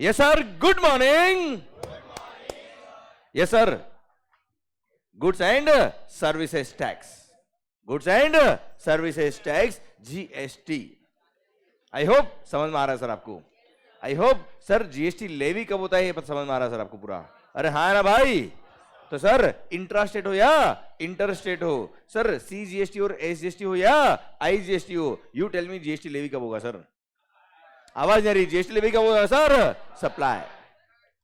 Yes, sir. Good morning. Yes, sir. Goods and services tax. Goods and services tax GST. I hope समझ में आ रहा है sir आपको. I hope sir GST levy कब होता है ये समझ में आ रहा है सर आपको पूरा. अरे हाँ है ना भाई. तो सर इंट्रा स्टेट हो या इंटर स्टेट हो, सर सीजीएसटी और एसजीएसटी हो या आईजीएसटी हो, you tell me GST levy कब होगा सर. आवाज नहीं आ रही. जीएसटी लेवी कब होगा सर. सप्लाई.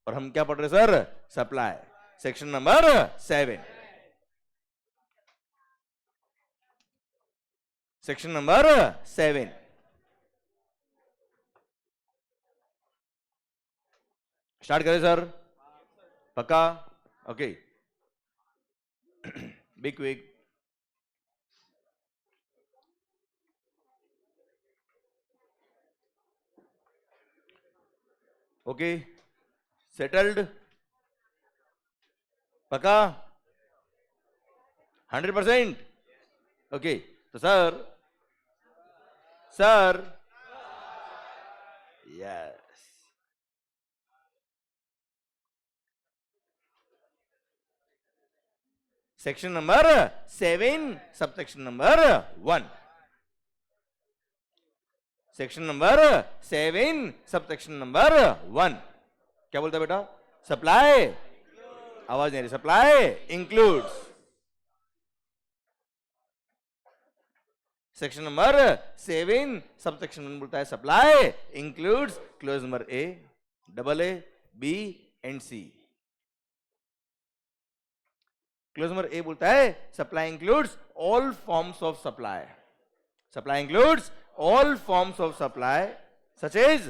और हम क्या पढ़ रहे sir. Supply. Section number 7. Section number 7. Start करें सर. पक्का. Okay. Be quick. Okay. Settled. पक्का. 100%. ओके. तो sir yes. Section number 7 subsection number 1. Section number 7 subsection number 1 क्या बोलता है बेटा. सप्लाई. आवाज नहीं रही. Supply includes. Section number 7 subsection 1 बोलता है supply includes clause number A, double A, B and C. Clause number A बोलता है supply includes all forms of supply. Supply includes all forms of supply such as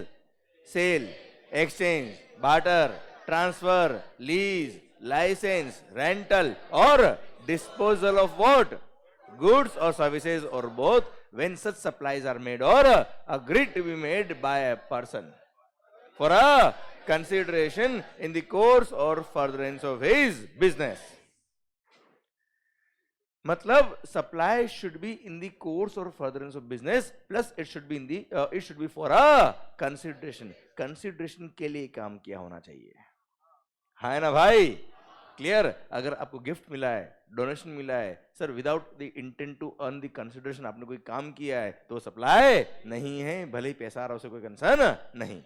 sale, exchange, barter, transfer, lease, license, rental or disposal of what? Goods or services or both when such supplies are made or agreed to be made by a person for a consideration in the course or furtherance of his business. मतलब supply should be in the course or furtherance of business plus it should be in the it should be for a consideration. Consideration के लिए काम किया होना चाहिए. है ना भाई. क्लियर. अगर आपको गिफ्ट मिला है, डोनेशन मिला है sir, without the intent to earn the consideration आपने कोई काम किया है तो सप्लाई नहीं है, भले ही पैसा आ रहा उसे कोई कंसर्न नहीं.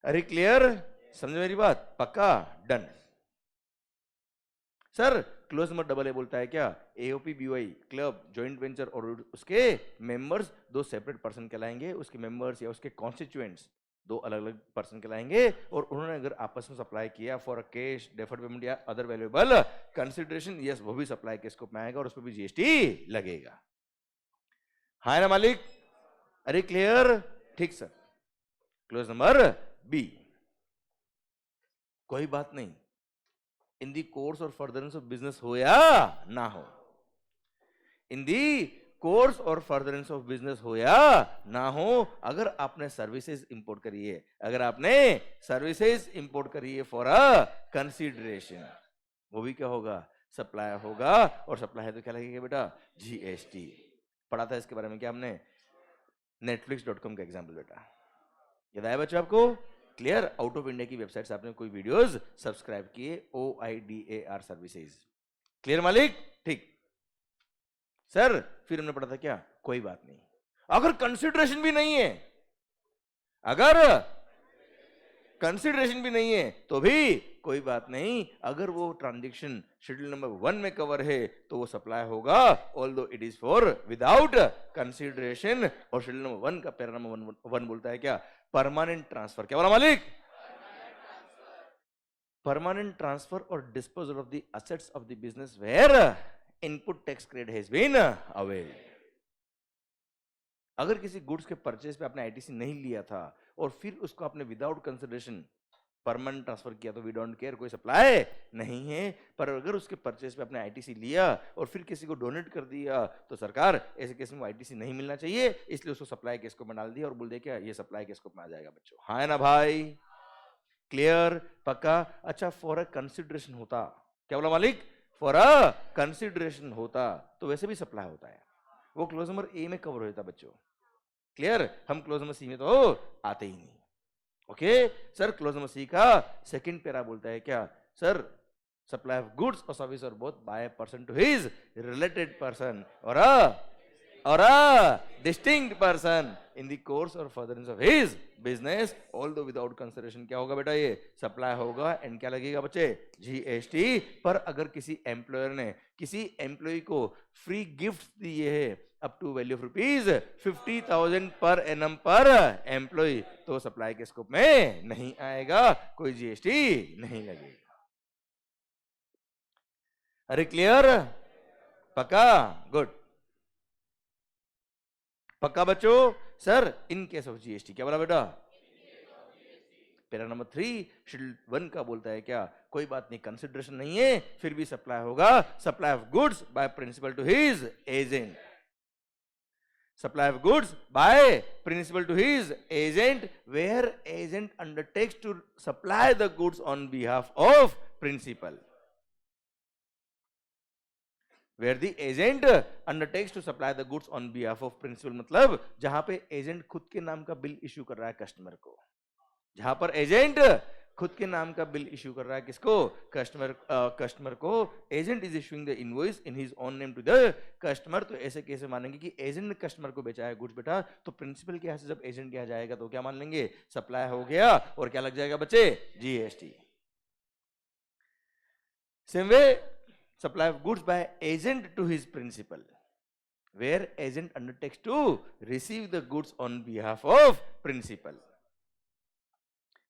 अरे क्लियर. समझ मेरी बात. पक्का. Done. Sir clause number double ए बोलता है क्या. AOP BY club joint venture और उसके मेंबर्स दो सेपरेट पर्सन कहलाएंगे. उसके मेंबर्स या उसके कॉन्स्टिट्यूएंट्स दो अलग अलग पर्सन कहलाएंगे. और उन्होंने अगर आपस में सप्लाई किया for a cash, deferred payment या अदर वैल्यूएबल कंसिडरेशन, यस वो भी सप्लाई के स्कोप में आएगा और उस पर भी जीएसटी लगेगा. हाँ ना मालिक. अरे क्लियर. ठीक सर. Clause number B. कोई बात नहीं इन the course or furtherance of business हो या ना हो. इन the course or furtherance of business हो या ना हो, अगर आपने सर्विसेज इंपोर्ट करी है, अगर आपने सर्विसेज इंपोर्ट करी है फॉर अ कंसीडरेशन, वो भी क्या होगा. सप्लाई होगा. और सप्लाई है तो क्या लगेगा बेटा. जीएसटी. पढ़ा था इसके बारे में क्या हमने. netflix.com का एग्जाम्पल बेटा. याद आया बच्चों आपको. क्लियर. आउट ऑफ इंडिया की वेबसाइट से आपने कोई वीडियोस सब्सक्राइब किए. OIDAR services. क्लियर मालिक. ठीक सर. फिर हमने पढ़ा था क्या. कोई बात नहीं अगर कंसिडरेशन भी नहीं है, अगर कंसिडरेशन भी नहीं है तो भी कोई बात नहीं. अगर वो ट्रांजैक्शन शेड्यूल नंबर 1 में कवर है तो वो सप्लाई होगा although it is for without consideration. और शेड्यूल नंबर 1 का पैरा नंबर 1 बोलता है क्या. Permanent transfer. क्या बोला मालिक. परमानेंट ट्रांसफर और disposal of the assets of the business where input tax credit has been availed. अगर किसी गुड्स के परचेज पे आपने आईटीसी नहीं लिया था और फिर उसको आपने विदाउट कंसिडरेशन परमानेंट ट्रांसफर किया तो वी डोंट केयर, कोई सप्लाई नहीं है. पर अगर उसके परचेज पे आपने आईटीसी लिया और फिर किसी को डोनेट कर दिया तो सरकार ऐसे केस में आईटीसी नहीं मिलना चाहिए, इसलिए उसको सप्लाई के स्कोप में डाल दिया और बोल दिया क्या ये सप्लाई के स्कोप में आ जाएगा बच्चों. हाँ है ना भाई. क्लियर. पक्का. अच्छा फॉर अ कंसिडरेशन होता. क्या बोला मालिक. फॉर अ कंसिडरेशन होता तो वैसे भी सप्लाई होता है. वो क्लोज नंबर ए में कवर होता बच्चों. क्लियर, हम क्लोज नंबर सी में तो आते ही नहीं। Okay sir, clause number C का सेकंड पैरा बोलता है क्या सर, सप्लाई ऑफ गुड्स और सर्विस और both by person to his related person और a distinct person in the course or furtherance of his business, although without consideration। क्या होगा बेटा, ये सप्लाई होगा एंड क्या लगेगा बच्चे, जीएसटी। पर अगर किसी एम्प्लॉयर ने किसी एम्प्लॉय को फ्री गिफ्ट दिए है up to value of ₹50,000 per annum per employ, तो सप्लाई के स्कोप में नहीं आएगा, कोई जीएसटी नहीं लगेगा। अरे क्लियर, पक्का, गुड, पक्का बच्चों। Sir in case of GST क्या बोला बेटा, पैरा नंबर 3 शेड्यूल 1 का बोलता है क्या, कोई बात नहीं, कंसिडरेशन नहीं है, फिर भी सप्लाई होगा, supply of goods by principal to his agent, supply of goods by principal to his agent, where agent undertakes to supply the goods on behalf of principal, where the agent undertakes to supply the goods on behalf of principal। मतलब जहां पे agent खुद के नाम का bill issue कर रहा है कस्टमर को, जहां पर एजेंट खुद के नाम का बिल इश्यू कर रहा है किसको, कस्टमर को, agent is issuing the invoice in his own name to the customer. तो ऐसे कैसे मानेंगे कि एजेंट ने कस्टमर को बेचा है गुड्स बेटा, तो प्रिंसिपल के यहां से जब एजेंट के यहां जाएगा तो क्या मान लेंगे, सप्लाई हो गया, और क्या लग जाएगा बच्चे, GST. Same way supply of goods by agent to his principal, where agent undertakes to receive the goods on behalf of principal।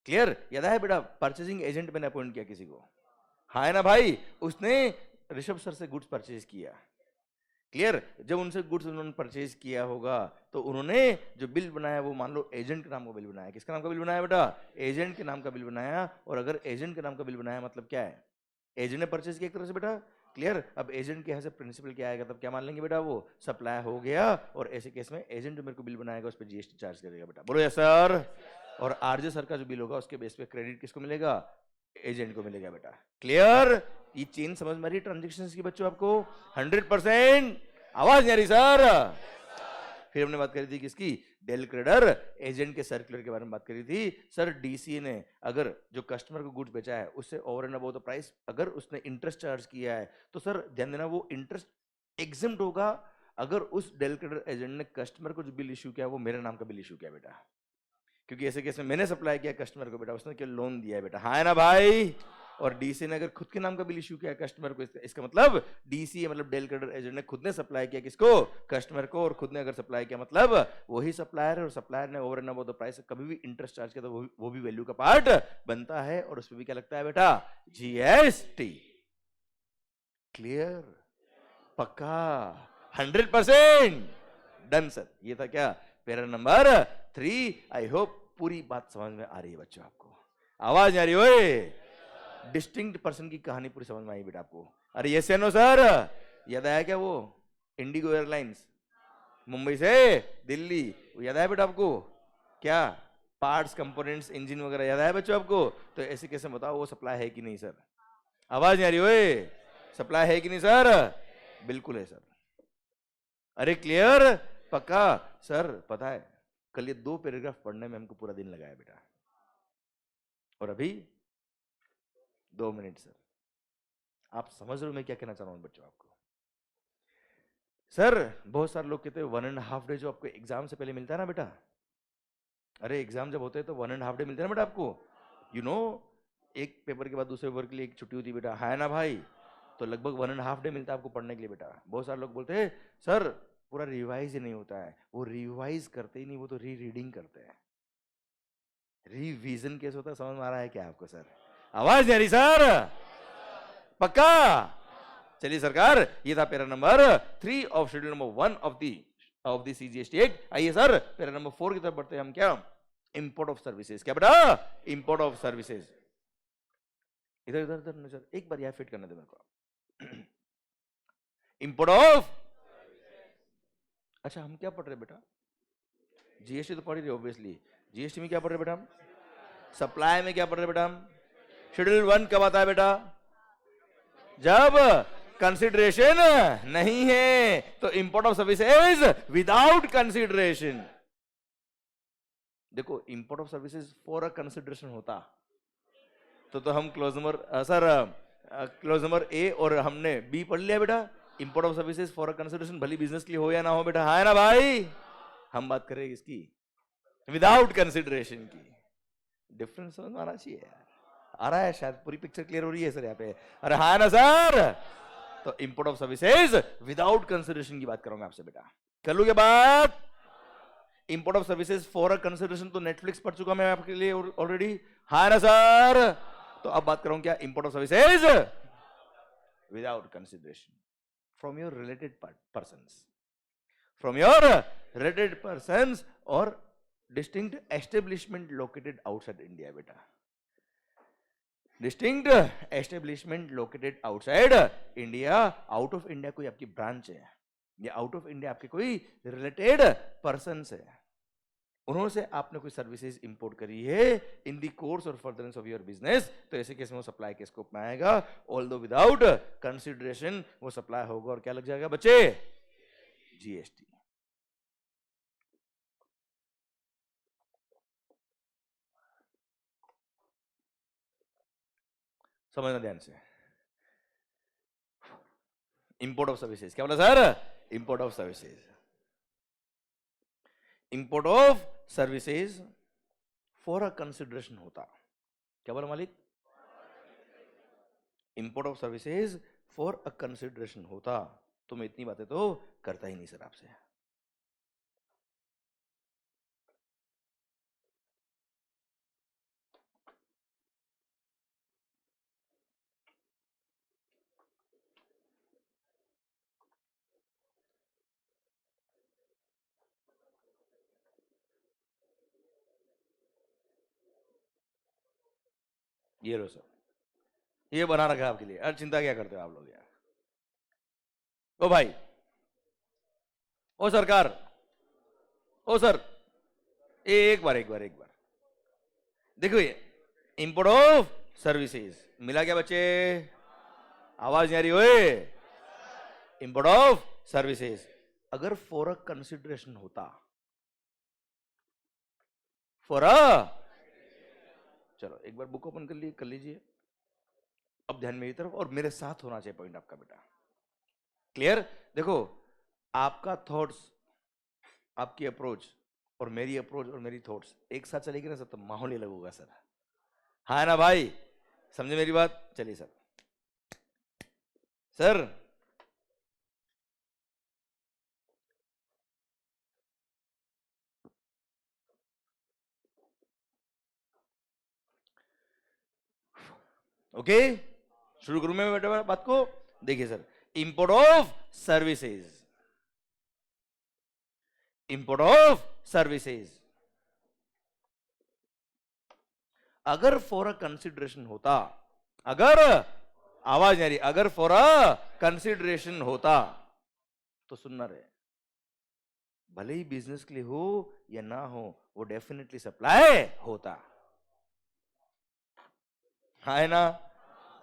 Clear, याद है बेटा, परचेजिंग एजेंट मैंने अपॉइंट किया किसी को, हाँ है ना भाई, उसने ऋषभ सर से गुड्स परचेज किया। क्लियर, जब उनसे गुड्स उन्होंने परचेज किया होगा तो उन्होंने जो बिल बनाया वो मान लो एजेंट के नाम का बिल बनाया। किसका नाम का बिल बनाया बेटा, एजेंट के नाम का बिल बनाया। और अगर एजेंट के नाम का बिल बनाया मतलब क्या है, एजेंट ने परचेज किया एक तरह से बेटा। क्लियर, अब एजेंट के यहाँ से प्रिंसिपल क्या आएगा, तब क्या मान लेंगे बेटा, वो सप्लाई हो गया, और ऐसे केस में एजेंट जो मेरे को बिल बनाएगा उस पर जीएसटी चार्ज करेगा बेटा, बोलो यस सर। और आरजे सर का जो बिल होगा उसके बेस पे क्रेडिट किसको मिलेगा, एजेंट को मिलेगा बेटा। क्लियर, ये चेन समझ में आ रही है ट्रांजेक्शंस की बच्चों आपको 100%? आवाज नहीं आ रही सर? फिर हमने बात करी थी किसकी, डेल क्रेडर एजेंट के सर्कुलर के बारे में बात करी थी। सर डीसीए ने अगर जो कस्टमर को गुड्स बेचा है उससे over and above the price अगर उसने इंटरेस्ट चार्ज किया है तो सर ध्यान देना वो इंटरेस्ट एग्जम्प्ट होगा अगर उस डेल क्रेडर एजेंट ने कस्टमर को जो बिल इशू किया वो मेरे नाम का बिल इशू किया बेटा, क्योंकि ऐसे केस में मैंने सप्लाई किया कस्टमर को बेटा, उसने क्या लोन दिया है बेटा, हाँ है ना भाई। और डीसी ने अगर खुद के नाम का बिल इशू किया कस्टमर को, इसका मतलब डीसी मतलब डेल क्रेडर एजेंट ने खुद ने सप्लाई किया किसको, कस्टमर को, और खुद ने अगर सप्लाई किया मतलब वही सप्लायर है, और सप्लायर ने over and above the price कभी भी इंटरेस्ट चार्ज किया तो वो भी वैल्यू का पार्ट बनता है, और उसमें भी क्या लगता है बेटा, जीएसटी। क्लियर, पक्का, 100% डन सर। ये था क्या, पैरा नंबर 3। आई होप पूरी बात समझ में आ रही है बच्चों आपको, आवाज नहीं आ रही ओए? डिस्टिंक्ट पर्सन की कहानी पूरी समझ में आई बेटा आपको? अरे यस या नो सर? याद आया क्या वो इंडिगो एयरलाइंस मुंबई से दिल्ली, याद आया बेटा आपको? क्या पार्ट्स कंपोनेंट्स इंजन वगैरह याद आया बच्चों आपको? तो ऐसे कैसे बताओ वो सप्लाई है कि नहीं सर? आवाज नहीं आ रही ओए? सप्लाई है कि नहीं सर? बिल्कुल है सर। अरे क्लियर, पक्का सर। पता है कल ये 2 पैराग्राफ पढ़ने में हमको पूरा दिन लगाया बेटा, और अभी 2 मिनट सर। आप समझ रहे हो मैं क्या कहना चाह रहा हूं बच्चों आपको? सर बहुत सारे लोग कहते हैं 1.5 डे जो आपको एग्जाम से पहले मिलता है ना बेटा, अरे एग्जाम जब होते हैं तो 1.5 डे मिलता है ना बेटा आपको, यू नो एक पेपर के बाद दूसरे पेपर के लिए एक छुट्टी होती है बेटा, है ना भाई? तो लगभग 1.5 डे मिलता है आपको पढ़ने के लिए बेटा। बहुत सारे लोग बोलते हैं सर पूरा रिवाइज ही नहीं होता है, वो रिवाइज करते ही नहीं, वो तो री रीडिंग करते हैं। रिवीजन कैसे होता है समझ में आ रहा है क्या आपको सर? आवाज नहीं आ रही सर? पक्का? चलिए सरकार, ये था para number 3 of schedule number 1 of the CGST act. आइए सर पैरा नंबर 4 की तरफ बढ़ते हैं हम। क्या, इंपोर्ट ऑफ सर्विसेज। क्या बेटा, इंपोर्ट ऑफ सर्विसेज। इधर इधर इधर नजर एक बार यहां फिट करने दे मेरे को। इंपोर्ट ऑफ, अच्छा हम क्या पढ़ रहे बेटा? जीएसटी तो पढ़ रहे ऑब्वियसली। जीएसटी में क्या पढ़ रहे बेटा हम? सप्लाई में क्या पढ़ रहे बेटा हम? शेड्यूल 1 कब आता है बेटा? जब कंसिडरेशन नहीं है, तो import of services without consideration. देखो import of services for a consideration होता तो हम clause number sir clause number A और हमने बी पढ़ लिया बेटा। Import of services for a consideration भली बिजनेस के लिए हो या ना हो बेटा, हाँ है ना भाई। हम बात करें इसकी विदाउट कंसिडरेशन की। डिफरेंस समझ में आना चाहिए यार, आ रहा है शायद, पूरी पिक्चर क्लियर हो रही है सर यहाँ पे, अरे हाँ ना सर। तो import of services without consideration की बात करूंगा आपसे बेटा, कर लूंगे बात। Import of services for a consideration तो नेटफ्लिक्स पढ़ चुका मैं आपके लिए ऑलरेडी, हाँ ना सर। तो अब बात करूं क्या, import of services without consideration from your related persons, from your related persons or distinct establishment located outside India बेटा, distinct establishment located outside India. Out of India कोई आपकी ब्रांच है या आउट ऑफ इंडिया आपके कोई related person है, उन्होंने से आपने कोई सर्विसेज इंपोर्ट करी है इन the course or furtherance of your business, तो ऐसे केस में वो सप्लाई के स्कोप में आएगा। ऑल्दो विदाउट कंसिडरेशन वो सप्लाई होगा और क्या लग जाएगा बच्चे, जीएसटी। समझना ध्यान से। इंपोर्ट ऑफ सर्विसेज क्या बोला sir, import of services, import of services for a consideration होता, क्या बोला मालिक, import of services for a consideration होता, तो मैं इतनी बातें तो करता ही नहीं सर आपसे। ये लो सर, ये बना रखा है आपके लिए, अरे चिंता क्या करते हो आप लोग यार। ओ भाई, ओ सरकार, ओ सर, एक बार देखो ये इंपोर्ट ऑफ सर्विसेज मिला क्या बच्चे, आवाज नहीं आ रही ओए। इंपोर्ट ऑफ सर्विसेज अगर फॉर अ कंसिडरेशन होता, फॉर अ, चलो एक बार बुक ओपन कर लीजिए, अब ध्यान मेरी तरफ और मेरे साथ होना चाहिए पॉइंट आपका बेटा, क्लियर। देखो आपका थॉट्स, आपकी अप्रोच और मेरी अप्रोच और मेरी थॉट्स एक साथ चलेगी ना सर, तो माहौल ही अलग होगा सर, हाँ ना भाई, समझे मेरी बात। चलिए सर, सर ओके, शुरू करूं मैं बेटा बात को। देखिए sir, import of services, import of services अगर फॉर अ कंसिडरेशन होता, अगर, आवाज नहीं आ रही, अगर फॉर अ कंसिडरेशन होता, तो सुनना रहे, भले ही बिजनेस के लिए हो या ना हो, वो डेफिनेटली सप्लाई होता, है ना।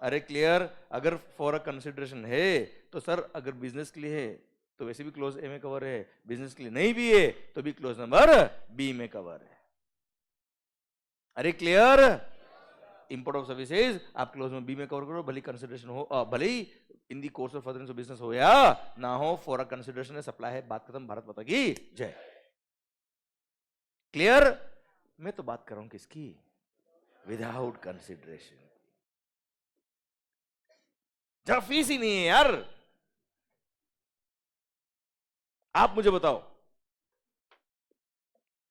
अरे क्लियर, अगर फॉर अ कंसिडरेशन है तो सर अगर बिजनेस के लिए है तो वैसे भी क्लोज ए में कवर है, बिजनेस के लिए नहीं भी है तो भी क्लोज नंबर बी में कवर है। अरे क्लियर, इंपोर्ट ऑफ सर्विसेज आप क्लोज में बी में कवर करो, भले कंसिडरेशन हो, भले ही in the course of furtherance of business हो या ना हो, फॉर अ कंसिडरेशन है, सप्लाई है, बात खत्म, भारत माता की जय। क्लियर, मैं तो बात कर रहा हूं किसकी, विदाउट कंसिडरेशन, जरा फीस ही नहीं है यार। आप मुझे बताओ,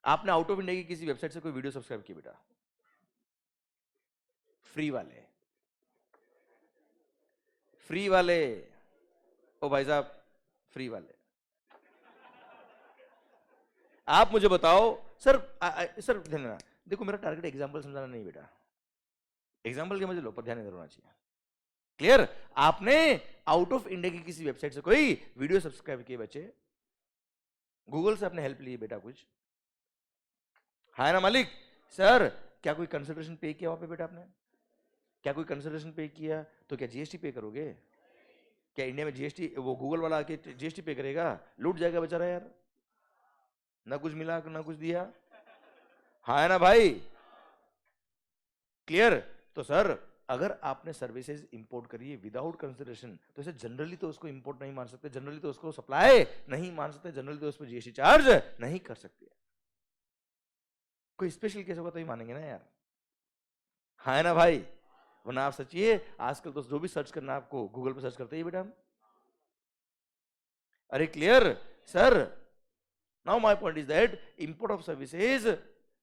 आपने आउट ऑफ इंडिया की किसी वेबसाइट से कोई वीडियो सब्सक्राइब की बेटा, फ्री वाले, फ्री वाले, ओ भाई साहब फ्री वाले, आप मुझे बताओ सर। सर ध्यान, देखो मेरा टारगेट एग्जांपल समझाना नहीं बेटा, एग्जांपल के मुझे लो पर ध्यान नहीं होना चाहिए, क्लियर। आपने आउट ऑफ इंडिया की किसी वेबसाइट से कोई वीडियो सब्सक्राइब किए बच्चे, गूगल से आपने हेल्प ली बेटा कुछ, है ना मालिक। सर क्या कोई कंसिडरेशन पे किया वहां पे बेटा आपने, क्या कोई कंसिडरेशन पे किया तो क्या जीएसटी पे करोगे, क्या इंडिया में जीएसटी, वो गूगल वाला आके जीएसटी पे करेगा, लूट जाएगा बेचारा यार, ना कुछ मिला ना कुछ दिया, हाँ है ना भाई, क्लियर। तो सर अगर आपने सर्विसेज इंपोर्ट करी है विदाउट कंसिडरेशन, तो इसे जनरली तो उसको इंपोर्ट नहीं मान सकते, जनरली तो उसको सप्लाई नहीं मान सकते, जनरली तो उस पर जीएसटी चार्ज नहीं कर सकते। कोई स्पेशल केस होगा तो ही मानेंगे ना यार, हाँ है ना भाई। वरना आप सचिए आजकल तो जो भी सर्च करना आपको गूगल पे सर्च करते ही बेटा हम। अरे clear sir, now my point is that import of services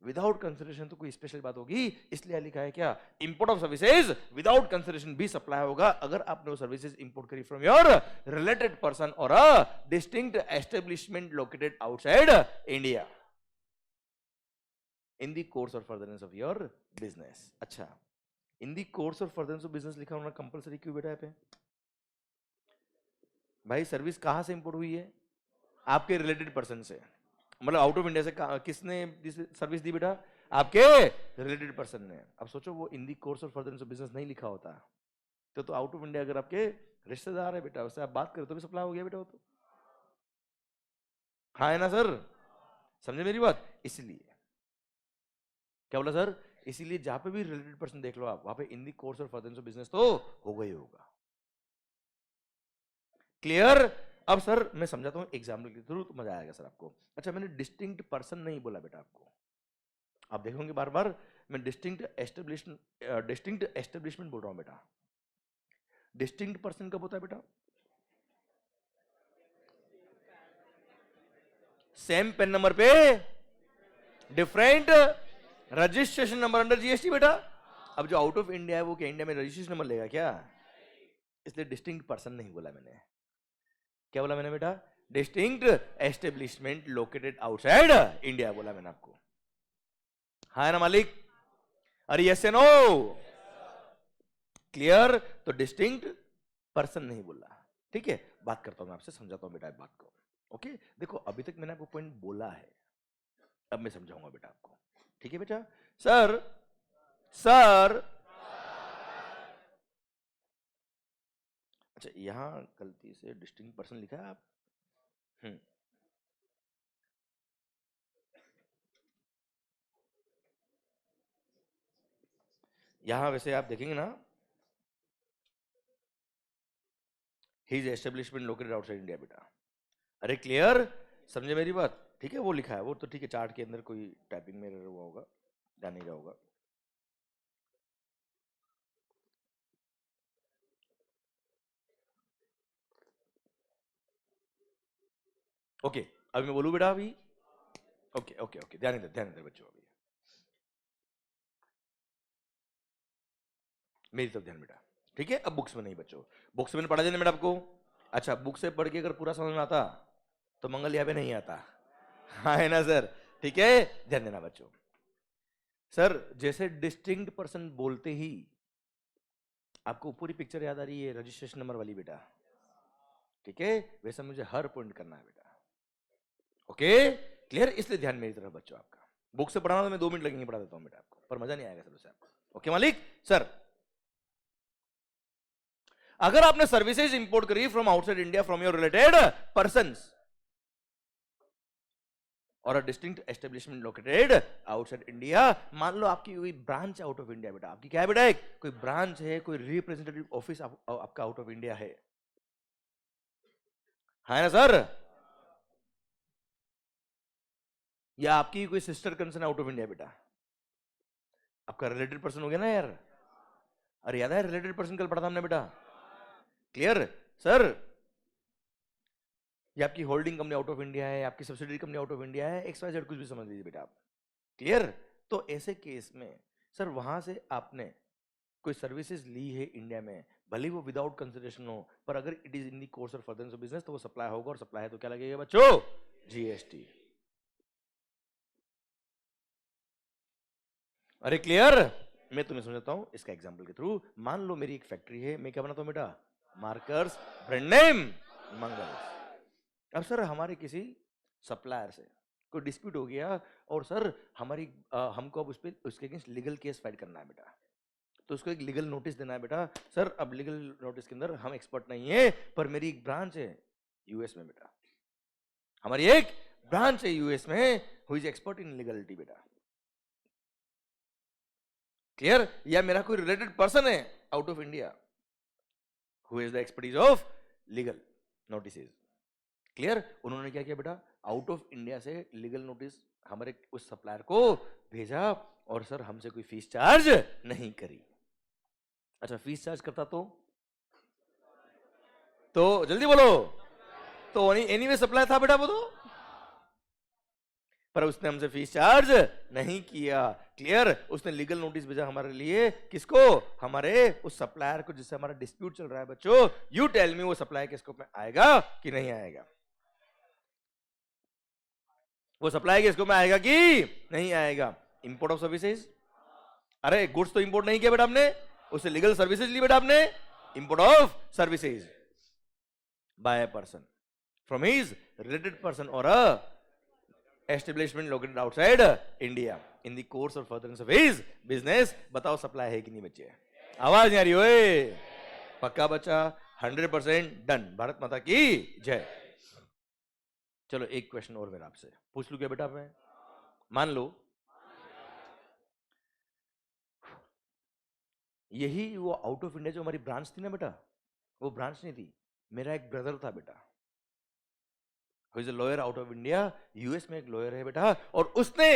without consideration तो कोई स्पेशल बात होगी, इसलिए लिखा है क्या, import of services without consideration भी सप्लाई होगा अगर आपने वो सर्विसेज इंपोर्ट करी from your related person or a distinct establishment located outside India in the course or furtherance of your business. अच्छा, इन the course or furtherance of business लिखा होना compulsory क्यों बेटा है पे? भाई सर्विस कहां से इंपोर्ट हुई है? आपके रिलेटेड पर्सन से, मतलब आउट ऑफ इंडिया से किसने सर्विस दी बेटा? आपके रिलेटेड पर्सन ने। अब सोचो वो in the course of furtherance of business नहीं लिखा होता तो आउट ऑफ इंडिया अगर आपके रिश्तेदार है बेटा, उससे आप बात करें तो भी सप्लाई हो गया बेटा वो तो, हाँ है ना सर, समझे मेरी बात। इसलिए क्या बोला सर, इसीलिए जहां पे भी रिलेटेड पर्सन देख लो आप, वहां पे in the course of furtherance of business तो होगा ही होगा। क्लियर। अब सर मैं समझाता हूं एग्जाम्पल के थ्रू तो मजा आएगा सर आपको। अच्छा, मैंने डिस्टिंक्ट पर्सन नहीं बोला बेटा आपको, आप देखोगे बार बार मैं डिस्टिंक्ट एस्टेब्लिशमेंट बोल रहा हूं बेटा। डिस्टिंक्ट पर्सन कब होता है बेटा? सेम पेन नंबर पे different registration number under GST बेटा। अब जो आउट ऑफ इंडिया है वो क्या इंडिया में रजिस्ट्रेशन नंबर लेगा क्या? इसलिए डिस्टिंक्ट पर्सन नहीं बोला मैंने। क्या बोला मैंने बेटा? Distinct establishment located outside India बोला मैंने आपको, हाँ ना मालिक? अरे यस या नो? क्लियर। तो डिस्टिंक्ट पर्सन नहीं बोला, ठीक है। बात करता हूं मैं आपसे, समझाता हूं बेटा बात को। ओके देखो अभी तक मैंने आपको पॉइंट बोला है, अब मैं समझाऊंगा बेटा आपको, ठीक है बेटा। सर सर अच्छा यहां गलती से डिस्टिंक्ट पर्सन लिखा है आप, यहां वैसे आप देखेंगे ना, he is establishment located outside India बेटा। अरे क्लियर, समझे मेरी बात? ठीक है वो लिखा है वो तो ठीक है, चार्ट के अंदर कोई टाइपिंग में हुआ होगा, ध्यान नहीं रहा होगा। ओके अभी मैं बोलूं बेटा अभी, ओके ओके ओके ध्यान दे बच्चों, अभी मेरी तरफ ध्यान बेटा, ठीक है। अब बुक्स में नहीं बच्चों, बुक्स में पढ़ा देना बेटा आपको। अच्छा बुक से पढ़ के अगर पूरा समझ में आता तो मंगल यहाँ पे नहीं आता, हाँ है ना सर? ठीक है ध्यान देना बच्चों। सर जैसे डिस्टिंक्ट पर्सन बोलते ही आपको पूरी पिक्चर याद आ रही है रजिस्ट्रेशन नंबर वाली बेटा, ठीक है, वैसे मुझे हर पॉइंट करना है बेटा। ओके क्लियर, इसलिए ध्यान मेरी तरफ बच्चों आपका। बुक से पढ़ाना तो मैं 2 मिनट लगेंगे पढ़ा देता हूं बेटा आपको, पर मजा नहीं आएगा सर उससे आपको। ओके मालिक सर, अगर आपने सर्विसेज इंपोर्ट करी from outside India from your related persons or a distinct establishment located outside India, मान लो आपकी कोई ब्रांच आउट ऑफ इंडिया बेटा, आपकी क्या है बेटा? एक कोई ब्रांच है, कोई रिप्रेजेंटेटिव ऑफिस आपका आउट ऑफ इंडिया है ना सर? या आपकी कोई sister concern out of India बेटा, आपका रिलेटेड पर्सन हो गया ना यार। अरे याद है रिलेटेड पर्सन कल पढ़ा था हमने बेटा, क्लियर सर? ये आपकी holding company out of India है, आपकी subsidiary company out of India है, XYZ कुछ भी समझ लीजिए बेटा आप, क्लियर। तो ऐसे केस में सर वहां से आपने कोई सर्विसेज ली है इंडिया में, भले वो विदाउट कंसिडरेशन हो, पर अगर it is in the course of furtherance of business तो वो सप्लाई होगा, और सप्लाई है तो क्या लगेगा बच्चों? जीएसटी। अरे क्लियर, मैं तुम्हें समझाता हूं इसका एग्जांपल के थ्रू। मान लो मेरी एक फैक्ट्री है, मैं क्या बनाता हूं बेटा? मार्कर्स, ब्रांड नेम मंगल। अब सर हमारे किसी सप्लायर से कोई डिस्प्यूट हो गया, और सर हमारी हमको अब उस पर उसके अगेंस्ट लीगल केस फाइल करना है बेटा, तो उसको एक लीगल नोटिस देना है बेटा। सर अब लीगल नोटिस के अंदर हम एक्सपर्ट नहीं है, पर मेरी एक ब्रांच है यूएस में बेटा, हमारी एक ब्रांच है यूएस में who is expert in legality बेटा। क्लियर, या मेरा कोई रिलेटेड पर्सन है out of India who is the expertise of legal notices. Clear, उन्होंने क्या किया बेटा, आउट ऑफ इंडिया से लीगल नोटिस हमारे उस सप्लायर को भेजा और सर हमसे कोई फीस चार्ज नहीं करी। अच्छा, फीस चार्ज करता तो जल्दी बोलो, तो एनीवे सप्लायर था बेटा वो तो, पर उसने हमसे फीस चार्ज नहीं किया। क्लियर, उसने लीगल नोटिस भेजा हमारे लिए, किसको, हमारे उस सप्लायर को जिससे हमारा डिस्प्यूट चल रहा है। बच्चों यू टेल मी वो सप्लायर के स्कोप में आएगा कि नहीं आएगा, वो सप्लाई के स्कोप में आएगा कि नहीं आएगा। इंपोर्ट ऑफ सर्विसेज, अरे गुड्स तो इंपोर्ट नहीं किया बेटा आपने, उससे लीगल सर्विसेज ली बेटा आपने। Import of services by a person from his related person or a establishment located outside India in the course or furtherance of his business. बताओ सप्लाई है कि नहीं बच्चे, आवाज नहीं आ रही ओए, पक्का बच्चा, 100% डन। भारत माता की जय। चलो एक क्वेश्चन और मेरा आपसे पूछ लूं क्या बेटा, मैं मान लो यही वो आउट ऑफ इंडिया जो हमारी ब्रांच थी ना बेटा, वो ब्रांच नहीं थी, मेरा एक ब्रदर था बेटा, who is a lawyer out of India, US में एक लॉयर है बेटा, और उसने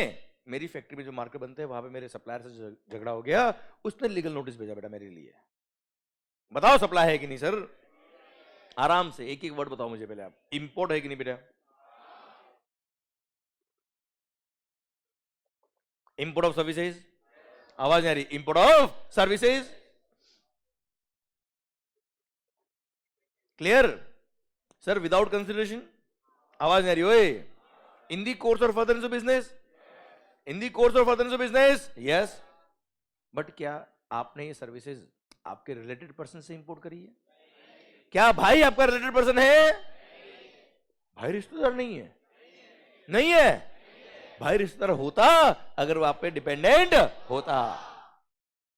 मेरी फैक्ट्री में जो मार्कर बनते हैं वहां पे मेरे सप्लायर से झगड़ा हो गया, उसने लीगल नोटिस भेजा बेटा मेरे लिए। बताओ सप्लाई है कि नहीं सर, आराम से एक एक वर्ड बताओ मुझे पहले आप, इंपोर्ट है कि नहीं बेटा, इंपोर्ट ऑफ सर्विसेज, आवाज नहीं आ रही, import of services, clear sir, without consideration, आवाज नहीं आ रही ओए, in the course or furtherance of business, in the course or furtherance of business, yes. But क्या आपने ये सर्विसेज आपके रिलेटेड पर्सन से इंपोर्ट करी है? क्या भाई आपका रिलेटेड पर्सन है? भाई रिश्तेदार नहीं है, नहीं है भाई, रिश्तेदार होता अगर वो आप पे डिपेंडेंट होता,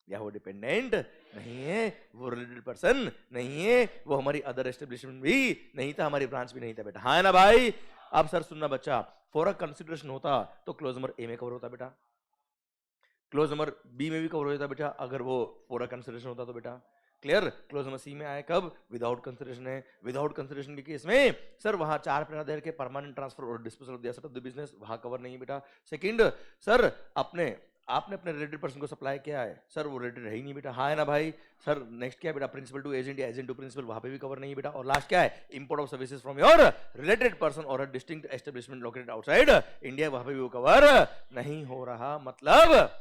या वो डिपेंडेंट नहीं है, वो रिलेटेड पर्सन नहीं है, वो हमारी अदर एस्टेब्लिशमेंट भी नहीं था, हमारी ब्रांच भी नहीं था बेटा, हाँ ना भाई। अब सर सुनना बच्चा, फॉर अ कंसिडरेशन होता तो क्लोज नंबर ए में कवर होता बेटा, क्लोज नंबर बी में भी कवर होता बेटा, अगर वो फॉर अ कंसिडरेशन होता तो बेटा। क्लियर, क्लोज नंबर सी में आया कब, विदाउट कंसिडरेशन है, विदाउट कंसिडरेशन के केस में सर वहां 4 महीना देर के परमानेंट ट्रांसफर और disposal of the asset of the business, वहां कवर नहीं है बेटा। सेकंड सर, आपने अपने रिलेटेड पर्सन को सप्लाई किया है सर, वो रिलेटेड है ही नहीं बेटा, हाँ है ना भाई। सर नेक्स्ट क्या है बेटा, प्रिंसिपल टू एजेंट या एजेंट टू प्रिंसिपल, वहां पे भी कवर नहीं है बेटा। और लास्ट क्या है, import of services from your related person or a distinct establishment located outside India, वहां पे भी वो कवर नहीं हो रहा, मतलब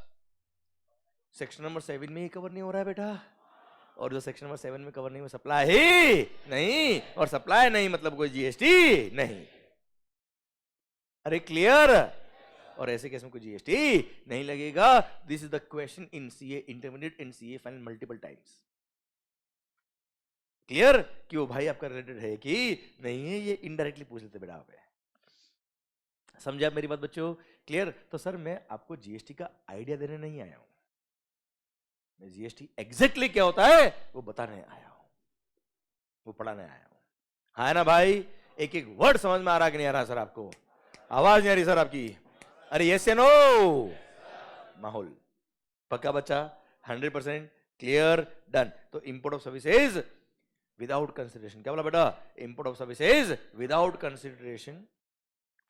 सेक्शन नंबर 7 में ही कवर नहीं हो रहा है बेटा, और जो सेक्शन नंबर 7 में कवर नहीं, वो सप्लाई ही नहीं, और सप्लाई नहीं मतलब कोई जीएसटी नहीं। अरे क्लियर, और ऐसे केस में कोई जीएसटी नहीं लगेगा। This is the question in CA intermediate and CA final multiple times. Clear, कि वो भाई आपका रिलेटेड है कि नहीं है, ये इनडायरेक्टली पूछ लेते बेटा आप, समझे आप मेरी बात बच्चों। क्लियर, तो सर मैं आपको जीएसटी का आइडिया देने नहीं आया हूं, मैं जीएसटी एग्जैक्टली क्या होता है वो बताने आया हूं, वो पढ़ाने आया हूं, हाँ ना भाई। एक एक वर्ड समझ में आ रहा कि नहीं आ रहा सर आपको, आवाज नहीं आ रही सर आपकी, अरे यस या नो, माहौल पक्का बच्चा, 100% क्लियर, डन। तो import of services without consideration, क्या बोला बेटा, import of services without consideration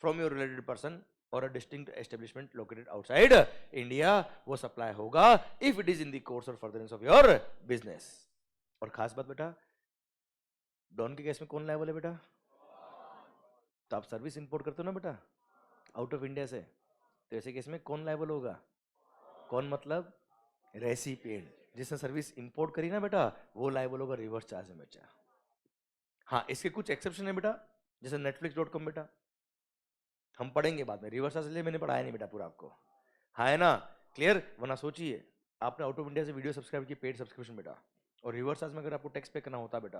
from your related person or a distinct establishment located outside India, वो सप्लाई होगा if it is in the course or furtherance of your business. और खास बात बेटा, don के केस में कौन लायबल है बेटा, तो आप सर्विस इंपोर्ट करते हो ना बेटा आउट ऑफ इंडिया से, तो ऐसे केस में कौन लायबल होगा, कौन मतलब रेसिपिएंट, जिसने सर्विस इंपोर्ट करी ना बेटा वो लायबल होगा रिवर्स चार्ज में बच्चा। हाँ इसके कुछ एक्सेप्शन है बेटा, जैसे netflix.com बेटा, हम पढ़ेंगे बाद में, रिवर्स चार्ज मैंने पढ़ाया नहीं बेटा पूरा आपको, हाँ है ना। क्लियर, वरना सोचिए आपने आउट ऑफ इंडिया से वीडियो सब्सक्राइब की, पेड सब्सक्रिप्शन बेटा, और रिवर्स चार्ज में अगर आपको टैक्स पे करना होता बेटा,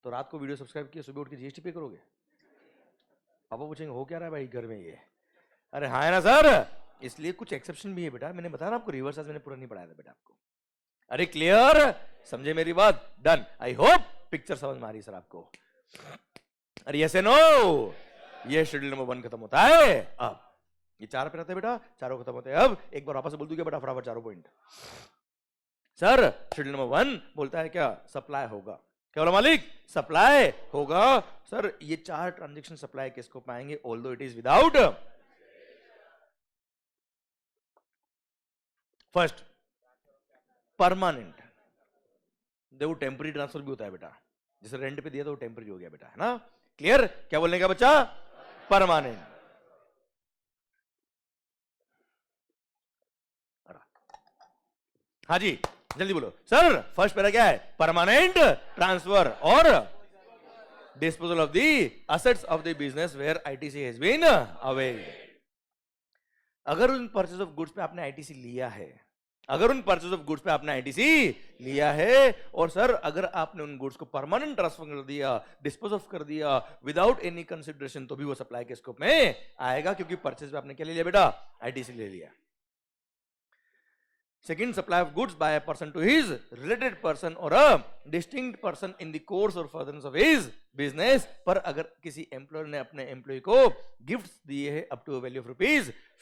तो रात को वीडियो सब्सक्राइब किया, सुबह उठ के जीएसटी पे करोगे, पापा पूछेंगे हो क्या रहा है भाई घर में ये, अरे हाँ है ना सर। इसलिए कुछ एक्सेप्शन भी है बेटा, मैंने बताया ना आपको, रिवर्स चार्ज मैंने पूरा नहीं पढ़ाया था बेटा आपको। अरे क्लियर, समझे मेरी बात, डन। आई होप पिक्चर समझ में आ रही सर आपको। अरे यस नो, ये शेड्यूल नंबर 1 खत्म होता है अब। ये 4 पे रहते हैं बेटा, चारों खत्म होते हैं। अब एक बार वापस बोल दूं क्या बेटा फटाफट चारों पॉइंट। सर शेड्यूल नंबर 1 बोलता है क्या, सप्लाई होगा। क्या बोला मालिक, सप्लाई होगा। सर ये 4 ट्रांजेक्शन सप्लाई के स्कोप में आएंगे, although it is without. First permanent, देखो टेम्पररी ट्रांसफर भी होता है बेटा, जैसे रेंट पे दिया तो टेम्पररी हो गया बेटा, है ना। क्लियर, क्या बोलने का बच्चा, परमानेंट। हाँ जी जल्दी बोलो सर। फर्स्ट पहला क्या है, परमानेंट ट्रांसफर और disposal of the assets of the business where ITC has been availed. अगर उन परचेज ऑफ गुड्स पे आपने आईटीसी लिया है, अगर उन परचेज ऑफ गुड्स पे आपने आईटीसी लिया है, और सर अगर आपने उन गुड्स को परमानेंट ट्रांसफर कर दिया, डिस्पोज ऑफ कर दिया विदाउट एनी कंसिडरेशन, तो भी वो सप्लाई के स्कोप में आएगा, क्योंकि परचेज पे आपने क्या ले लिया बेटा, आईटीसी ले लिया। Second, supply of goods by a person to his related person or a distinct person in the course or furtherance of his business। पर अगर किसी एम्प्लॉयर ने अपने एम्प्लॉय को गिफ्ट्स दिए हैं up to value of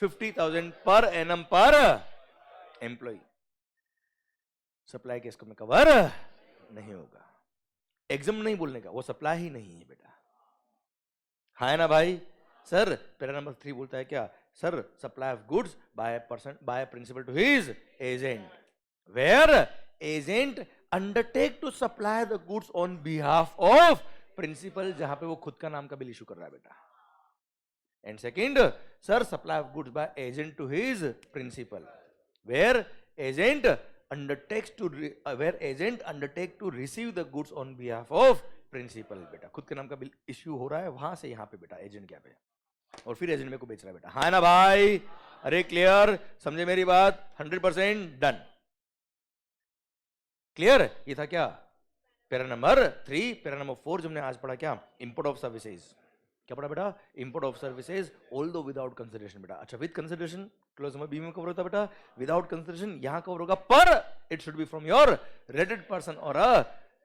₹50,000 per annum per employee, supply के scope में कवर नहीं होगा। एग्जाम नहीं बोलने का, वो सप्लाई ही नहीं है बेटा, है ना भाई। सर पैरा नंबर 3 बोलता है क्या, sir supply of goods by person by principal to his agent, where agent undertake to supply the goods on behalf of principal, जहां पे वो खुद का नाम का बिल इशू कर रहा है बेटा। And second, sir supply of goods by agent to his principal, where agent undertake to receive the goods on behalf of principal. बेटा खुद के नाम का बिल इश्यू हो रहा है, वहां से यहां पे बेटा एजेंट क्या पे, और फिर एजेंट में को बेच रहा है बेटा, हाँ ना भाई। अरे क्लियर, समझे मेरी बात, 100% डन। क्लियर, ये था क्या पैरा नंबर 3। पैरा नंबर 4 जो हमने आज पढ़ा क्या, इंपोर्ट ऑफ सर्विसेज। क्या पढ़ा बेटा, import of services although without consideration बेटा। अच्छा विद कंसिडरेशन क्लोज में बी में कवर होता है बेटा, विदाउट कंसिडरेशन यहां कवर होगा, पर it should be from your rated person or a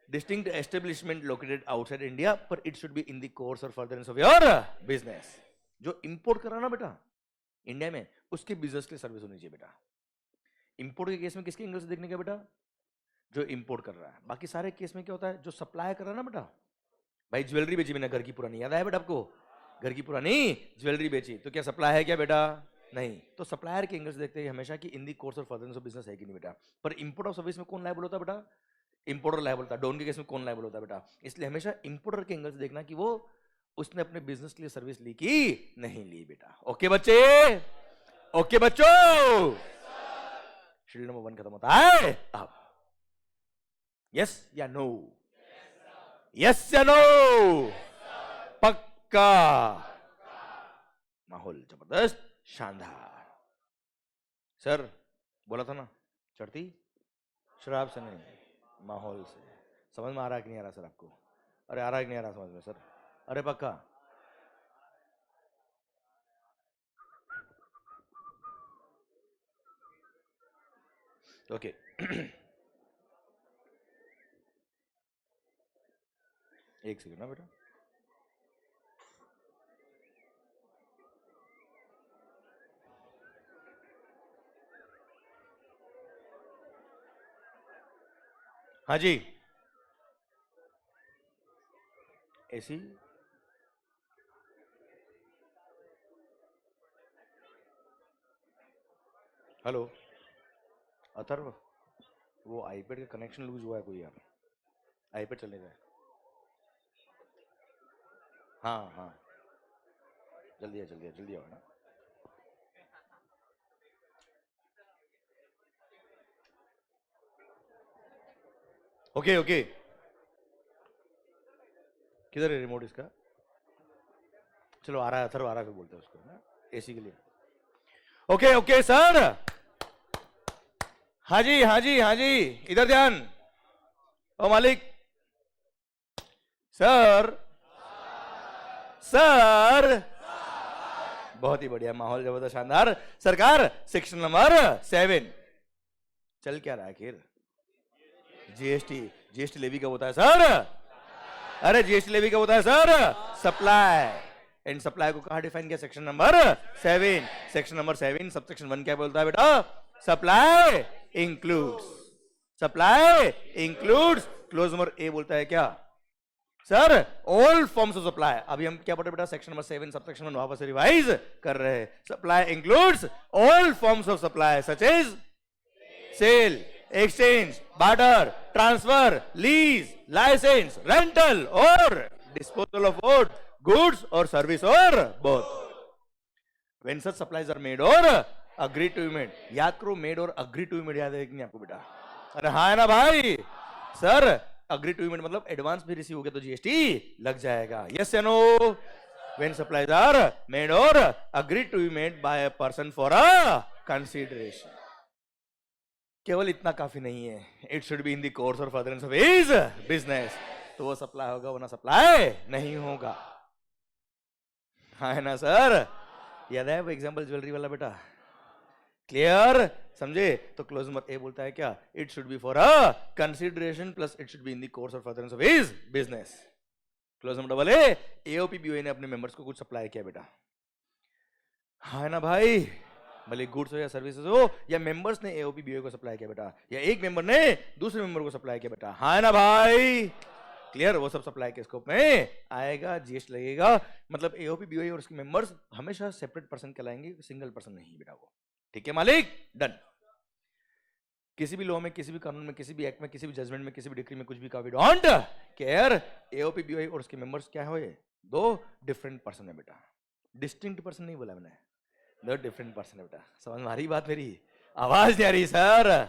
distinct establishment located outside India, पर it should be in the course or furtherance of your business. जो इंपोर्ट कर रहा ना बेटा इंडिया में, उसके बिजनेस के लिए सर्विस होनी चाहिए बेटा। इंपोर्ट के केस में किसके एंगल से देखने का बेटा, जो इंपोर्ट कर रहा है। बाकी सारे केस में क्या होता है, जो सप्लाई कर रहा है ना बेटा, भाई ज्वेलरी बेची मैंने घर की पुरानी, याद आया बेटा आपको, घर की पुरानी ज्वेलरी बेची, तो क्या सप्लाई है क्या बेटा, नहीं। तो सप्लायर के एंगल से देखते हैं हमेशा कि इन the course or furtherance of business है कि नहीं बेटा। पर इंपोर्ट ऑफ सर्विस में कौन लायबल होता है बेटा, इंपोर्टर लायबल होता है। डॉन के केस में कौन लायबल होता है बेटा। इसलिए हमेशा इंपोर्टर के एंगल से देखना कि वो उसने अपने बिजनेस के लिए सर्विस ली कि नहीं ली बेटा। ओके बच्चे, ओके बच्चों, शेड्यूल नंबर 1 खत्म होता है अब। यस या नो, यस या नो, पक्का, माहौल जबरदस्त शानदार। सर बोला था ना चढ़ती शराब से नहीं, माहौल से। समझ में आ रहा है कि नहीं आ रहा सर आपको, अरे आ रहा है कि नहीं आ रहा समझ में सर, अरे पक्का। ओके एक सेकंड ना बेटा, हाँ जी एसी हेलो अथर्व, वो आईपैड का कनेक्शन लूज हुआ है कोई यार, आईपैड चलेगा। हाँ हाँ जल्दी जल्दी आओ ना। ओके ओके, किधर है रिमोट इसका, चलो आ रहा है अथर्व, आ रहा है बोलते हैं उसको ना एसी के लिए। ओके ओके सर, हाँ जी हाँ जी हाँ जी, इधर ध्यान। ओ मालिक, सर सर, बहुत ही बढ़िया, माहौल जबरदस्त शानदार। सरकार सेक्शन नंबर 7 चल क्या रहा है आखिर, जीएसटी। जीएसटी लेवी कब होता है सर, अरे जीएसटी लेवी कब होता है सर, सप्लाई। एंड सप्लाई को कहां डिफाइन किया? Section number 7। Section number 7 subsection 1 क्या बोलता है बेटा? Supply includes, supply includes, clause number A बोलता है क्या sir? All forms of supply. अभी हम क्या पढ़ रहे बेटा? सेक्शन नंबर 7 सबसेक्शन 1 वापस रिवाइज कर रहे हैं। Supply includes all forms of supply such as sale, exchange, barter, transfer, lease, licence, rental और डिस्पोजल ऑफ बोथ गुड्स और सर्विस और both. When such supplies are made or agreed to be made, याद करो made और agree to be made याद है कि नहीं आपको बेटा? अरे हाँ है ना भाई? Sir agree to be made मतलब एडवांस भी रिसीव हो गया तो जीएसटी लग जाएगा। यस या no? When supplies are made or agreed to be made by a person for a consideration, केवल इतना काफी नहीं है, it should be in the course or furtherance of his business, तो वो सप्लाई होगा वरना सप्लाई नहीं होगा। हाँ है ना सर? याद है वो एग्जांपल ज्वेलरी वाला बेटा? क्लियर? समझे? तो क्लोज नंबर ए बोलता है क्या? It should be for a consideration plus it should be in the course or furtherance of his business. Clause number double A, AOP BOA ने अपने मेंबर्स को कुछ सप्लाई किया बेटा। हाँ है ना भाई? भले गुड्स हो या सर्विसेज हो, या मेंबर्स ने एओपी बीओए को सप्लाई किया बेटा, या एक मेंबर ने दूसरे मेंबर को सप्लाई किया बेटा। हाँ है ना भाई? क्लियर? वो सब सप्लाई के स्कोप में आएगा, जीएसटी लगेगा। मतलब एओपी बीओए और उसके मेंबर्स हमेशा सेपरेट पर्सन कहलाएंगे, सिंगल पर्सन नहीं बेटा वो। ठीक है मालिक? डन। किसी भी लॉ में, किसी भी कानून में, किसी भी एक्ट में, किसी भी जजमेंट में, किसी भी डिक्री में कुछ भी का we don't care, AOP BOA और उसके मेंबर्स क्या हो? दो डिफरेंट पर्सन है बेटा, डिस्टिंक्ट पर्सन नहीं बोला मैंने, दो डिफरेंट पर्सन है बेटा। समझ में आ रही बात मेरी? आवाज नहीं आ रही सर?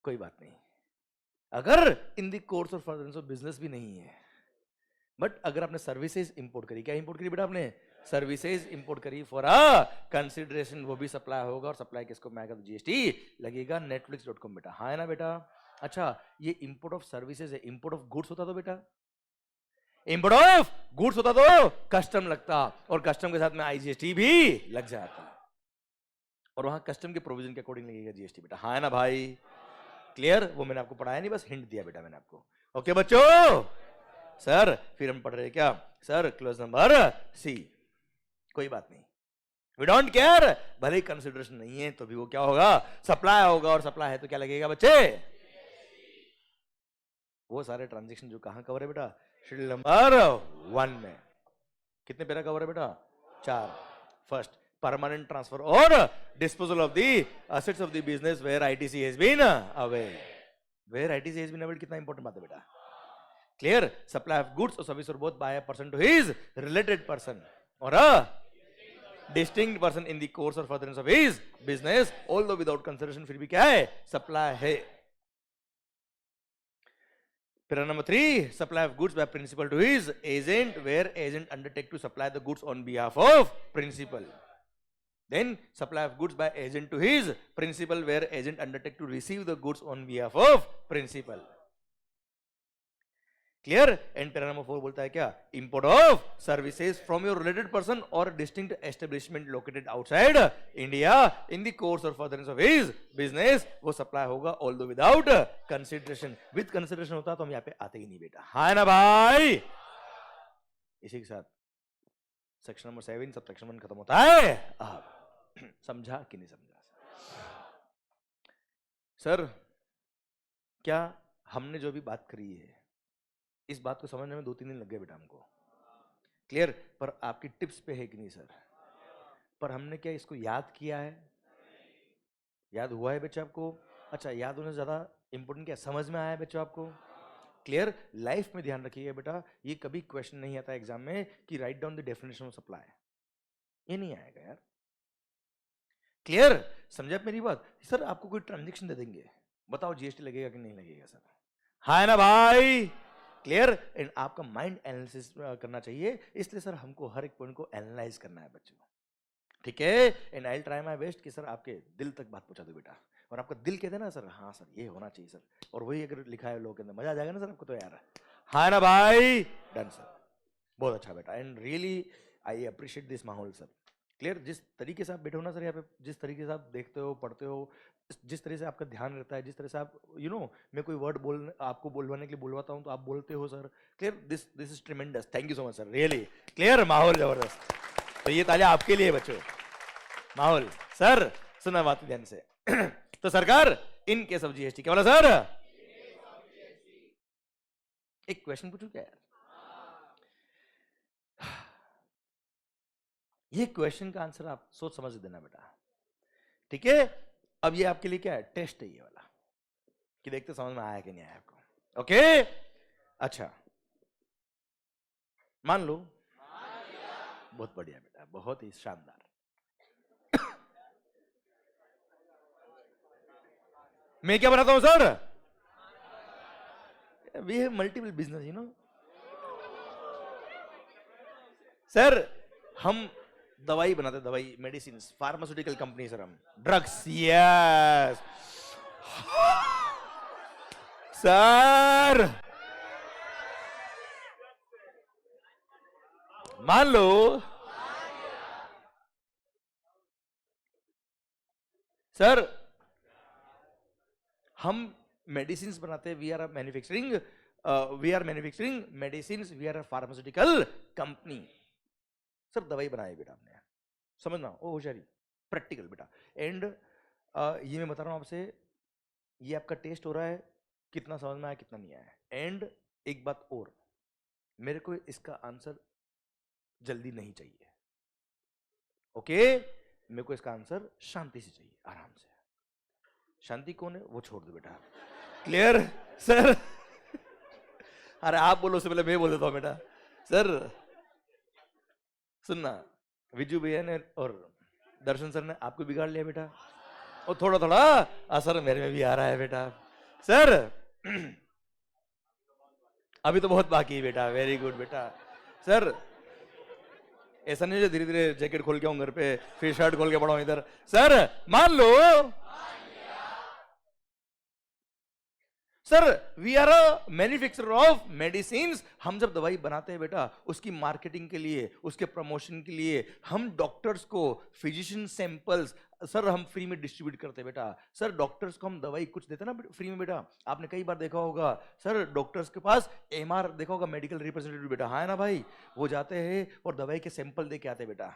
कोई बात नहीं, अगर इन the course of furtherance of business भी नहीं है, बट अगर आपने सर्विसेज इंपोर्ट करी, क्या इंपोर्ट करी बेटा आपने? सर्विसेज इंपोर्ट करी फॉर अ कंसीडरेशन, वो भी सप्लाई होगा और सप्लाई किसको में आएगा? तो जीएसटी लगेगा। netflix.com बेटा। हाँ है ना बेटा? अच्छा ये इंपोर्ट ऑफ सर्विसेज है, इंपोर्ट ऑफ गुड्स होता तो बेटा, इंपोर्ट ऑफ गुड्स होता तो कस्टम लगता, और कस्टम के साथ में आईजीएसटी भी लग जाता, और वहां कस्टम के प्रोविजन के अकॉर्डिंग लगेगा जीएसटी बेटा। हाँ है ना भाई? क्लियर? वो मैंने आपको पढ़ाया नहीं, बस हिंट दिया बेटा मैंने आपको। ओके बच्चों? सर फिर हम पढ़ रहे क्या सर? क्लोज नंबर सी। कोई बात नहीं, वी डोंट केयर, भले ही कंसिडरेशन नहीं है तो भी वो क्या होगा? सप्लाई होगा, और सप्लाई है तो क्या लगेगा बच्चे? वो सारे ट्रांजेक्शन जो कहां कवर है बेटा? शेड्यूल नंबर 1 में। कितने पैरा कवर है बेटा? 4। फर्स्ट, परमानेंट ट्रांसफर और disposal of the assets of the business where ITC has been availed. Where ITC has been availed कितना इंपॉर्टेंट बात है बेटा? क्लियर? सप्लाई ऑफ गुड्स और सर्विस और both by a person to his related person or a distinct person in the course or furtherance of his business, although without consideration, फिर भी क्या है? सप्लाई है। Paragraph number 3, supply of goods by principal to his agent, where agent undertake to supply the goods on behalf of principal. Then supply of goods by agent to his principal, where agent undertake to receive the goods on behalf of principal. Clear? And paragraph number 4 बोलता है क्या? Import of services from your related person or distinct establishment located outside India in the course or furtherance of his business, वो supply होगा although without consideration. With consideration होता तो हम यहाँ पे आते ही नहीं बेटा। हाँ ना भाई? इसी के साथ सेक्शन नंबर 7 सब सेक्शन 1 खत्म होता है। समझा कि नहीं समझा? सर क्या हमने जो भी बात करी है, इस बात को समझने में 2-3 दिन लग गए बेटा हमको। क्लियर? पर आपकी टिप्स पे है कि नहीं सर? पर हमने क्या इसको याद किया है? याद हुआ है बच्चे आपको? अच्छा, याद होने से ज्यादा इंपॉर्टेंट क्या समझ में आया है बच्चों आपको? क्लियर? लाइफ में ध्यान रखिएगा बेटा, ये कभी क्वेश्चन नहीं आता एग्जाम में कि write down the definition of supply, ये नहीं आएगा यार। क्लियर? समझे आप मेरी बात? सर आपको कोई ट्रांजेक्शन दे देंगे, बताओ जीएसटी लगेगा कि नहीं लगेगा सर? हाँ ना भाई? क्लियर? एंड आपका माइंड एनालिसिस करना चाहिए, इसलिए सर हमको हर एक पॉइंट को एनालाइज करना है बच्चों। ठीक है? And I will try my best कि सर आपके दिल तक बात पहुंचा दो बेटा, और आपका दिल कहते ना सर हाँ सर ये होना चाहिए सर, और वही अगर लिखा है लोगों के अंदर, मजा आ जाएगा ना सर आपको तो यार। हाँ ना भाई? डन सर, बहुत अच्छा बेटा, and really I appreciate this माहौल सर। क्लियर? जिस तरीके से आप बैठे हो ना सर यहाँ पे, जिस तरीके से आप देखते हो, पढ़ते हो, जिस तरह से आपका ध्यान रहता है, जिस तरह से आप मैं कोई वर्ड आपको बोलवाने के लिए बोलवाता हूं तो आप बोलते हो sir. Clear, this is tremendous, thank you so much sir, really clear, माहौल जबरदस्त। तो ये तालियां आपके लिए बच्चों, माहौल। सर सुना बात ध्यान से। तो सरकार इन केस ऑफ जीएसटी क्या बोला सर? एक क्वेश्चन पूछूं क्या यार? ये क्वेश्चन का आंसर आप सोच समझ देना बेटा, ठीक है? अब ये आपके लिए क्या है? टेस्ट है ये वाला, कि देखते समझ में आया कि नहीं आया आपको। ओके अच्छा, मान लो, बहुत बढ़िया बेटा, बहुत ही शानदार। मैं क्या बनाता हूं sir? We have multiple business, sir हम दवाई बनाते, दवाई, मेडिसिन, फार्मास्यूटिकल कंपनी सर, हम ड्रग्स, यस सर। मान लो सर हम मेडिसिन बनाते हैं, we are manufacturing medicine, we are pharmaceutical company. Sir दवाई बनाई बेटा आपने, समझना, ओ होशियारी, प्रैक्टिकल बेटा। एंड ये मैं बता रहा हूं आपसे, ये आपका टेस्ट हो रहा है, कितना समझ में आया कितना नहीं आया। एंड एक बात और, मेरे को इसका आंसर जल्दी नहीं चाहिए, ओके? मेरे को इसका आंसर शांति से चाहिए, आराम से। शांति कौन है वो छोड़ दो बेटा, क्लियर सर? अरे आप बोलो उससे पहले मैं बोल देता हूं बेटा। सर सुनना, विजू भैया ने और दर्शन सर ने आपको बिगाड़ लिया बेटा, और थोड़ा थोड़ा असर मेरे में भी आ रहा है बेटा। सर अभी तो बहुत बाकी है बेटा, वेरी गुड बेटा। सर ऐसा नहीं है धीरे धीरे जैकेट खोल के आऊं घर पे, फिर शर्ट खोल के पढ़ाऊं इधर। सर मान लो sir we are a manufacturer of medicine. हम जब दवाई बनाते हैं बेटा, उसकी मार्केटिंग के लिए, उसके प्रमोशन के लिए हम डॉक्टर्स को फिजिशियन सैंपल्स सर हम फ्री में डिस्ट्रीब्यूट करते हैं बेटा। सर डॉक्टर्स को हम दवाई कुछ देते ना फ्री में बेटा, आपने कई बार देखा होगा सर, डॉक्टर्स के पास एमआर देखा होगा, मेडिकल रिप्रेजेंटेटिव बेटा, हाँ है ना भाई, वो जाते हैं और दवाई के सैंपल दे के आते बेटा।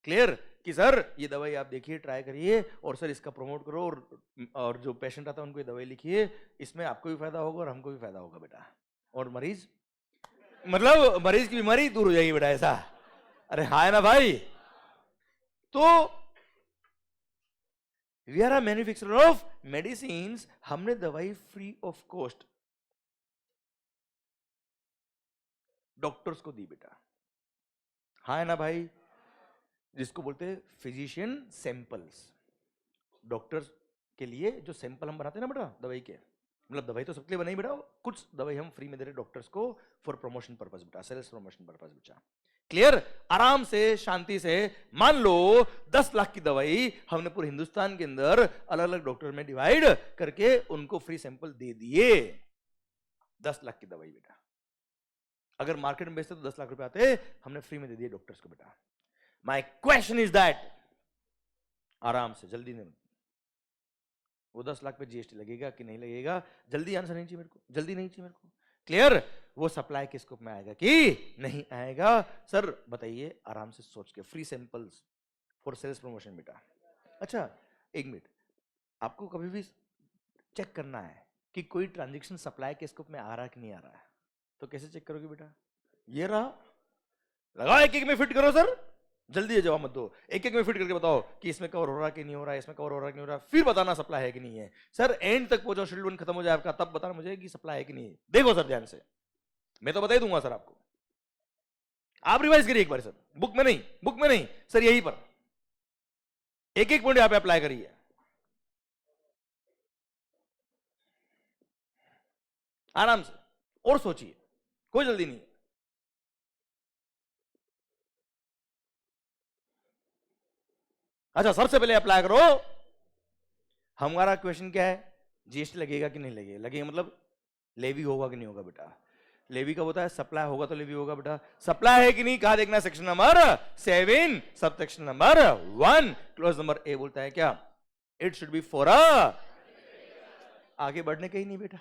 क्लियर कि सर ये दवाई आप देखिए, ट्राई करिए, और सर इसका प्रमोट करो, और जो पेशेंट आता है उनको ये दवाई लिखिए, इसमें आपको भी फायदा होगा और हमको भी फायदा होगा बेटा, और मरीज मतलब मरीज की बीमारी दूर हो जाएगी बेटा, ऐसा। अरे हाँ है ना भाई? तो we are a manufacturer of medicine, हमने दवाई फ्री ऑफ कॉस्ट डॉक्टर्स को दी बेटा, हाँ है ना भाई? जिसको बोलते हैं फिजिशियन सैंपल्स, डॉक्टर्स के लिए जो सैंपल हम बनाते हैं ना बेटा दवाई के, मतलब दवाई तो सबके लिए बनाई बेटा, कुछ दवाई हम फ्री में दे रहे डॉक्टर्स को फॉर प्रमोशन पर्पस बेटा, सेल्स प्रमोशन पर्पस बेटा। क्लियर? आराम से शांति से मान लो 10 लाख की दवाई हमने पूरे हिंदुस्तान के अंदर अलग अलग डॉक्टर में डिवाइड करके उनको फ्री सैंपल दे दिए। 10 लाख की दवाई बेटा, अगर मार्केट में बेचते तो 10 लाख रुपए आते, हमने फ्री में दे दिए डॉक्टर्स को बेटा। माई क्वेश्चन इज दैट, आराम से, जल्दी नहीं, वो 10 लाख पे जीएसटी लगेगा कि नहीं लगेगा, जल्दी आंसर नहीं चाहिए मेरे को, जल्दी नहीं चाहिए मेरे को। क्लियर? वो सप्लाई के स्कोप में आएगा कि नहीं आएगा? सर बताइए आराम से सोच के, free samples for sales promotion बेटा। अच्छा एक मिनट, आपको कभी भी चेक करना है कि कोई ट्रांजैक्शन सप्लाई के स्कोप में आ रहा है कि नहीं आ रहा है, तो कैसे चेक करोगे बेटा? ये रहा, लगाओ, एक एक में फिट करो सर, जल्दी जवाब मत दो, एक एक में फिट करके बताओ कि इसमें कवर हो रहा कि नहीं हो रहा है, इसमें कवर हो रहा कि नहीं हो रहा, फिर बताना सप्लाई है कि नहीं है। सर एंड तक पहुंचो, शेड्यूल 1 खत्म हो जाए आपका, तब बताना मुझे कि सप्लाई है कि नहीं है। देखो सर ध्यान से, मैं तो बता ही दूंगा सर आपको, आप रिवाइज करिए एक बार सर, बुक में नहीं, बुक में नहीं सर, यहीं पर एक एक पॉइंट यहां पे अप्लाई करिए, आराम से, और सोचिए, कोई जल्दी नहीं। अच्छा सबसे पहले अप्लाई करो, हमारा क्वेश्चन क्या है? जीएसटी लगेगा कि नहीं लगेगा? लगेगा मतलब लेवी होगा कि नहीं होगा बेटा? लेवी का होता है, सप्लाई होगा तो लेवी होगा बेटा। सप्लाई है कि नहीं कहा देखना, section number 7 sub section number 1 close number A बोलता है क्या? इट शुड बी फॉर अ, आगे बढ़ने का ही नहीं बेटा।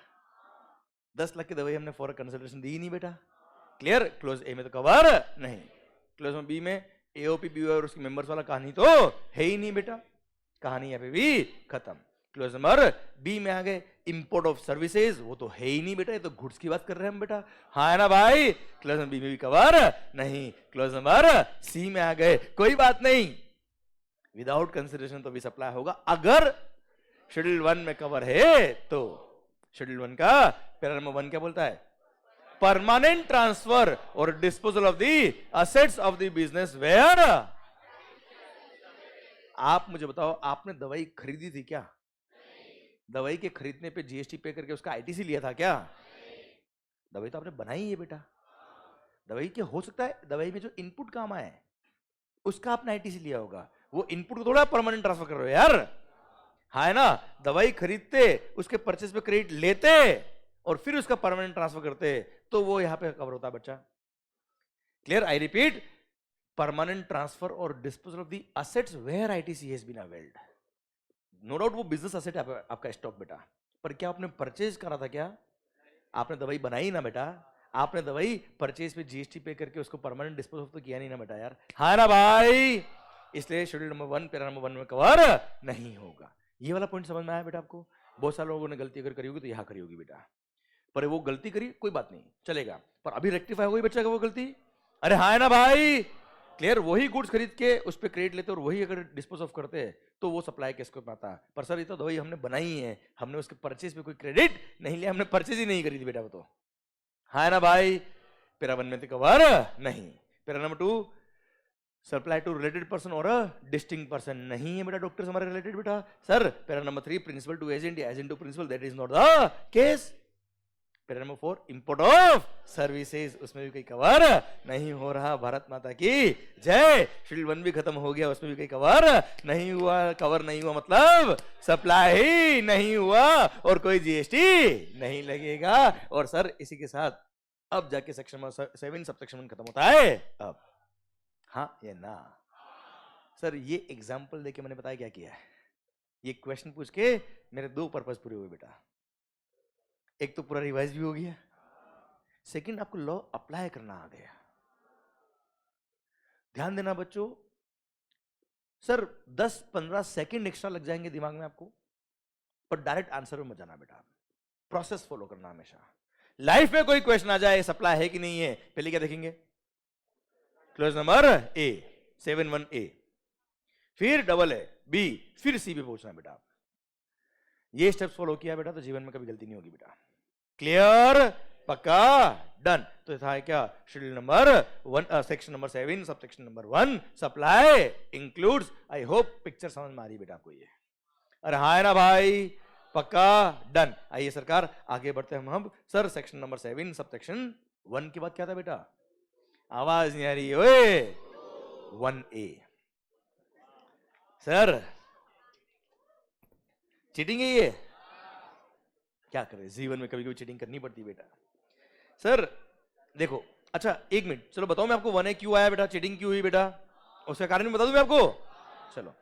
10 लाख की दवाई हमने फॉर कंसल्टेशन दी ही नहीं बेटा। क्लियर? क्लोज ए में तो कवर नहीं, क्लोज में बी में एओपी बी और उसके मेंबर्स वाला कहानी तो है ही नहीं बेटा, कहानी यहाँ पे भी खत्म। क्लोज नंबर बी में आ गए इंपोर्ट ऑफ सर्विसेज, वो तो है ही नहीं बेटा, ये तो गुड्स की बात कर रहे हैं हम बेटा, हाँ है ना भाई। क्लोज नंबर बी में भी कवर नहीं। क्लोज नंबर सी में आ गए, कोई बात नहीं, विदाउट कंसिडरेशन तो भी सप्लाई होगा अगर शेड्यूल 1 में कवर है तो। शेड्यूल 1 का पैरा नंबर 1 क्या बोलता है? परमानेंट ट्रांसफर और disposal of the assets of the business where. आप मुझे बताओ, आपने दवाई खरीदी थी क्या? दवाई के खरीदने पे जीएसटी पे करके उसका आईटीसी लिया था क्या? दवाई तो आपने बनाई है बेटा। दवाई के हो सकता है दवाई में जो इनपुट काम आए उसका आपने आईटीसी लिया होगा, वो इनपुट को थोड़ा परमानेंट ट्रांसफर कर रहे हो यार, हाँ है ना। दवाई खरीदते, उसके परचेस पे क्रेडिट लेते और फिर उसका परमानेंट ट्रांसफर करते तो वो यहां पे कवर होता है बच्चा। Clear? I repeat, permanent transfer और disposal of the assets where ITC has been availed. No doubt वो बिजनेस असेट है आपका स्टॉक बेटा, पर क्या आपने परचेज करा था क्या? आपने दवाई बनाई ना बेटा, आपने दवाई परचेज पे जीएसटी पे करके उसको परमानेंट डिस्पोज ऑफ तो किया नहीं ना बेटा यार, हाँ ना भाई। इसलिए शेड्यूल नंबर 1 पैरा नंबर 1 में कवर नहीं होगा। ये वाला पॉइंट समझ में आया बेटा आपको? बहुत सारे लोगों ने गलती अगर करी होगी तो यहां करी होगी बेटा, पर वो गलती करी कोई बात नहीं चलेगा, पर अभी रेक्टिफाई हो गई बच्चा का वो गलती, अरे हाँ है ना भाई। क्लियर? वही गुड्स खरीद के उस पर क्रेडिट लेते और वही अगर डिस्पोज ऑफ करते तो वो सप्लाई केस को पाता, पर सर ये तो दवाई हमने बनाई है, हमने उसके परचेज पे कोई क्रेडिट नहीं लिया, हमने परचेज ही नहीं करी थी बेटा वो तो, हाँ है ना भाई। पैरा 1 में तो कवर नहीं। Para number 2, supply to related person और डिस्टिंक्ट पर्सन, नहीं है बेटा डॉक्टर से हमारे रिलेटेड बेटा। Sir para number 3, principal to agent, agent to principal, that is not the case. Para number 4, import of services, उसमें भी कोई कवर नहीं हो रहा। भारत माता की जय। शेड्यूल 1 भी खत्म हो गया, उसमें भी कोई कवर नहीं हुआ। कवर नहीं हुआ मतलब सप्लाई ही नहीं हुआ और कोई जीएसटी नहीं लगेगा। और सर इसी के साथ अब जाके सेक्शन नंबर 7 सबसेक्शन 1 खत्म होता है अब, हाँ या ना? सर ये एग्जाम्पल देके मैंने बताया क्या किया है, ये क्वेश्चन पूछ के मेरे 2 पर्पस पूरे हुए बेटा। एक तो पूरा रिवाइज भी हो गया, सेकंड आपको लॉ अप्लाई करना आ गया। ध्यान देना बच्चों, सर 10-15 सेकंड एक्स्ट्रा लग जाएंगे दिमाग में आपको, पर डायरेक्ट आंसर में मत जाना बेटा, प्रोसेस फॉलो करना हमेशा। लाइफ में कोई क्वेश्चन आ जाए सप्लाई है कि नहीं है, पहले क्या देखेंगे? क्लोज नंबर ए 7(1)(a), फिर डबल ए बी, फिर सी पे पहुंचना बेटा। ये स्टेप्स फॉलो किया बेटा तो जीवन में कभी गलती नहीं होगी बेटा। क्लियर? पक्का? डन। तो था क्या? Schedule number 1 section number 7 sub section number 1 supply includes. I hope picture समझ में आ रही बेटा आपको ये, अरे हाँ है ना भाई? पक्का? डन। आइए सरकार आगे बढ़ते हैं हम। Sir section number 7 sub section 1 के बाद क्या था बेटा? आवाज नहीं आ रही ओए। 1A सर चीटिंग है ये, क्या करें जीवन में कभी कभी चीटिंग करनी पड़ती है बेटा। सर देखो, अच्छा 1 मिनट, चलो बताओ मैं आपको 1A क्यों आया बेटा, चीटिंग क्यों हुई बेटा, उसका कारण बता दूं मैं आपको। चलो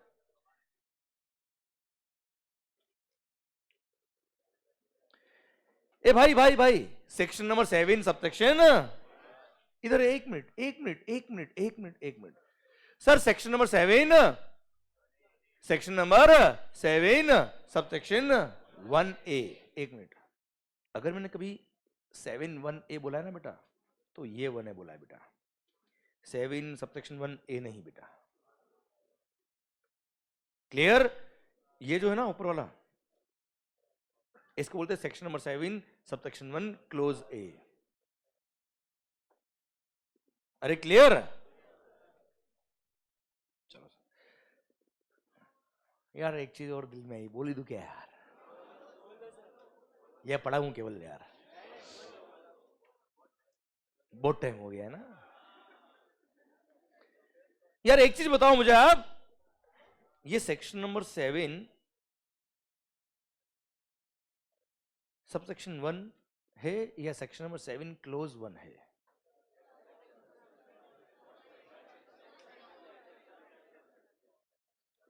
ए भाई भाई भाई, सेक्शन नंबर 7 सबसेक्शन, इधर 1 minute 1 minute 1 minute 1 minute 1 minute. Sir section number 7 section number 7 subsection 1A। 1 minute, अगर मैंने कभी 7(1)(a) बोला है ना बेटा तो ये 1A बोला है बेटा, 7 सबसेक्शन 1A नहीं बेटा। क्लियर? ये जो है ना ऊपर वाला, इसको बोलते हैं सेक्शन नंबर 7 सबसेक्शन 1 क्लोज ए। अरे क्लियर? चलो यार एक चीज और दिल में आई, बोली दूं क्या यार, यह पढ़ा हूं केवल यार, बहुत टाइम हो गया है ना यार। एक चीज बताओ मुझे आप, ये सेक्शन नंबर 7 सबसेक्शन 1 है या सेक्शन नंबर 7 क्लोज 1 है?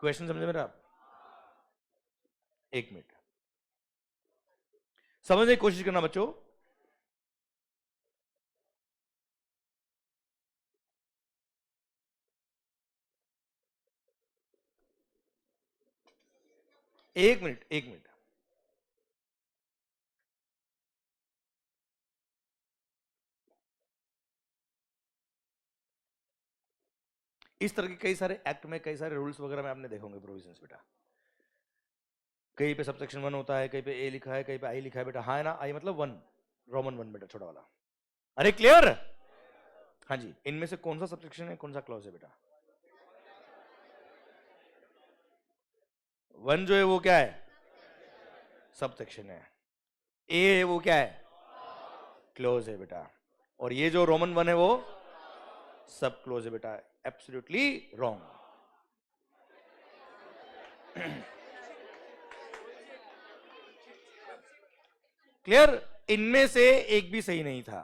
क्वेश्चन समझे मेरा? एक मिनट, समझने की कोशिश करना बच्चों। एक मिनट, एक मिनट। इस तरह के कई सारे एक्ट में, कई सारे रूल्स वगैरह में आपने देखे होंगे प्रोविजंस बेटा। कहीं पे सबसेक्शन 1 होता है, कहीं पे ए लिखा है, कहीं पे आई लिखा है बेटा। हाँ है ना, आई मतलब 1, रोमन 1 बेटा, छोटा वाला। अरे क्लियर? हाँ जी, इनमें से कौन सा सबसेक्शन है, कौन सा क्लॉज है बेटा? 1 जो है वो क्या है? सबसेक्शन है। ए है वो क्या है? क्लोज है बेटा। और ये जो रोमन 1 है वो सब क्लोज है बेटा। Absolutely wrong. क्लियर? इनमें से एक भी सही नहीं था।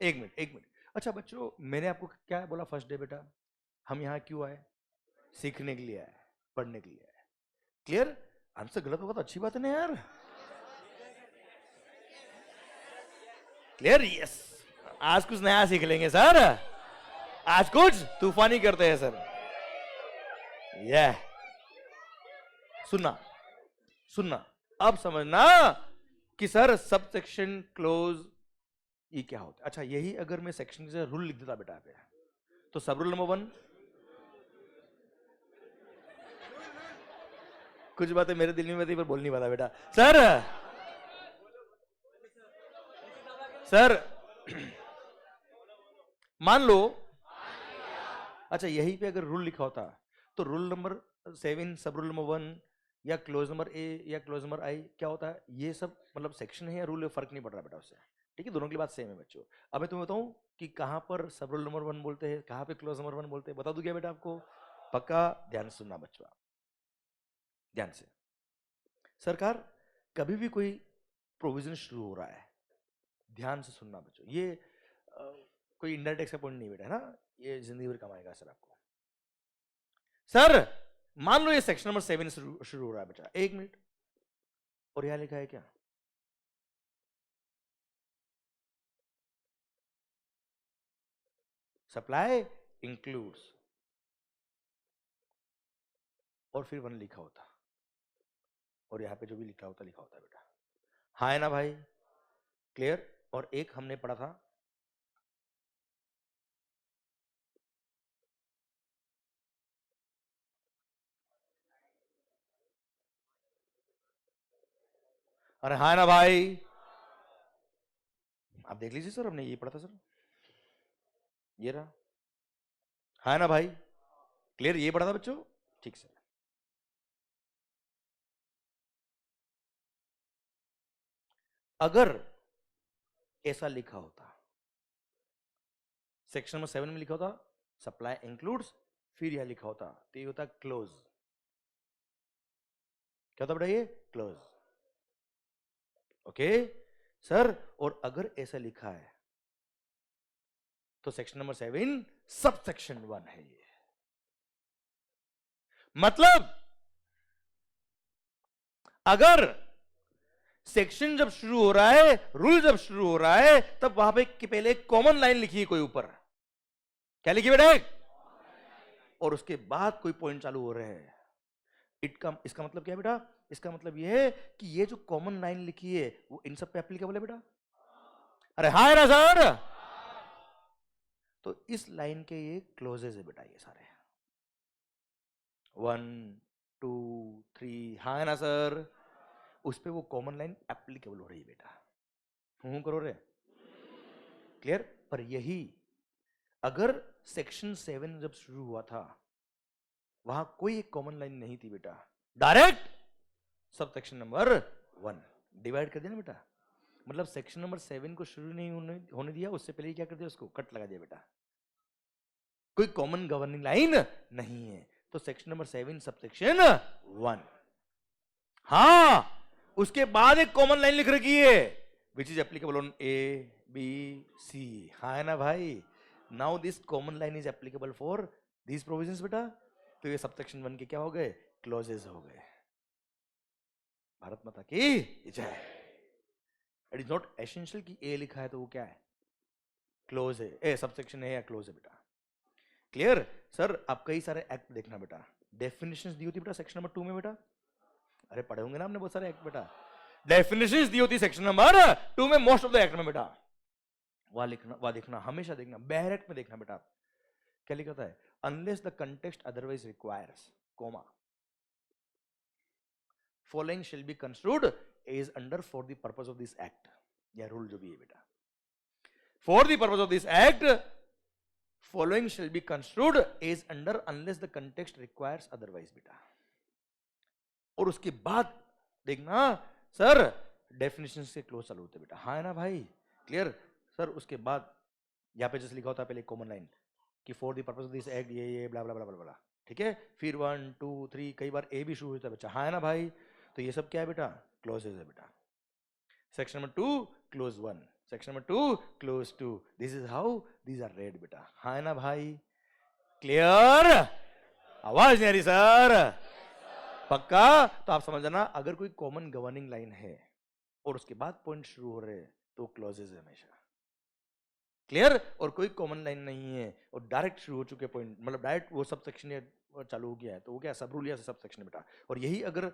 एक मिनट, एक मिनट। अच्छा बच्चों, मैंने आपको क्या बोला फर्स्ट डे बेटा? हम यहां क्यों आए? सीखने के लिए आए, पढ़ने के लिए आए। क्लियर? आंसर गलत होगा तो अच्छी बात है ना यार। क्लियर? यस। आज कुछ नया सीख लेंगे सर, आज कुछ तूफानी करते हैं सर। यह सुनना, सुनना, अब समझना कि सर सब सेक्शन क्लोज ये क्या होता है। अच्छा, यही अगर मैं सेक्शन से रूल लिख देता बेटा पे, तो सब रूल नंबर 1, कुछ बातें मेरे दिल में थी पर बोल नहीं पाता बेटा। सर, सर मान लो, अच्छा यहीं पे अगर रूल लिखा होता तो रूल नंबर 7, सब रूल नंबर 1 या क्लोज नंबर ए या क्लोज नंबर आई क्या होता है, ये सब मतलब सेक्शन है या रूल है, फर्क नहीं पड़ रहा बेटा उससे। ठीक है, दोनों की बात सेम है बच्चों। अब मैं तुम्हें बताऊं कि कहां पर सब रूल नंबर 1 बोलते हैं, कहां पे क्लोज नंबर 1 बोलते हैं, बता दूं क्या बेटा आपको? पक्का ध्यान से सुनना बच्चों, ध्यान से। सरकार, कभी भी कोई प्रोविजन शुरू हो रहा है, ध्यान से सुनना बच्चों, ये कोई इनडायरेक्ट का पॉइंट नहीं बेटा, है ना, ये जिंदगी भर कमाएगा सर आपको। सर मान लो ये सेक्शन नंबर 7 शुरू हो रहा है बेटा, एक मिनट, और यहां लिखा है क्या? सप्लाई इंक्लूड्स, और फिर 1 लिखा होता, और यहां पे जो भी लिखा होता बेटा। हाँ है ना भाई? क्लियर? और एक हमने पढ़ा था, अरे हाँ है ना भाई? आप देख लीजिए सर, हमने ये पढ़ा था सर, ये रहा। हाँ ना भाई? क्लियर? ये पढ़ा था बच्चों? ठीक सर। अगर ऐसा लिखा होता, सेक्शन नंबर 7 में लिखा होता सप्लाई इंक्लूड्स, फिर यह लिखा होता तो ये होता क्लोज। क्या होता बेटा? ये क्लोज। ओके सर, और अगर ऐसा लिखा है तो सेक्शन नंबर 7 सब सेक्शन 1 है ये। मतलब अगर सेक्शन जब शुरू हो रहा है, रूल जब शुरू हो रहा है, तब वहां पे पहले एक कॉमन लाइन लिखी है कोई ऊपर, क्या लिखी बेटा? और उसके बाद कोई पॉइंट चालू हो रहे हैं। इसका मतलब क्या है बेटा? इसका मतलब यह है कि ये जो कॉमन लाइन लिखी है वो इन सब पे एप्लीकेबल है बेटा। अरे हाँ है ना सर? तो इस लाइन के ये क्लोजेस है बेटा, ये सारे 1 2 3, हाँ है ना सर? उस पे वो कॉमन लाइन एप्लीकेबल हो रही है बेटा। हूं करो रे। क्लियर? पर यही अगर सेक्शन 7 जब शुरू हुआ था, वहां कोई एक कॉमन लाइन नहीं थी बेटा, direct sub section number 1 divide कर दिया ना बेटा। मतलब सेक्शन नंबर 7 को शुरू नहीं होने दिया, उससे पहले क्या कर दिया? उसको कट लगा दिया बेटा। कोई कॉमन गवर्निंग लाइन नहीं है, तो सेक्शन नंबर 7 सब सेक्शन 1। हाँ, उसके बाद एक कॉमन लाइन लिख रखी है which is applicable on A B C. हाँ है ना भाई? Now this common line is applicable for this provisions बेटा। तो ये सब सेक्शन 1 के क्या हो गए? क्लॉजेस हो गए। भारत माता की जय। इट इज नॉट एसेंशियल कि ए लिखा है तो वो क्या है, क्लोज है, ए सबसेक्शन है या क्लोज है बेटा। Clear sir? आप कई सारे एक्ट देखना बेटा, डेफिनेशंस दी होती बेटा सेक्शन नंबर 2 में बेटा। अरे पढ़े होंगे ना आपने बहुत सारे एक्ट बेटा, डेफिनेशंस दी होती सेक्शन नंबर 2 में मोस्ट ऑफ द एक्ट में बेटा। वहां लिखना, वहां देखना, हमेशा देखना, बहर एक्ट में देखना बेटा। क्या लिखा था है? Unless the context otherwise requires, comma, following shall be construed as under for the purpose of this act, या रूल जो भी है बेटा, for the purpose of this act following shall be construed as under unless the context requires otherwise बेटा। और उसके बाद देखना सर डेफिनेशन से क्लोज चालू होते बेटा, हाँ है ना भाई? Clear sir? उसके बाद यहाँ पे जैसे लिखा होता है पहले कॉमन लाइन कि for the purpose of this act ये ब्ला ब्ला ब्ला ब्ला ब्ला, ठीक है? फिर 1 2 3 कई बार ए भी शुरू होता है बच्चा, हाँ है ना भाई? तो ये सब क्या है बेटा? क्लोजेज है बेटा। Section number 2 clause 1, section number 2 clause 2, this is how these are read बेटा, हाँ है ना भाई? क्लियर? आवाज नहीं आ रही सर? पक्का? तो आप समझ जाना, अगर कोई कॉमन गवर्निंग लाइन है और उसके बाद पॉइंट शुरू हो रहे तो क्लॉजेज है हमेशा। क्लियर? और कोई कॉमन लाइन नहीं है और डायरेक्ट शुरू हो चुके पॉइंट, मतलब डायरेक्ट वो सब सेक्शन चालू हो गया है तो वो क्या सब रूल या सब सेक्शन बेटा। और यही अगर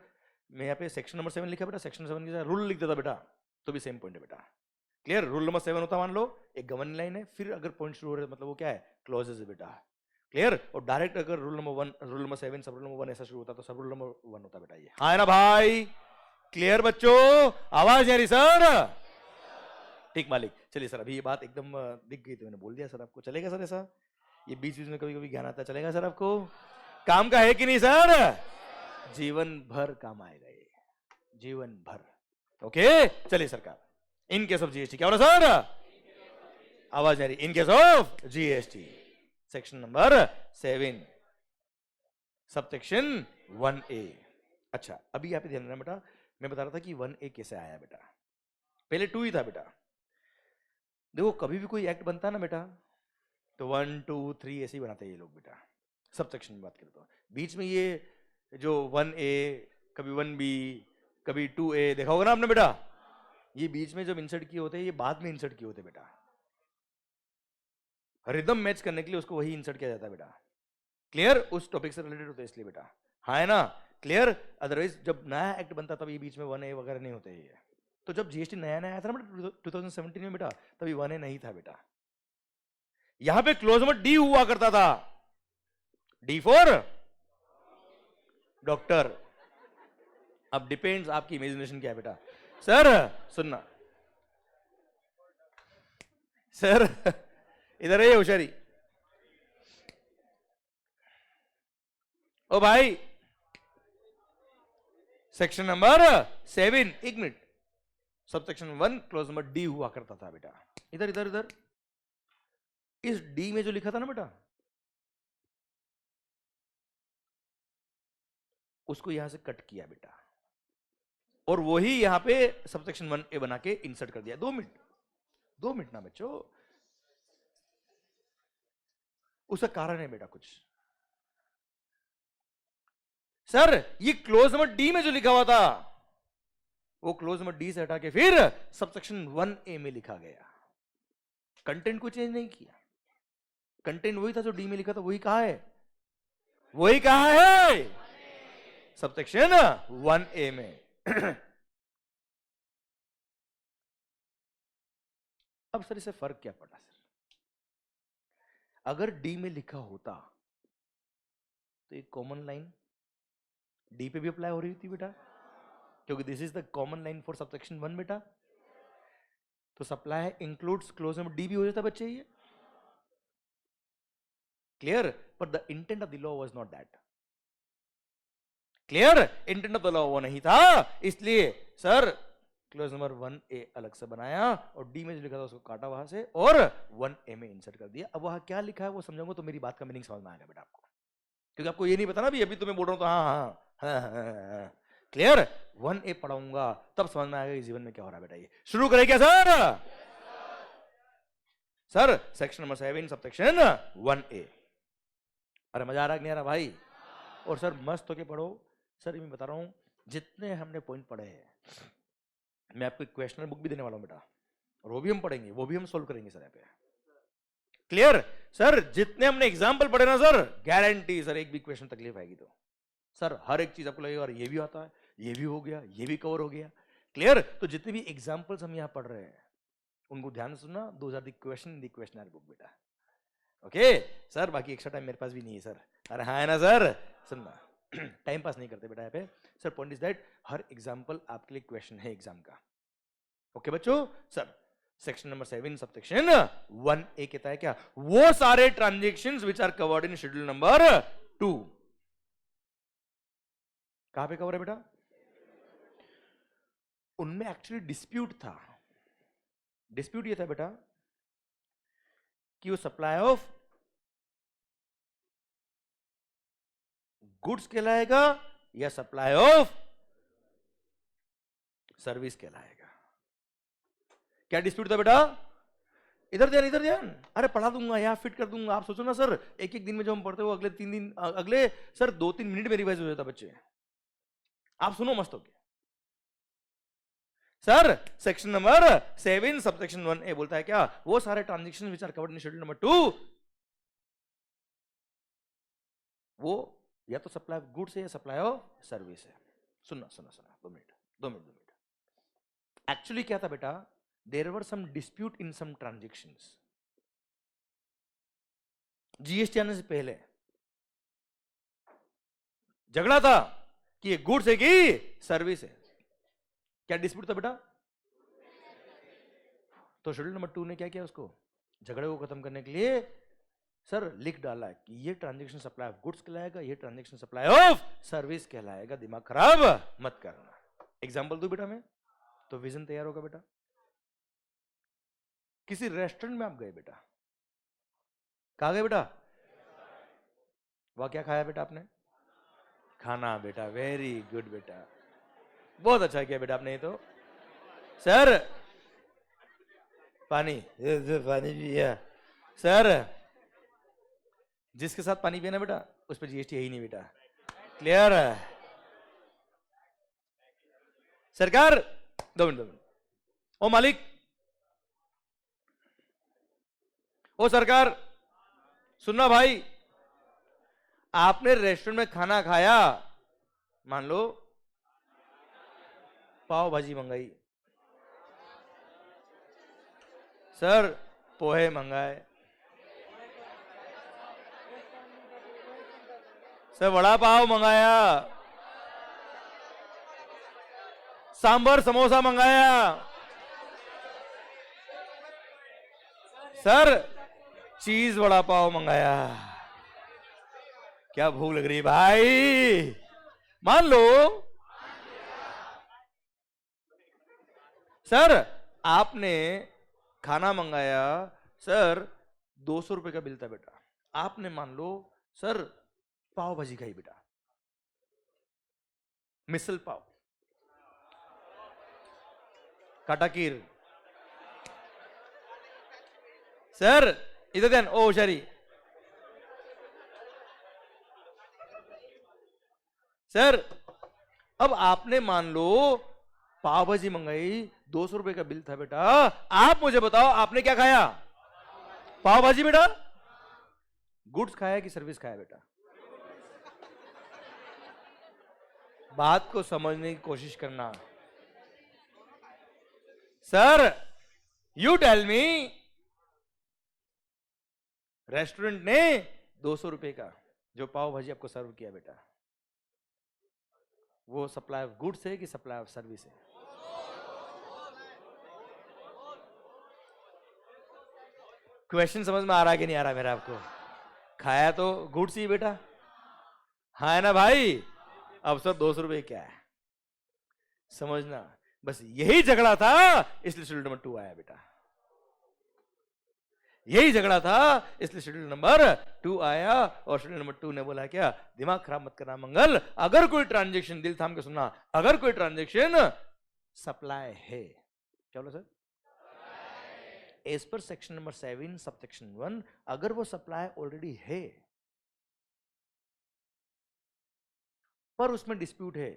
मैं यहाँ पे सेक्शन नंबर 7 लिखा बेटा, सेक्शन 7 की रूल लिख देता बेटा तो भी सेम पॉइंट है बेटा। क्लियर? रूल नंबर 7 होता मान लो एक गवर्निंग लाइन है, फिर अगर पॉइंट शुरू हो रहे मतलब वो क्या है? क्लॉजेज है बेटा। क्लियर? और डायरेक्ट अगर रूल नंबर 1, रूल नंबर 7, सब रूल नंबर 1 ऐसा शुरू होता तो सब रूल नंबर 1 होता बेटा ये, हाँ है ना भाई? क्लियर बच्चों? आवाज नहीं आ रही सर? ठीक मालिक। चलिए सर, अभी ये बात एकदम दिख गई तो मैंने बोल दिया सर आपको, चलेगा सर ऐसा? ये बीच बीच में कभी कभी ज्ञान आता चलेगा सर आपको? काम का है कि नहीं सर? जीवन भर काम आएगा ये, जीवन भर। ओके चलिए सरकार, इन केस ऑफ जीएसटी क्या हो रहा सर? आवाज नहीं आ रही। In case of GST section number 7 subsection 1A। अच्छा अभी यहाँ पे ध्यान देना बेटा, मैं बता रहा था कि 1A कैसे आया बेटा, पहले 2 ही था बेटा। देखो कभी भी कोई एक्ट बनता है ना बेटा तो 1 2 3 ऐसे ही बनाते हैं ये लोग बेटा, सबसेक्शन की बात करें तो। बीच में ये जो 1A, कभी 1B, कभी 2A देखा होगा ना आपने बेटा, ये बीच में जब इंसर्ट किए होते हैं ये बाद में इंसर्ट किए होते हैं बेटा, रिदम मैच करने के लिए उसको वही इंसर्ट किया जाता है बेटा। क्लियर? उस टॉपिक से रिलेटेड होता है इसलिए बेटा, हाँ है ना? क्लियर? अदरवाइज जब नया एक्ट बनता तब ये बीच में 1A वगैरह नहीं होते ये। तो जब जीएसटी नया नया आया था ना बेटा 2017 में बेटा, तभी 1A नहीं था बेटा। यहां पे क्लोज में डी हुआ करता था, डी फॉर डॉक्टर। अब डिपेंड्स आपकी इमेजिनेशन क्या है बेटा। सर सुनना सर, इधर है होशियारी। ओ भाई सेक्शन नंबर 7, एक minute, sub section 1 close number D हुआ करता था बेटा। इधर इधर इधर इस डी में जो लिखा था ना बेटा, उसको यहां से कट किया बेटा और वही यहां पे सबसेक्शन 1A बना के इंसर्ट कर दिया। 2 मिनट, 2 मिनट ना बच्चों, उसका कारण है बेटा कुछ। सर ये क्लोज नंबर डी में जो लिखा हुआ था वो क्लोज नंबर डी से हटा के फिर सबसेक्शन 1A में लिखा गया, कंटेंट को चेंज नहीं किया। कंटेंट वही था जो डी में लिखा था, वही कहा है, वही कहा है सबसेक्शन 1A में। अब सर इसे फर्क क्या पड़ा सर? अगर डी में लिखा होता तो एक कॉमन लाइन डी पे भी अप्लाई हो रही थी बेटा, क्योंकि this is the common line for subsection 1 बेटा। तो supply includes clause number D भी हो जाता बच्चे ये। क्लियर? पर the intent of the law was not that. Clear? Intent of the law वो नहीं था, इसलिए सर क्लोज नंबर 1A अलग से बनाया और डी में जो लिखा था उसको काटा वहां से और 1A में इंसर्ट कर दिया। अब वहां क्या लिखा है वो समझाऊंगा तो मेरी बात का मीनिंग समझ में आएगा बेटा आपको, क्योंकि आपको ये नहीं पता ना अभी तो मैं बोल रहा हूं तो हाँ। क्लियर? 1A पढ़ाऊंगा तब समझ में आएगा जीवन में क्या हो रहा है बेटा। ये शुरू करें क्या sir? Sir section number 7 subsection 1A। अरे मजा आ रहा कि नहीं आ रहा भाई? और सर मस्त होके पढ़ो सर, मैं बता रहा हूं जितने हमने पॉइंट पढ़े हैं, मैं आपको क्वेश्चनर बुक भी देने वाला हूं बेटा, और वो भी हम पढ़ेंगे, वो भी हम सोल्व करेंगे सर यहाँ पे। Clear sir? जितने हमने एग्जाम्पल पढ़े ना सर, गारंटी सर एक भी क्वेश्चन तकलीफ आएगी तो सर हर एक चीज आपको लगेगा ये भी आता है, ये भी हो गया, ये भी कवर हो गया। क्लियर? तो जितने भी एग्जाम्पल्स हम यहाँ पढ़ रहे हैं उनको ध्यान से सुनना। Those are the question in the questioner book बेटा। ओके सर, बाकी एक्स्ट्रा टाइम मेरे पास भी नहीं है सर। अरे हाँ है ना सर, सुनना टाइम पास नहीं करते बेटा यहाँ पे sir. Point is that her example आपके लिए क्वेश्चन है एग्जाम का। ओके बच्चों, sir section number 7 subsection 1A कहता है क्या, वो सारे transactions which are covered in schedule number 2। कहां पे कवर है बेटा? उनमें एक्चुअली डिस्प्यूट था। डिस्प्यूट ये था बेटा कि वो सप्लाई ऑफ गुड्स कहलाएगा या सप्लाई ऑफ सर्विस कहलाएगा। क्या डिस्प्यूट था बेटा? इधर ध्यान, इधर ध्यान। अरे पढ़ा दूंगा यहाँ फिट कर दूंगा। आप सोचो ना सर, एक एक दिन में जो हम पढ़ते हो अगले 3 दिन, अगले सर 2-3 मिनट में रिवाइज हो जाता बच्चे। आप सुनो मस्त होके sir. Section number 7 subsection 1A बोलता है क्या, वो सारे transaction which are covered in schedule number 2, वो या तो सप्लाई ऑफ गुड्स है या सप्लाई ऑफ सर्विस है। सुनना सुनना सुनना, 2 मिनट 2 मिनट 2 मिनट। एक्चुअली क्या था बेटा, there were some dispute in some transactions. GST आने से पहले झगड़ा था कि ये गुड्स है कि सर्विस है। क्या डिस्प्यूट था बेटा? तो शेड्यूल नंबर 2 ने क्या किया, उसको झगड़े को खत्म करने के लिए सर लिख डाला कि ये ट्रांजैक्शन सप्लाई ऑफ गुड्स कहलाएगा, ये ट्रांजैक्शन सप्लाई ऑफ सर्विस कहलाएगा। दिमाग खराब मत करना। एग्जांपल दूं बेटा मैं, तो विजन तैयार होगा बेटा। किसी रेस्टोरेंट में आप गए बेटा, कहां गए बेटा? वहां क्या खाया बेटा आपने? खाना बेटा, वेरी गुड बेटा, बहुत अच्छा किया बेटा आपने। ये तो सर पानी, पानी भी है सर। जिसके साथ पानी पिया बेटा उस पर जीएसटी है ही नहीं बेटा। क्लियर है सरकार? 2 मिनट 2 मिनट। ओ मालिक, ओ सरकार, सुनना भाई, आपने रेस्टोरेंट में खाना खाया, मान लो पाव भाजी मंगाई सर, पोहे मंगाए सर, वड़ा पाव मंगाया, सांभर समोसा मंगाया सर, चीज वड़ा पाव मंगाया। क्या भूख लग रही है भाई? मान लो सर आपने खाना मंगाया सर, 200 रुपए का बिल था बेटा। आपने मान लो सर पाव भाजी खाई बेटा, मिसल पाव, काटाकीर सर, इधर ध्यान। ओ शरी सर, अब आपने मान लो पाव भाजी मंगाई, 200 रुपए का बिल था बेटा। आप मुझे बताओ आपने क्या खाया? पाव भाजी बेटा। गुड्स खाया कि सर्विस खाया बेटा? बात को समझने की कोशिश करना sir. You tell me, restaurant ने 200 रुपए का जो पाव भाजी आपको सर्व किया बेटा, वो सप्लाई ऑफ गुड्स है कि सप्लाई ऑफ सर्विस है? क्वेश्चन समझ में आ रहा है कि नहीं आ रहा मेरा आपको? खाया तो गुड्स ही बेटा, हाँ है ना भाई? अब सर 200 रुपए क्या है, समझना। बस यही झगड़ा था, इसलिए शेड्यूल नंबर 2 आया बेटा। यही झगड़ा था इसलिए शेड्यूल नंबर 2 आया। और शेड्यूल नंबर 2 ने बोला क्या, दिमाग खराब मत करना मंगल, अगर कोई ट्रांजेक्शन, दिल थाम के सुनना, अगर कोई ट्रांजेक्शन सप्लाई है, चलो sir, as per section number 7 subsection 1, अगर वो सप्लाई ऑलरेडी है पर उसमें डिस्प्यूट है,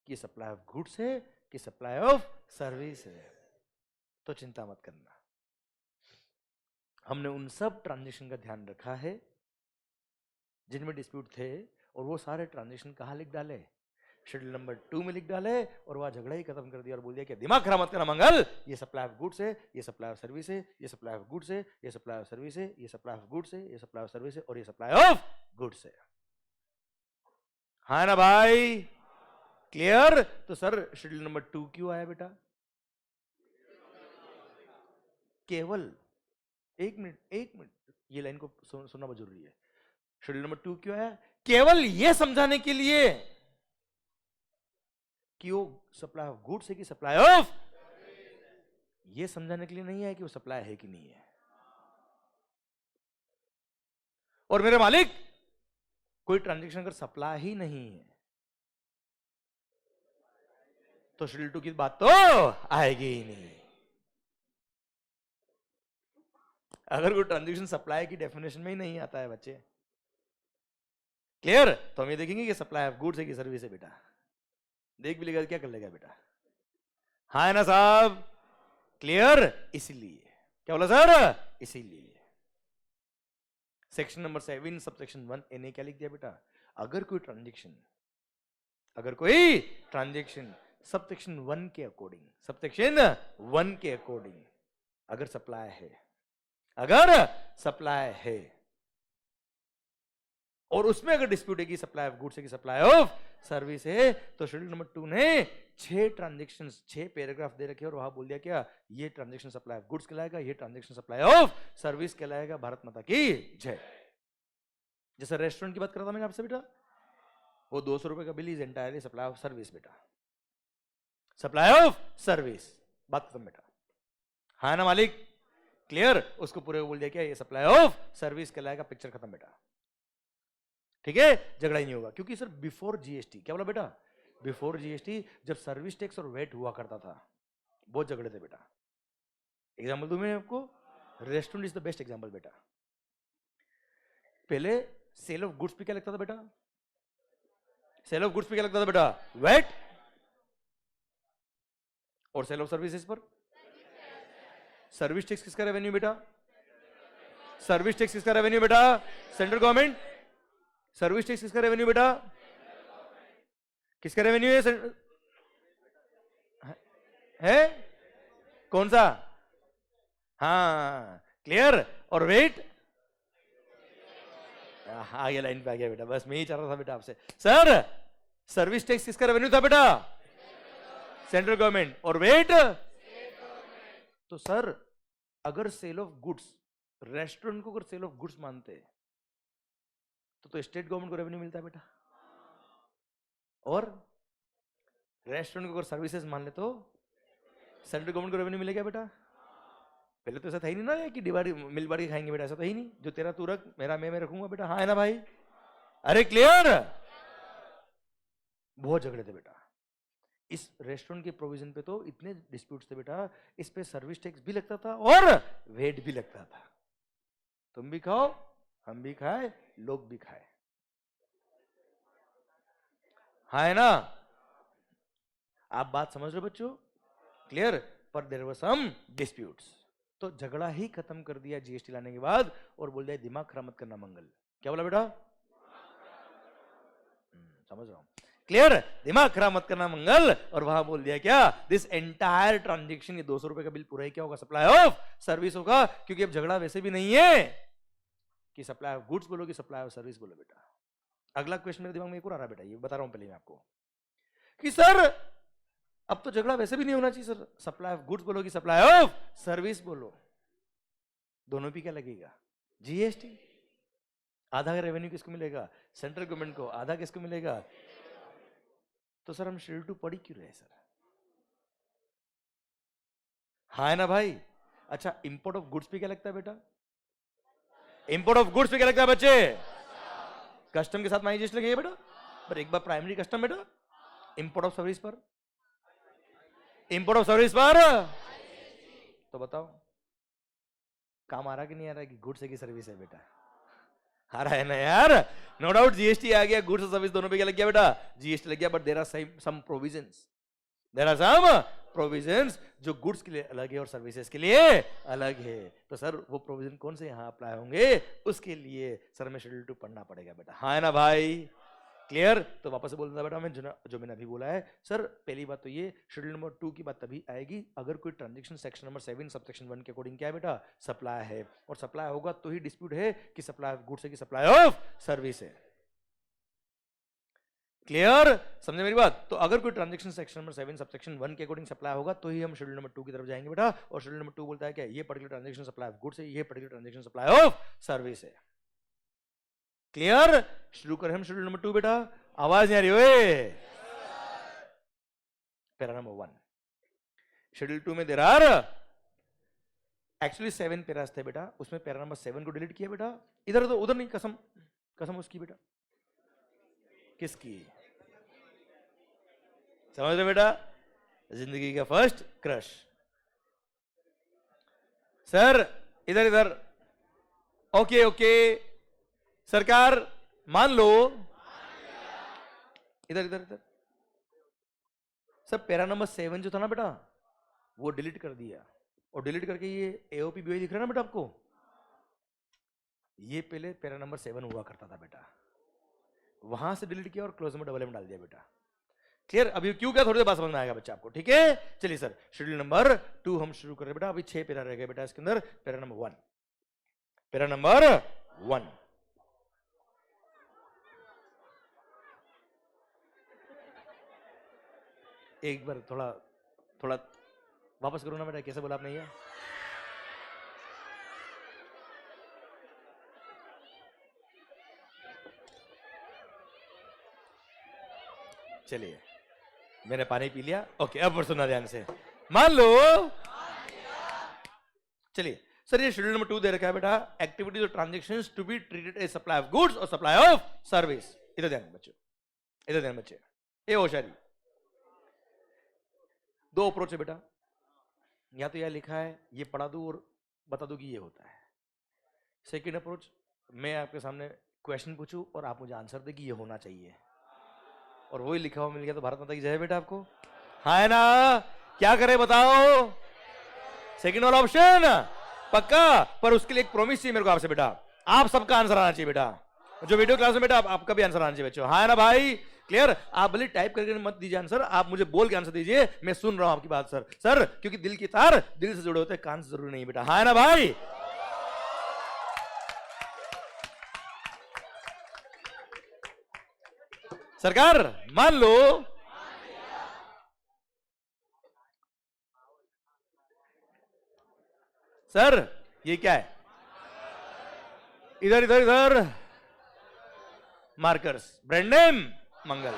कि सप्लाई ऑफ गुड्स है कि सप्लाई ऑफ सर्विस है। तो चिंता मत करना, हमने उन सब ट्रांजैक्शन का ध्यान रखा है जिनमें डिस्प्यूट थे, और वो सारे ट्रांजैक्शन कहाँ लिख डाले, शेड्यूल नंबर 2 में लिख डाले, और वह झगड़ा ही खत्म कर दिया और बोल दिया कि दिमाग खराब मत करना मंगल, ये सप्लाई ऑफ गुड्स है, ये सप्लाई ऑफ सर्विस है, ये सप्लाई ऑफ गुड्स है, ये सप्लाई ऑफ सर्विस है, ये सप्लाई ऑफ गुड्स है, ये सप्लाई ऑफ सर्विस है, और ये सप्लाई ऑफ गुड्स है। हाँ ना भाई, क्लियर? तो सर शेड्यूल नंबर 2 क्यों आया बेटा? केवल एक मिनट ये लाइन को सुनना बहुत जरूरी है। शेड्यूल नंबर 2 क्यों आया? केवल यह समझाने के लिए कि वो सप्लाई ऑफ गुड्स है कि सप्लाई ऑफ, ये समझाने के लिए नहीं है कि वो सप्लाई है कि नहीं है। और मेरे मालिक, कोई ट्रांजैक्शन अगर सप्लाई ही नहीं है तो शेड्यूल 2 की बात तो आएगी ही नहीं। अगर कोई ट्रांजैक्शन सप्लाई की डेफिनेशन में ही नहीं आता है बच्चे, क्लियर? तो हम ये देखेंगे कि सप्लाई ऑफ गुड्स है कि सर्विस है बेटा। देख भी लेगा क्या कर लेगा बेटा? हाँ है ना साहब, क्लियर? इसीलिए क्या बोला सर? इसीलिए सेक्शन नंबर 7 सबसेक्शन 1 ए ने क्या लिख दिया बेटा? अगर कोई ट्रांजैक्शन सबसेक्शन 1 के अकॉर्डिंग अगर सप्लाई है और उसमें अगर डिस्प्यूट है कि सप्लाई ऑफ गुड्स है कि सप्लाई ऑफ सर्विस है, तो शेड्यूल नंबर 2 ने 6 ट्रांजैक्शन 6 पैराग्राफ दे रखे और वहां बोल दिया क्या, ये ट्रांजैक्शन सप्लाई ऑफ गुड्स कहलाएगा, ये ट्रांजैक्शन सप्लाई ऑफ सर्विस कहलाएगा। भारत माता की जय। जैसे रेस्टोरेंट की बात कर रहा था मैंने आपसे बेटा, वो 200 रुपए का bill is entirely supply of service बेटा, सप्लाई ऑफ सर्विस, बात खत्म बेटा। हाँ ना मालिक, क्लियर? उसको पूरे बोल दिया क्या, ये सप्लाई ऑफ सर्विस कहलाएगा, पिक्चर खत्म बेटा। ठीक है, झगड़ा ही नहीं होगा। क्योंकि सर बिफोर जीएसटी, क्या बोला बेटा? बिफोर जीएसटी जब सर्विस टैक्स और वेट हुआ करता था, बहुत झगड़े थे बेटा। एग्जांपल दूं मैं आपको, restaurant is the best example बेटा। पहले सेल ऑफ गुड्स पे क्या लगता था बेटा? सेल ऑफ गुड्स पे क्या लगता था बेटा? वेट। और सेल ऑफ सर्विसेज पर सर्विस टैक्स किसका रेवेन्यू बेटा? सर्विस टैक्स किसका रेवेन्यू बेटा? Central government. सर्विस टैक्स किसका रेवेन्यू बेटा? किसका रेवेन्यू है? कौन सा? हाँ, क्लियर? और वेट, हाँ ये लाइन पे आ गया बेटा, बस मैं ही चाह रहा था बेटा आपसे। सर सर्विस टैक्स किसका रेवेन्यू था बेटा? Central government. और वेट, तो सर अगर सेल ऑफ गुड्स, रेस्टोरेंट को अगर सेल ऑफ गुड्स मानते तो स्टेट गवर्नमेंट को रेवेन्यू मिलता है बेटा, और रेस्टोरेंट को अगर सर्विसेज मान ले तो सेंट्रल गवर्नमेंट को रेवेन्यू मिलेगा बेटा। पहले तो ऐसा था ही नहीं ना कि डिवाइड मिल बांट के खाएंगे बेटा, ऐसा तो ही नहीं, जो तेरा तू रख, मेरा मैं रखूंगा बेटा। हाँ है ना भाई? अरे क्लियर? बहुत झगड़े थे बेटा इस रेस्टोरेंट के प्रोविजन पे, तो इतने डिस्प्यूट्स थे बेटा, इस पे सर्विस टैक्स भी लगता था और वेट भी लगता था। तुम भी खाओ, हम भी खाए, लोग भी खाए। हाँ है ना? आप बात समझ रहे हो बच्चों? क्लियर? पर देयर वर सम डिस्प्यूट्स, तो झगड़ा ही खत्म कर दिया जीएसटी लाने के बाद, और बोल दिया दिमाग खराब मत करना मंगल। क्या बोला बेटा? समझ रहा हूं, क्लियर? दिमाग खराब मत करना मंगल, और वहां बोल दिया क्या, दिस एंटायर ट्रांजेक्शन, ये 200 रुपए का बिल पूरा ही क्या होगा? सप्लाई ऑफ सर्विस होगा। क्योंकि अब झगड़ा वैसे भी नहीं है कि सप्लाई ऑफ गुड्स बोलो कि सप्लाई ऑफ सर्विस बोलो बेटा। अगला क्वेश्चन मेरे दिमाग में एक और आ रहा है बेटा, ये बता रहा हूं पहले मैं आपको, कि सर अब तो झगड़ा वैसे भी नहीं होना चाहिए सर, सप्लाई ऑफ गुड्स बोलो कि सप्लाई ऑफ सर्विस बोलो, दोनों भी क्या लगेगा? जीएसटी। आधा रेवेन्यू किसको मिलेगा? सेंट्रल गवर्नमेंट को। आधा किसको मिलेगा? तो सर हम शेड्यूल 2 पढ़ी क्यों रहे सर? हाँ है ना भाई? अच्छा, इंपोर्ट ऑफ गुड्स पे क्या लगता है बेटा? इंपोर्ट ऑफ गुड्स पे क्या लगता है बच्चे? कस्टम के साथ माई जीएसटी लगेगा बेटा, पर एक बार प्राइमरी कस्टम बेटा। इंपोर्ट ऑफ सर्विस पर, इंपोर्ट ऑफ सर्विस पर, तो बताओ काम आ रहा कि नहीं आ रहा कि गुड्स है कि सर्विस है बेटा? आ रहा है ना यार? नो डाउट जीएसटी आ गया, गुड्स और सर्विस दोनों पे क्या लग गया बेटा? जीएसटी लग गया, but there are some provisions, there are some provisions जो गुड्स के लिए अलग है और सर्विसेज के लिए अलग है। तो सर वो प्रोविजन कौन से यहाँ अप्लाई होंगे, उसके लिए सर में शेड्यूल 2 पढ़ना पड़ेगा बेटा, हाँ है ना भाई? क्लियर? तो वापस से बोलता बेटा मैं जो मैंने अभी बोला है सर, पहली बात तो ये शेड्यूल नंबर 2 की बात तभी आएगी अगर कोई ट्रांजैक्शन सेक्शन नंबर 7 सबसेक्शन 1 के अकॉर्डिंग क्या है बेटा? सप्लाई है, और सप्लाई होगा तो ही डिस्प्यूट है कि सप्लाई ऑफ गुड्स है कि सप्लाई ऑफ सर्विस है। क्लियर? समझे मेरी बात? तो अगर कोई ट्रांजैक्शन सेक्शन नंबर 7 सबसेक्शन 1 के अकॉर्डिंग सप्लाई होगा तो ही हम शेड्यूल नंबर 2 की तरफ जाएंगे बेटा। और शेड्यूल नंबर 2 बोलता है क्या? ये particular transaction supply of goods है, ये particular transaction supply of service है। क्लियर? शुरू करें हम शेड्यूल नंबर 2 बेटा। आवाज नहीं आ रही ओए? पैरा नंबर 1 शेड्यूल 2 में देयर आर एक्चुअली 7 पैरास थे बेटा, उसमें पैरा नंबर 7 को डिलीट किया बेटा। इधर तो उधर नहीं, कसम कसम उसकी बेटा। किसकी? समझ रहे बेटा? जिंदगी का फर्स्ट क्रश। सर इधर इधर, ओके ओके सरकार मान लो, इधर इधर इधर। सर पैरा नंबर 7 जो था ना बेटा, वो डिलीट कर दिया, और डिलीट करके ये एओपी बीओई दिख रहा है ना बेटा आपको, ये पहले पैरा नंबर 7 हुआ करता था बेटा, वहां से डिलीट किया और क्लोज में डबल एम डाल दिया बेटा। क्लियर? अभी क्यों क्या थोड़ी देर बाद समझ में आएगा बच्चा आपको, ठीक है? चलिए सर शेड्यूल नंबर 2 हम शुरू कर रहे हैं बेटा। अभी 6 पैरा रह गए बेटा इसके अंदर। पैरा नंबर 1, पैरा नंबर 1, एक बार थोड़ा थोड़ा वापस करो ना बेटा, कैसे बोला आपने ये? चलिए मैंने पानी पी लिया, ओके अब सुनना ध्यान से, मान लो। चलिए सर ये शेड्यूल नंबर 2 दे रखा है बेटा, एक्टिविटीज और transactions to be treated as supply of goods और सप्लाई ऑफ सर्विस। इधर ध्यान बच्चों, इधर ध्यान बच्चे, ए होशियारी। 2 अप्रोच है बेटा, या तो यह लिखा है ये पढ़ा दूं और बता दूं कि ये होता है। सेकेंड अप्रोच, मैं आपके सामने क्वेश्चन पूछूं और आप मुझे आंसर दे कि ये होना चाहिए, और वही लिखा हुआ मिल गया तो भारत माता की जय बेटा आपको, हाँ है ना? क्या करें बताओ? सेकंड वाला ऑप्शन पक्का, पर उसके लिए एक प्रॉमिस चाहिए मेरे को आपसे बेटा, आप सबका आंसर आना चाहिए बेटा, जो वीडियो क्लास में बेटा आपका भी आंसर आना चाहिए बच्चों, हाँ है ना भाई? क्लियर? आप भले टाइप करके मत दीजिए आंसर, आप मुझे बोल के आंसर दीजिए, मैं सुन रहा हूं आपकी बात सर। सर क्योंकि दिल की तार दिल से जुड़े होते हैं, कान से जरूरी नहीं बेटा, हाँ है ना भाई? सरकार मान लो, सर ये क्या है? इधर इधर इधर मार्कर्स, ब्रांड नेम मंगल।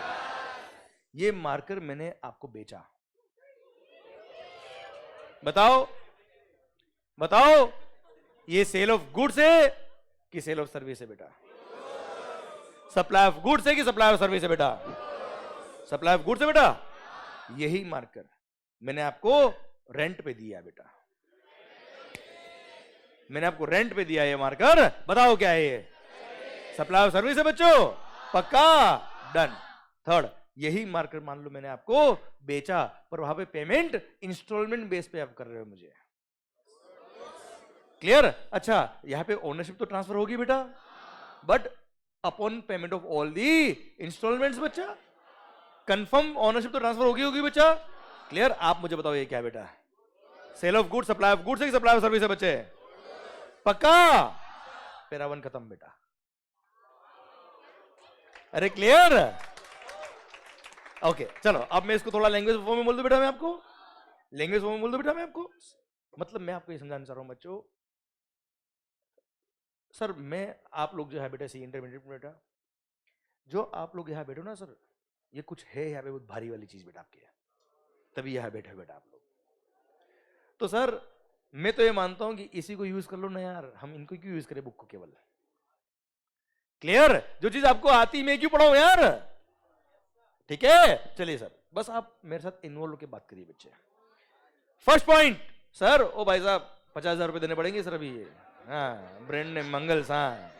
ये मार्कर मैंने आपको बेचा, बताओ बताओ ये सेल ऑफ गुड्स है कि सेल ऑफ सर्विस है बेटा? सप्लाई ऑफ गुड्स है कि सप्लाई ऑफ सर्विस है बेटा? सप्लाई ऑफ गुड्स है बेटा। यही मार्कर मैंने आपको रेंट पे दिया बेटा, मैंने आपको रेंट पे दिया ये मार्कर, बताओ क्या है ये? सप्लाई ऑफ सर्विस है बच्चों, पक्का? डन। थर्ड, यही मार्कर मान लो मैंने आपको बेचा, पर वहां पे पेमेंट इंस्टॉलमेंट बेस पे आप कर रहे हो मुझे। क्लियर? अच्छा यहां पे ओनरशिप तो ट्रांसफर होगी बेटा, but upon payment of all the instalments बच्चा, कंफर्म ओनरशिप तो ट्रांसफर होगी बच्चा। क्लियर? आप मुझे बताओ ये क्या है बेटा? Sale of goods, supply of goods है कि सप्लाई ऑफ सर्विस है बच्चे? पक्का? पैरा 1 खत्म बेटा। अरे क्लियर? ओके चलो अब मैं इसको थोड़ा लैंग्वेज फॉर्म में बोल दूं बेटा, मैं आपको लैंग्वेज फॉर्म में बोल दूं बेटा मैं आपको, मतलब मैं आपको ये समझाना चाह रहा हूं बच्चों। सर मैं आप लोग जो है बेटा सी इंटरमीडिएट बेटा, जो आप लोग यहाँ बैठो ना सर, ये कुछ है यहाँ पे बहुत भारी वाली चीज बेटा आपके, तभी यहाँ बैठे बेटा आप लोग। तो सर मैं तो ये मानता हूं कि इसी को यूज कर लो ना यार, हम इनको क्यों यूज करें बुक को केवल? क्लियर? जो चीज आपको आती मैं क्यों पढ़ाऊं यार? ठीक है चलिए सर, बस आप मेरे साथ इन्वॉल्व होकर बात करिए बच्चे। फर्स्ट पॉइंट सर, ओ भाई साहब 50,000 रुपए देने पड़ेंगे सर अभी, हाँ ब्रांड नेम मंगल्स, हाँ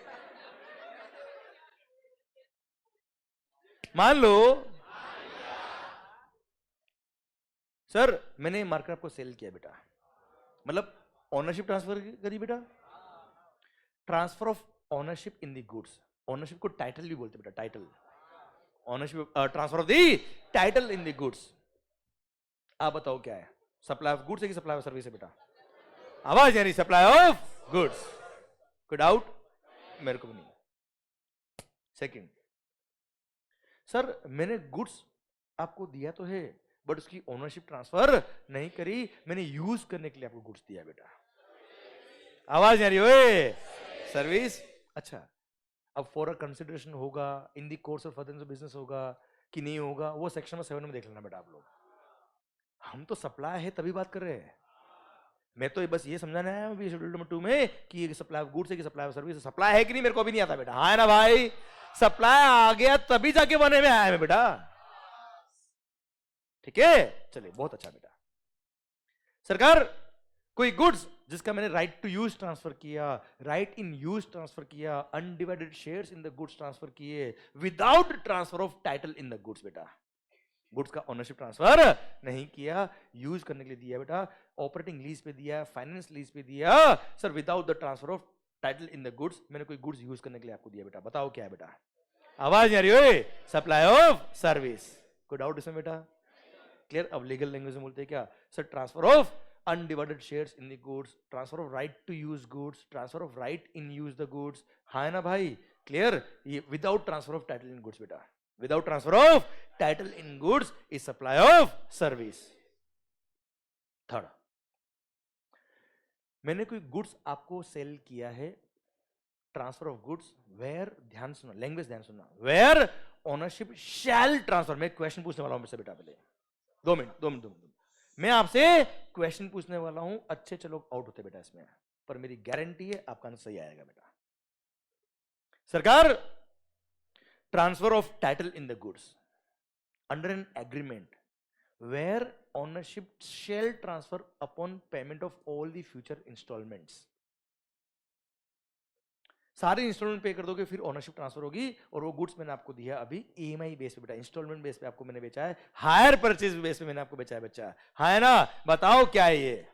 मान लो सर मैंने मार्केट आपको सेल किया बेटा, मतलब ओनरशिप ट्रांसफर करी बेटा, transfer of ownership in the goods, ownership को टाइटल भी बोलते बेटा, title, ownership transfer of the title in the goods. आप बताओ क्या है, सप्लाई ऑफ गुड्स है कि सप्लाई ऑफ सर्विस है बेटा? आवाज यानी सप्लाई ऑफ गुड्स, कोई डाउट? मेरे को भी नहीं। सेकंड, सर मैंने गुड्स आपको दिया तो है बट उसकी ओनरशिप ट्रांसफर नहीं करी, मैंने यूज करने के लिए आपको गुड्स दिया बेटा। आवाज नहीं आ रही ओए? सर्विस। अच्छा अब फॉर अ कंसिडरेशन होगा इन the course of further business होगा कि नहीं होगा, वो सेक्शन में 7 में देख लेना बेटा आप लोग। हम तो सप्लाई है तभी बात कर रहे हैं, मैं तो बस ये समझाना है अभी शेड्यूल नंबर 2 में कि सप्लाई ऑफ गुड्स है कि सप्लाई ऑफ सर्विस। सप्लाई है कि नहीं मेरे को भी नहीं आता बेटा, हाँ है ना भाई? सप्लाई आ गया तभी जाके बने में आया मैं बेटा, ठीक है? चलिए बहुत अच्छा बेटा। सरकार कोई गुड्स जिसका मैंने राइट टू यूज ट्रांसफर किया, राइट इन यूज ट्रांसफर किया, undivided shares in the goods transfer किए without transfer of title in the goods बेटा, गुड्स का ओनरशिप ट्रांसफर नहीं किया, यूज करने के लिए दिया बेटा, ऑपरेटिंग लीज पे दिया, फाइनेंस लीज पे दिया sir, without the transfer of title in the goods, मैंने कोई गुड्स यूज करने के लिए आपको दिया बेटा, बताओ क्या है बेटा? आवाज नहीं आ रही है? Supply of service. कोई डाउट इसमें बेटा? क्लियर? अब लीगल लैंग्वेज में बोलते हैं क्या sir? Transfer of undivided shares in the goods, transfer of right to use goods, transfer of right in use the goods, हाँ है ना भाई? क्लियर? ये without transfer of title in goods बेटा, without transfer of title in goods is supply of service. Third, मैंने कोई goods आपको cell किया है, ट्रांसफर ऑफ गुड्स वेयर, ध्यान सुना लैंग्वेज, ध्यान सुनना, वेयर ओनरशिप शैल ट्रांसफर। मैं क्वेश्चन पूछने वाला हूं मुझसे बेटा, पहले 2 मिनट मैं आपसे क्वेश्चन पूछने वाला हूं, अच्छे चलो आउट होते बेटा इसमें, पर मेरी गारंटी है आपका आंसर सही आएगा बेटा। सरकार transfer of title in the goods under an agreement where ownership shall transfer upon payment of all the future installments। सारे इंस्टॉलमेंट पे कर दोगे फिर ओनरशिप ट्रांसफर होगी, और वो गुड्स मैंने आपको दिया अभी ईएमआई बेस पे बेटा, इंस्टॉलमेंट बेस पे आपको मैंने बेचा है, हायर परचेज बेस पे मैंने आपको बेचा है बच्चा, हाँ है ना? बताओ क्या है ये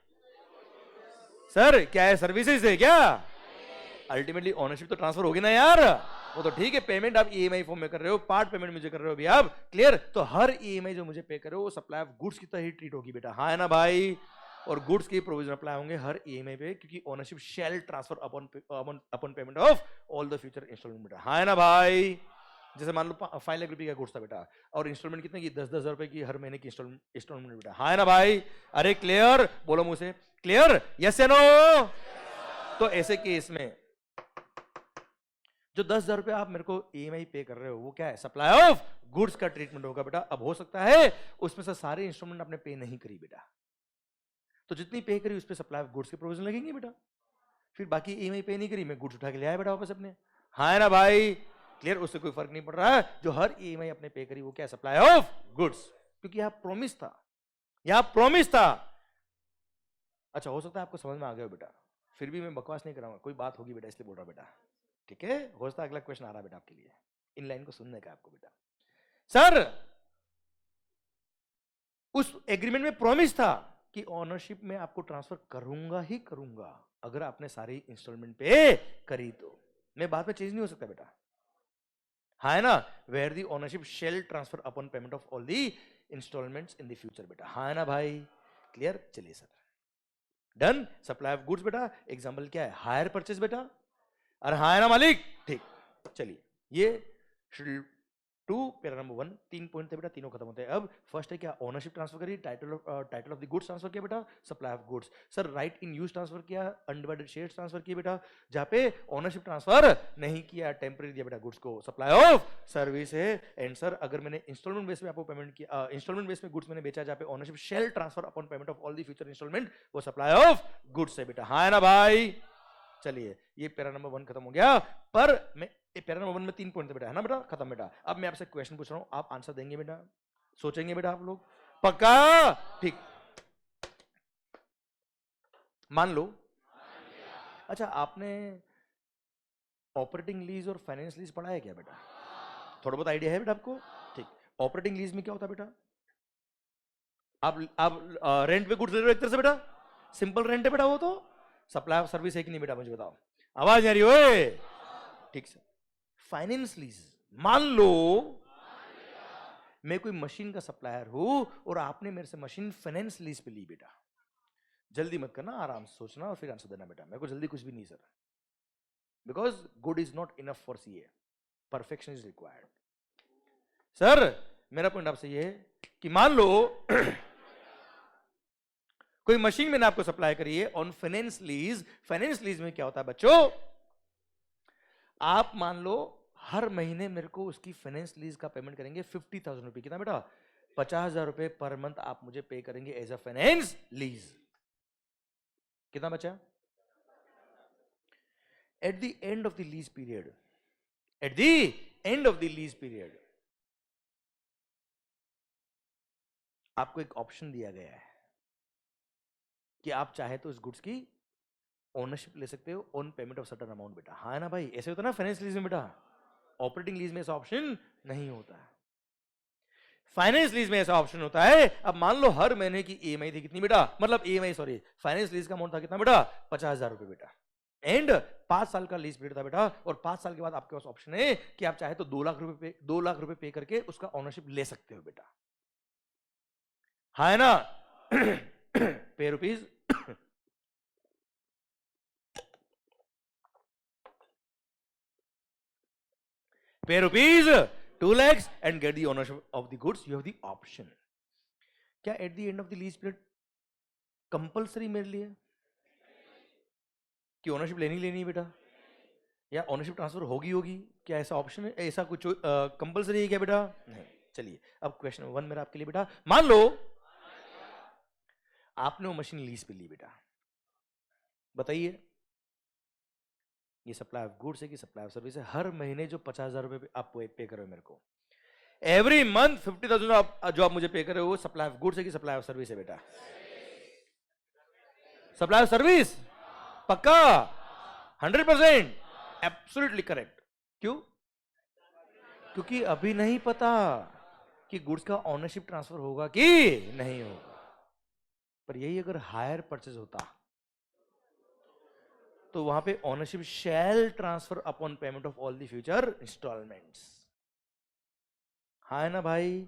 सर? क्या है? सर्विसेज है क्या? अल्टीमेटली ओनरशिप तो ट्रांसफर होगी ना यार, वो तो ठीक है, पेमेंट आप ईएमआई फॉर्म में कर रहे हो, पार्ट पेमेंट मुझे कर रहे हो अभी आप, क्लियर? तो हर ईएमआई जो मुझे पे कर रहे हो वो सप्लाई ऑफ गुड्स की तरह ही ट्रीट होगी बेटा, हाँ है ना भाई? और गुड्स की प्रोविजन अप्लाई होंगे हर ईएमआई पे, क्योंकि ownership shall transfer upon payment of all the future instalment बेटा, हाँ है ना भाई? जैसे मान लो 5 लाख रुपए का गुड्स था बेटा, और इंस्टॉलमेंट कितने की? 10,000 रुपए की हर महीने की इंस्टॉलमेंट बेटा, हाँ है ना भाई? अरे क्लियर? बोलो मुझसे, क्लियर? यस या नो? तो ऐसे केस में जो 10,000 रुपए आप मेरे को ईएमआई पे कर रहे हो वो क्या है? सप्लाई ऑफ गुड्स का ट्रीटमेंट होगा बेटा। अब हो सकता है उसमें से सारे इंस्टॉलमेंट आपने पे नहीं करी बेटा, तो जितनी पे करी उस पे सप्लाई ऑफ गुड्स के प्रोविजन लगेंगे बेटा, फिर बाकी ईएमआई पे नहीं करी, मैं गुड्स उठा के ले आया बेटा वापस अपने, हाँ है ना भाई? क्लियर? उससे कोई फर्क नहीं पड़ रहा है, जो हर ईएमआई अपने पे करी वो क्या है? सप्लाई ऑफ गुड्स, क्योंकि यहाँ प्रॉमिस था, यहाँ प्रॉमिस था। अच्छा हो सकता है आपको समझ में आ गया बेटा, फिर भी मैं बकवास नहीं कराऊंगा, कोई बात होगी बेटा इसलिए बोल रहा बेटा, ठीक है? हो सकता है अगला क्वेश्चन आ रहा है बेटा आपके लिए, इन लाइन को सुनने का आपको बेटा। सर उस एग्रीमेंट में प्रॉमिस था कि ऑनरशिप में आपको ट्रांसफर करूंगा ही करूंगा अगर आपने सारी इंस्टॉलमेंट पे करी, तो मैं बाद में चेंज नहीं हो सकता बेटा, हाँ है ना? Where the ownership shall transfer upon payment of all the instalments in the future बेटा, हाँ है ना भाई? क्लियर? चलिए sir done. Supply of goods बेटा एग्जांपल क्या है? हायर परचेज बेटा, अरे हाँ है ना मालिक? ठीक, चलिए ये शेड्यूल 2 पैरा नंबर 1 3 पॉइंट थे बेटा, तीनों खत्म होते हैं। अब फर्स्ट है क्या? ओनरशिप ट्रांसफर करी, title of the goods transfer किया बेटा, supply of goods. Sir right in use transfer किया, अनडिवाइडेड शेयर्स ट्रांसफर किए बेटा, जहां पे ओनरशिप ट्रांसफर नहीं किया, टेम्पररी दिया बेटा गुड्स को, सप्लाई ऑफ सर्विस है। एंड सर अगर मैंने इंस्टॉलमेंट बेस में आपको पेमेंट किया, इंस्टॉलमेंट बेस में गुड्स मैंने बेचा जहां पे ownership shall transfer upon payment of all the future instalment, वो सप्लाई ऑफ गुड्स है बेटा, हाँ है ना भाई? चलिए ये पैरा नंबर 1 खत्म हो गया, पर मैं पैरा नंबर 1 में 3 पॉइंट थे बेटा, है ना बेटा? खत्म बेटा। अब मैं आपसे क्वेश्चन पूछ रहा हूं, आप आंसर देंगे बेटा? सोचेंगे बेटा आप लोग? पक्का? ठीक, मान लो अच्छा आपने ऑपरेटिंग लीज और फाइनेंस लीज पढ़ा है क्या बेटा? थोड़ा बहुत आइडिया है बेटा आपको? ठीक। ऑपरेटिंग लीज में क्या होता है बेटा? आप रेंट पे गुड्स ले रहे हो एक तरह से बेटा, सिंपल रेंट है बेटा वो तो। सप्लाई ऑफ सर्विस है कि नहीं बेटा, मुझे बताओ, आवाज आ रही ओए? ठीक सर। फाइनेंस लीज, मान लो मैं कोई मशीन का सप्लायर हूं और आपने मेरे से मशीन फाइनेंस लीज पे ली बेटा। जल्दी मत करना, आराम से सोचना और फिर आंसर देना बेटा, मेरे को जल्दी कुछ भी नहीं sir, because good is not enough for CA, perfection is required. Sir मेरा पॉइंट आपसे ये है कि मान लो कोई मशीन मैंने आपको सप्लाई करी है on finance lease. Finance lease में क्या होता है बच्चों, आप मान लो हर महीने मेरे को उसकी फाइनेंस लीज का पेमेंट करेंगे 50,000 रुपए। कितना बेटा? 50,000 रुपए पर मंथ आप मुझे पे करेंगे एज अ फाइनेंस लीज। कितना बचा? At the end of the lease period, at the end of the lease period आपको एक ऑप्शन दिया गया है कि आप चाहे तो इस गुड्स की ओनरशिप ले सकते हो on payment of certain amount बेटा। हाँ ना भाई, ऐसे होता है ना फाइनेंस लीज में बेटा, ऑपरेटिंग लीज में ऐसा ऑप्शन नहीं होता है, फाइनेंस लीज में ऐसा ऑप्शन होता है। अब मान लो हर महीने की ईएमआई थी कितनी बेटा, मतलब ईएमआई सॉरी फाइनेंस लीज का अमाउंट था कितना बेटा? 50,000 रुपए बेटा। एंड 5 साल का लीज पीरियड था बेटा, और 5 साल के बाद आपके पास ऑप्शन है कि आप चाहे तो 2 लाख रुपए पे करके उसका ओनरशिप ले सकते हो बेटा। हाँ है ना? Pay rupees pay rupees 2 lakhs and get the ownership of the goods. You have the option. क्या at the end of the lease period compulsory मेरे लिए कि ओनरशिप लेनी है बेटा, या ओनरशिप ट्रांसफर होगी होगी? क्या ऐसा ऑप्शन है, ऐसा कुछ कंपलसरी है क्या बेटा? नहीं। चलिए अब क्वेश्चन 1 मेरा आपके लिए बेटा, मान लो आपने वो मशीन लीज पे ली बेटा, बताइए ये सप्लाई ऑफ गुड्स है कि सप्लाई ऑफ सर्विस है? हर महीने जो 50,000 रुपए आप पे कर रहे हो मेरे को, एवरी मंथ 50,000 जो आप मुझे पे कर रहे हो वो सप्लाई ऑफ गुड्स है कि सप्लाई ऑफ सर्विस है बेटा? सप्लाई ऑफ सर्विस, पक्का 100%, एब्सोल्युटली करेक्ट। क्यों? क्योंकि अभी नहीं पता कि गुड्स का ओनरशिप ट्रांसफर होगा कि नहीं होगा। पर यही अगर हायर परचेज होता तो वहां पे ownership shall transfer upon payment of all the future instalments. हाँ है ना भाई?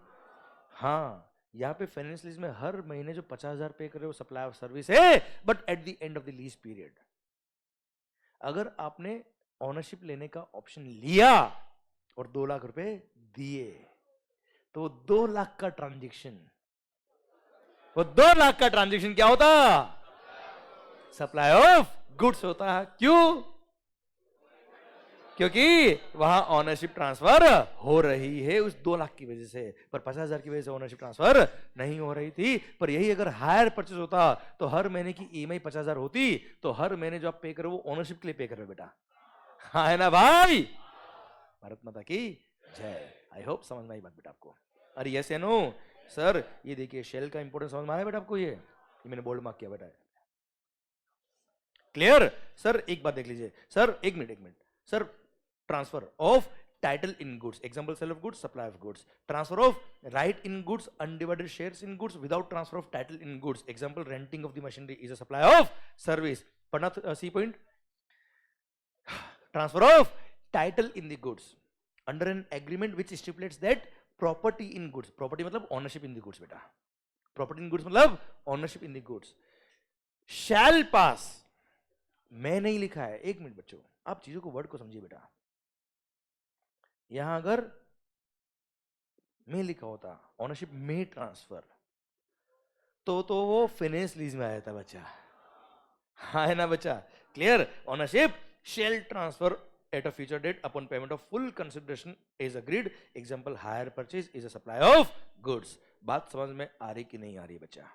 हाँ, यहां पे फाइनेंस लीज में हर महीने जो 50,000 पे कर रहे हो सप्लाई ऑफ सर्विस है, but at the end of the lease period अगर आपने ओनरशिप लेने का ऑप्शन लिया और 2 लाख रुपए दिए तो 2 लाख का ट्रांजैक्शन, वो 2 लाख का ट्रांजैक्शन क्या होता? सप्लाई ऑफ गुड्स होता है। क्यों? क्योंकि वहां ओनरशिप ट्रांसफर हो रही है उस 2 लाख की वजह से, पर 50,000 की वजह से ओनरशिप ट्रांसफर नहीं हो रही थी। पर यही अगर हायर परचेज होता तो हर महीने की ईएमआई 50,000 होती, तो हर महीने जो आप पे करो वो ओनरशिप के लिए पे करो बेटा। हाँ है ना भाई? भारत माता की जय। आई होप समझ में आई बात बेटा आपको। अरे यस या नो? सर ये देखिए शेल का इंपोर्टेंस समझ में आया बेटा आपको? ये मैंने बोल्ड मार्क किया बेटा। क्लियर? सर एक बात देख लीजिए सर, एक minute sir, transfer of title in goods, example sale of goods, supply of goods, transfer of right in goods, undivided shares in goods without transfer of title in goods, example renting of the machinery is a supply of service. पढ़ना C point, transfer of title in the goods under an agreement which stipulates that property in goods, property मतलब ownership in the goods बेटा, property in goods मतलब ownership in the goods, शैल पास, मैं नहीं लिखा है, एक minute बच्चों आप चीजों को वर्ड को समझिए बेटा। यहां अगर मैं लिखा होता ओनरशिप में ट्रांसफर तो वो फाइनेंस लीज में आया था बच्चा। हाँ है ना बच्चा? Clear? Ownership shall transfer at a future date upon payment of full consideration is agreed, example hire purchase is a supply of goods. बात समझ में आ रही कि नहीं आ रही बच्चा?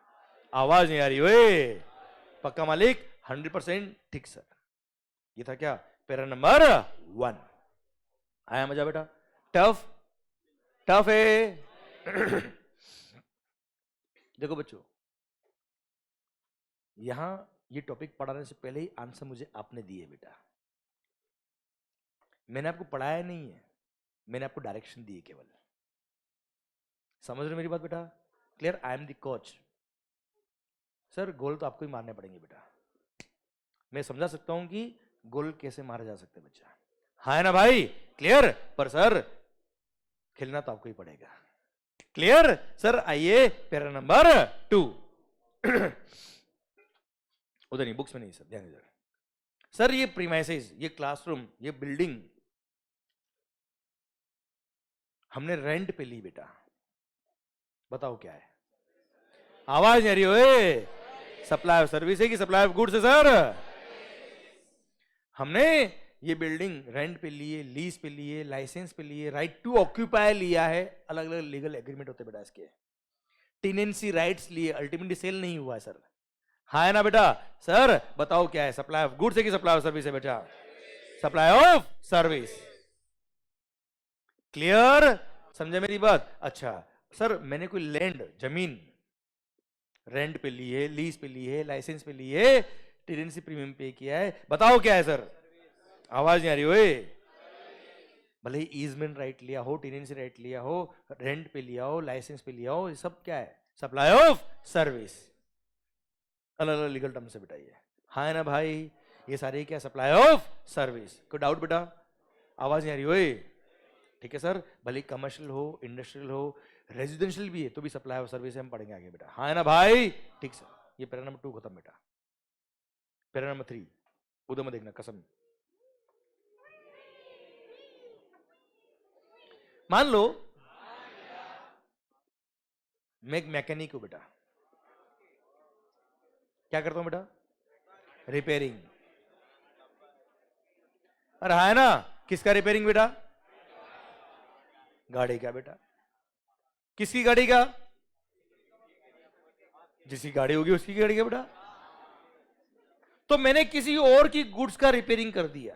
आवाज नहीं आ रही ओए? पक्का मालिक? 100% ठीक सर। ये था क्या? Para number 1। आया मजा बेटा? टफ टफ है। देखो बच्चों यहां ये टॉपिक पढ़ाने से पहले ही आंसर मुझे आपने दिए बेटा, मैंने आपको पढ़ाया नहीं है, मैंने आपको डायरेक्शन दी है केवल। समझ रहे मेरी बात बेटा? Clear? I am the coach. Sir goal तो आपको ही मारने पड़ेंगे बेटा। मैं समझा सकता हूं कि गोल कैसे मारा जा सकता है बच्चा, हाँ है ना भाई? क्लियर? पर सर खेलना तो आपको ही पड़ेगा। क्लियर? सर आइए पैरा नंबर 2। उधर नहीं, बुक्स में नहीं सर, ध्यान इधर। सर ये प्रीमाइसेस, ये क्लासरूम, ये बिल्डिंग हमने रेंट पे ली बेटा। बताओ क्या है? आवाज नहीं आ रही हो? सप्लाई ऑफ सर्विस है कि सप्लाई ऑफ गुड्स है सर? हमने ये बिल्डिंग रेंट पे लिए, लीज पे लिए, लाइसेंस पे लिए, राइट टू ऑक्यूपाई लिया है। अलग अलग लीगल एग्रीमेंट होते बेटा इसके। टेनेंसी राइट्स लिए, अल्टीमेटली सेल नहीं हुआ है सर, हाँ है ना बेटा? सर बताओ क्या है? सप्लाई ऑफ गुड्स है कि सप्लाई ऑफ सर्विस है बेटा? Supply of service. क्लियर? समझे मेरी बात? अच्छा सर मैंने कोई लैंड, जमीन रेंट पे ली है, लीज पे ली है, लाइसेंस पे ली है, टेनेंसी प्रीमियम पे किया है, बताओ क्या है सर? आवाज नहीं आ रही हो? भले ही ईजमेंट राइट लिया हो, टेनेंसी राइट लिया हो, रेंट पे लिया हो, लाइसेंस पे लिया हो, ये सब क्या है? Supply of service. अलग अलग लीगल टर्म से बेटा ये, हाँ है ना भाई? ये सारे क्या? Supply of service. कोई डाउट बेटा? आवाज नहीं आ रही हो? ठीक है सर, भले कमर्शियल हो, इंडस्ट्रियल हो, रेजिडेंशियल भी है तो भी सप्लाई ऑफ सर्विस हम पढ़ेंगे आगे बेटा, हाँ है ना भाई? ठीक सर, ये पैरा नंबर 2 खत्म बेटा। पैरा नंबर 3 उधर में देखना, कसम। मान लो मैं एक मैकेनिक हूं बेटा। क्या करता हूं बेटा? रिपेयरिंग। अरे है ना? किसका रिपेयरिंग बेटा? गाड़ी का बेटा। किसकी गाड़ी का? जिसकी गाड़ी होगी उसकी गाड़ी का बेटा। तो मैंने किसी और की गुड्स का रिपेयरिंग कर दिया।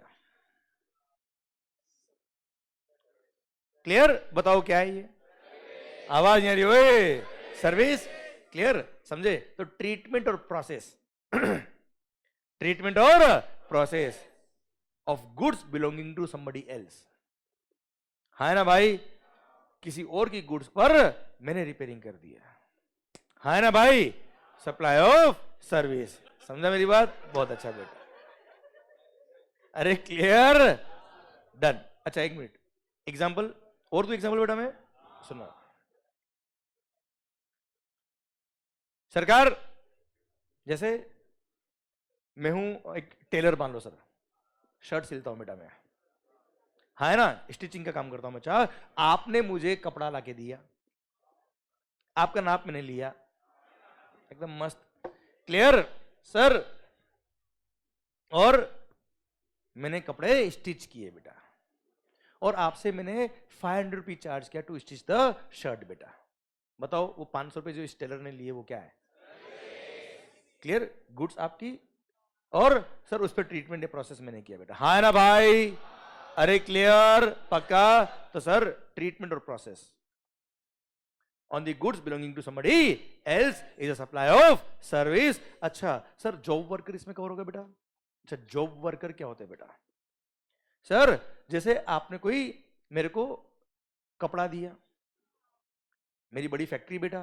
क्लियर? बताओ क्या है ये? आवाज नहीं आ रही हो? सर्विस। क्लियर? समझे? तो ट्रीटमेंट और प्रोसेस ट्रीटमेंट और process of goods belonging to somebody else, हाँ ना भाई? किसी और की गुड्स पर मैंने रिपेयरिंग कर दिया, हाँ ना भाई? Supply of service. समझा मेरी बात? बहुत अच्छा बेटा। अरे क्लियर? डन। अच्छा एक मिनट, एग्जाम्पल और तो एग्जाम्पल बेटा मैं सुना। सरकार जैसे मैं हूं एक टेलर, मान लो सर, शर्ट सिलता हूं बेटा मैं, हाँ है ना? स्टिचिंग का काम करता हूं बच्चा। आपने मुझे कपड़ा लाके दिया, आपका नाप मैंने लिया, एकदम मस्त। Clear sir? और मैंने कपड़े स्टिच किए बेटा, और आपसे मैंने 500 रुपीज चार्ज किया टू स्टिच द शर्ट बेटा। बताओ वो 500 रुपए जो इस टेलर ने लिए वो क्या है? क्लियर? गुड्स आपकी, और सर उस पर ट्रीटमेंट या प्रोसेस मैंने किया बेटा, हाँ है ना भाई? अरे क्लियर? पक्का? तो सर ट्रीटमेंट और process on the goods belonging to somebody else is a supply of service. अच्छा सर जॉब वर्कर इसमें कवर होगा बेटा? अच्छा जॉब वर्कर क्या होते हैं बेटा? सर जैसे आपने कोई मेरे को कपड़ा दिया, मेरी बड़ी फैक्ट्री बेटा,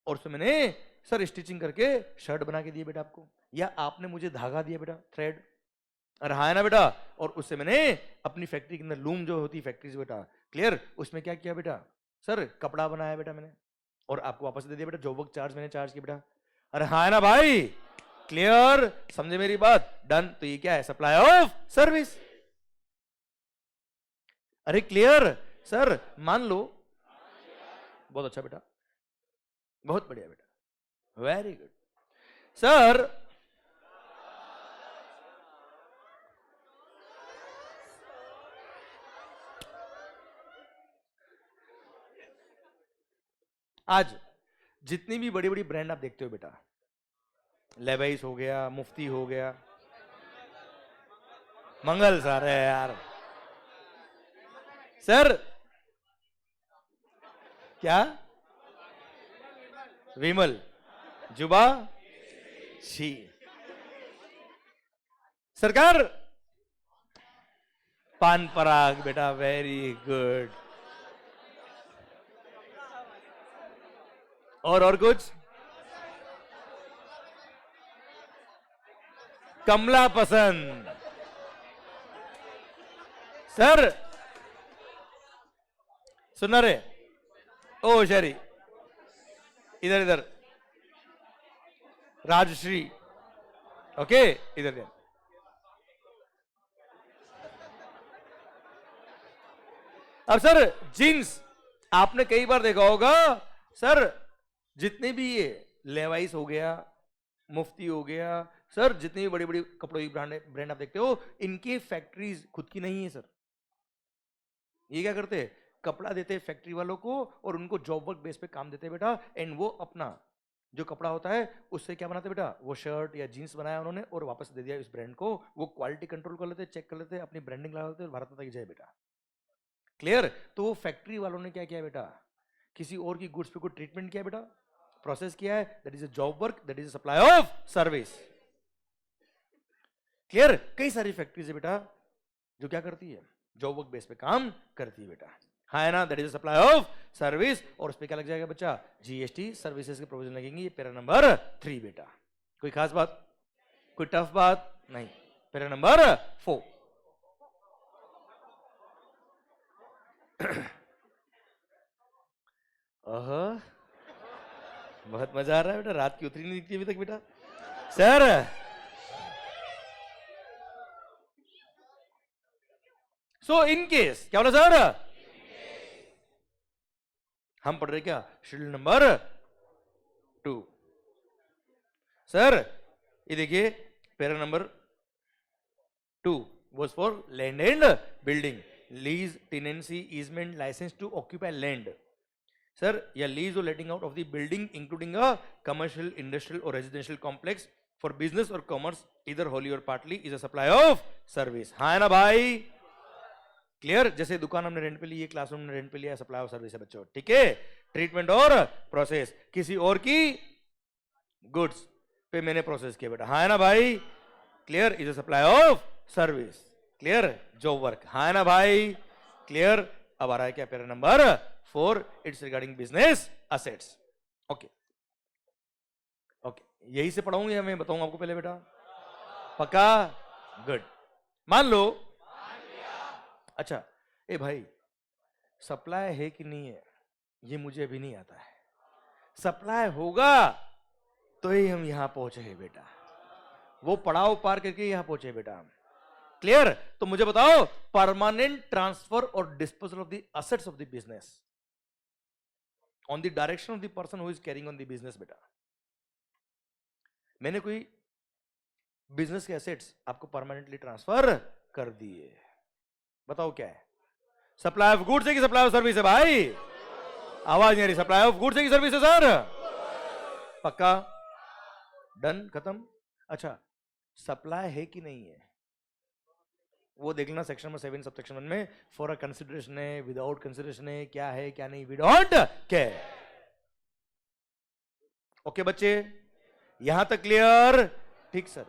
और उसमें मैंने सर स्टिचिंग करके शर्ट बना के दिए बेटा आपको, या आपने मुझे धागा दिया बेटा, थ्रेड, अरे हाँ है ना बेटा? और उससे मैंने अपनी फैक्ट्री के अंदर लूम जो होती है फैक्ट्रीज बेटा, क्लियर? उसमें क्या किया बेटा? सर कपड़ा बनाया बेटा मैंने, और आपको वापस दे दिया बेटा, जॉब वर्क चार्ज मैंने चार्ज किया बेटा। अरे हाँ है ना भाई? क्लियर? समझे मेरी बात? डन। तो ये क्या है? Supply of service. अरे क्लियर? सर मान लो, बहुत अच्छा बेटा, बहुत बढ़िया बेटा, वेरी गुड सर। आज जितनी भी बड़ी बड़ी ब्रांड आप देखते हो बेटा, लेवाइस हो गया, मुफ्ती हो गया, मंगल सर है यार, सर क्या? विमल, जुबा, छी, सरकार पान पराग बेटा, वेरी गुड। और कुछ? कमला पसंद। सर सुना रे? ओ शरी, इधर इधर, राजश्री, ओके इधर इधर। अब सर जीन्स आपने कई बार देखा होगा सर, जितने भी ये लेवाइस हो गया, मुफ्ती हो गया, सर जितनी भी बड़ी बड़ी कपड़ों की ब्रांड आप देखते हो, इनकी फैक्ट्रीज खुद की नहीं है सर। ये क्या करते हैं, कपड़ा देते फैक्ट्री वालों को और उनको जॉब वर्क बेस पे काम देते बेटा, एंड वो अपना जो कपड़ा होता है उससे क्या बनाते बेटा, वो शर्ट या जीन्स बनाया उन्होंने और वापस दे दिया इस ब्रांड को, वो क्वालिटी कंट्रोल कर लेते, चेक कर लेते, अपनी ब्रांडिंग लगा लेते, भारत माता की जय बेटा। क्लियर? तो वो फैक्ट्री वालों ने क्या किया बेटा, किसी और की गुड्स पे कोई ट्रीटमेंट किया बेटा, प्रोसेस किया है, that is a job work, that is a supply of service. Clear? कई सारी फैक्ट्रीज है बेटा जो क्या करती है, जॉब वर्क बेस पे काम करती है बेटा, हाँ है ना, that is supply of service. और उस पे क्या लग जाएगा बच्चा, जीएसटी सर्विसेज के प्रोविजन लगेंगे, ये पैरा नंबर 3 बेटा। कोई खास बात, कोई टफ बात नहीं। Para number 4। बहुत मजा आ रहा है बेटा, रात की उतरी नहीं दिखती अभी तक बेटा। सर सो इन केस क्या बोला सर, हम पढ़ रहे क्या, शेड्यूल नंबर 2। सर ये देखिए para number 2 was for land and building, lease, tenancy, easement, license to occupy land. Sir या लीज और लेटिंग out of the building including a commercial, industrial और रेजिडेंशियल कॉम्प्लेक्स फॉर बिजनेस और commerce इधर होली और partly is a supply of service, हाँ है ना भाई। क्लियर? जैसे दुकान हमने रेंट पे ली है, क्लासरूम ने रेंट पे लिया, सप्लाई ऑफ सर्विस है बच्चों, ठीक है। ट्रीटमेंट और प्रोसेस, किसी और की गुड्स पे मैंने प्रोसेस किया बेटा, हाँ है ना भाई। Clear? Is a supply of service. Clear? Job work, हाँ है ना भाई। क्लियर? अब आ रहा है क्या para number 4, it's regarding business assets. Okay okay, यही से पढ़ाऊंगी या मैं बताऊंगा आपको पहले बेटा, पक्का? गुड। मान लो, अच्छा ए भाई सप्लाई है कि नहीं है ये मुझे अभी नहीं आता है, सप्लाई होगा तो ही हम यहां पहुंचे हैं बेटा, वो पड़ाव पार करके यहां पहुंचे बेटा। क्लियर? तो मुझे बताओ, परमानेंट ट्रांसफर और disposal of the assets of the business on the direction of the person who is carrying on the business बेटा। मैंने कोई बिजनेस के एसेट्स आपको परमानेंटली ट्रांसफर कर दिए, बताओ क्या है, सप्लाई ऑफ गुड्स है कि सप्लाई ऑफ सर्विस है भाई? आवाज नहीं आ रही, सप्लाई ऑफ गुड्स है कि सर्विस है सर? पक्का? डन? खत्म? अच्छा सप्लाई है कि नहीं है वो देख लेना सेक्शन नंबर 7 सबसेक्शन 1 में, फॉर अ कंसिडरेशन है, विदाउट कंसिडरेशन है, क्या है क्या नहीं, वी डोंट केयर। ओके बच्चे, यहां तक क्लियर? ठीक सर।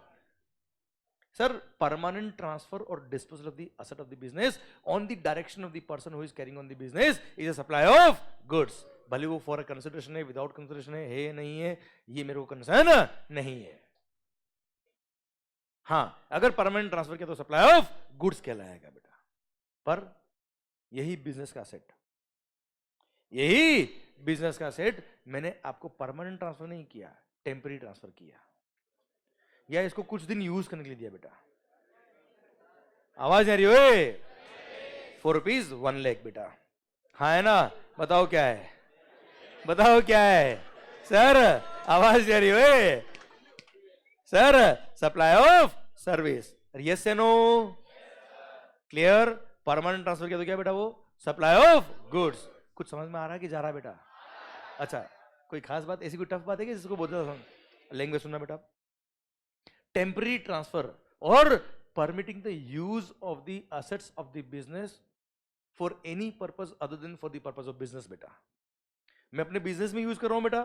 सर परमानेंट ट्रांसफर और disposal of the asset of the business on the direction of the person who is carrying on the business is a supply of goods, भले वो for a consideration है, without consideration है नहीं है, ये मेरे को कंसर्न नहीं है। हाँ अगर परमानेंट ट्रांसफर किया तो सप्लाई ऑफ गुड्स कहलाएगा बेटा। पर यही बिजनेस का सेट, यही बिजनेस का सेट मैंने आपको परमानेंट ट्रांसफर नहीं किया, टेम्पररी ट्रांसफर किया, या इसको कुछ दिन यूज करने के लिए दिया बेटा। आवाज आ रही हो? 4 रुपीज 1 लाख बेटा, हाँ है ना? बताओ क्या है, बताओ क्या है सर? आवाज आ रही हो sir? Supply of service, yes या नो? क्लियर? परमानेंट ट्रांसफर किया तो क्या बेटा, वो सप्लाई ऑफ गुड्स। कुछ समझ में आ रहा है कि जा रहा है बेटा? अच्छा कोई खास बात, ऐसी कोई टफ बात है कि जिसको बोलते लैंग्वेज सुनना बेटा। टेम्पररी ट्रांसफर और permitting the use of the assets of the business for any purpose other than for the purpose of business बेटा। मैं अपने बिजनेस में यूज कर रहा हूं बेटा,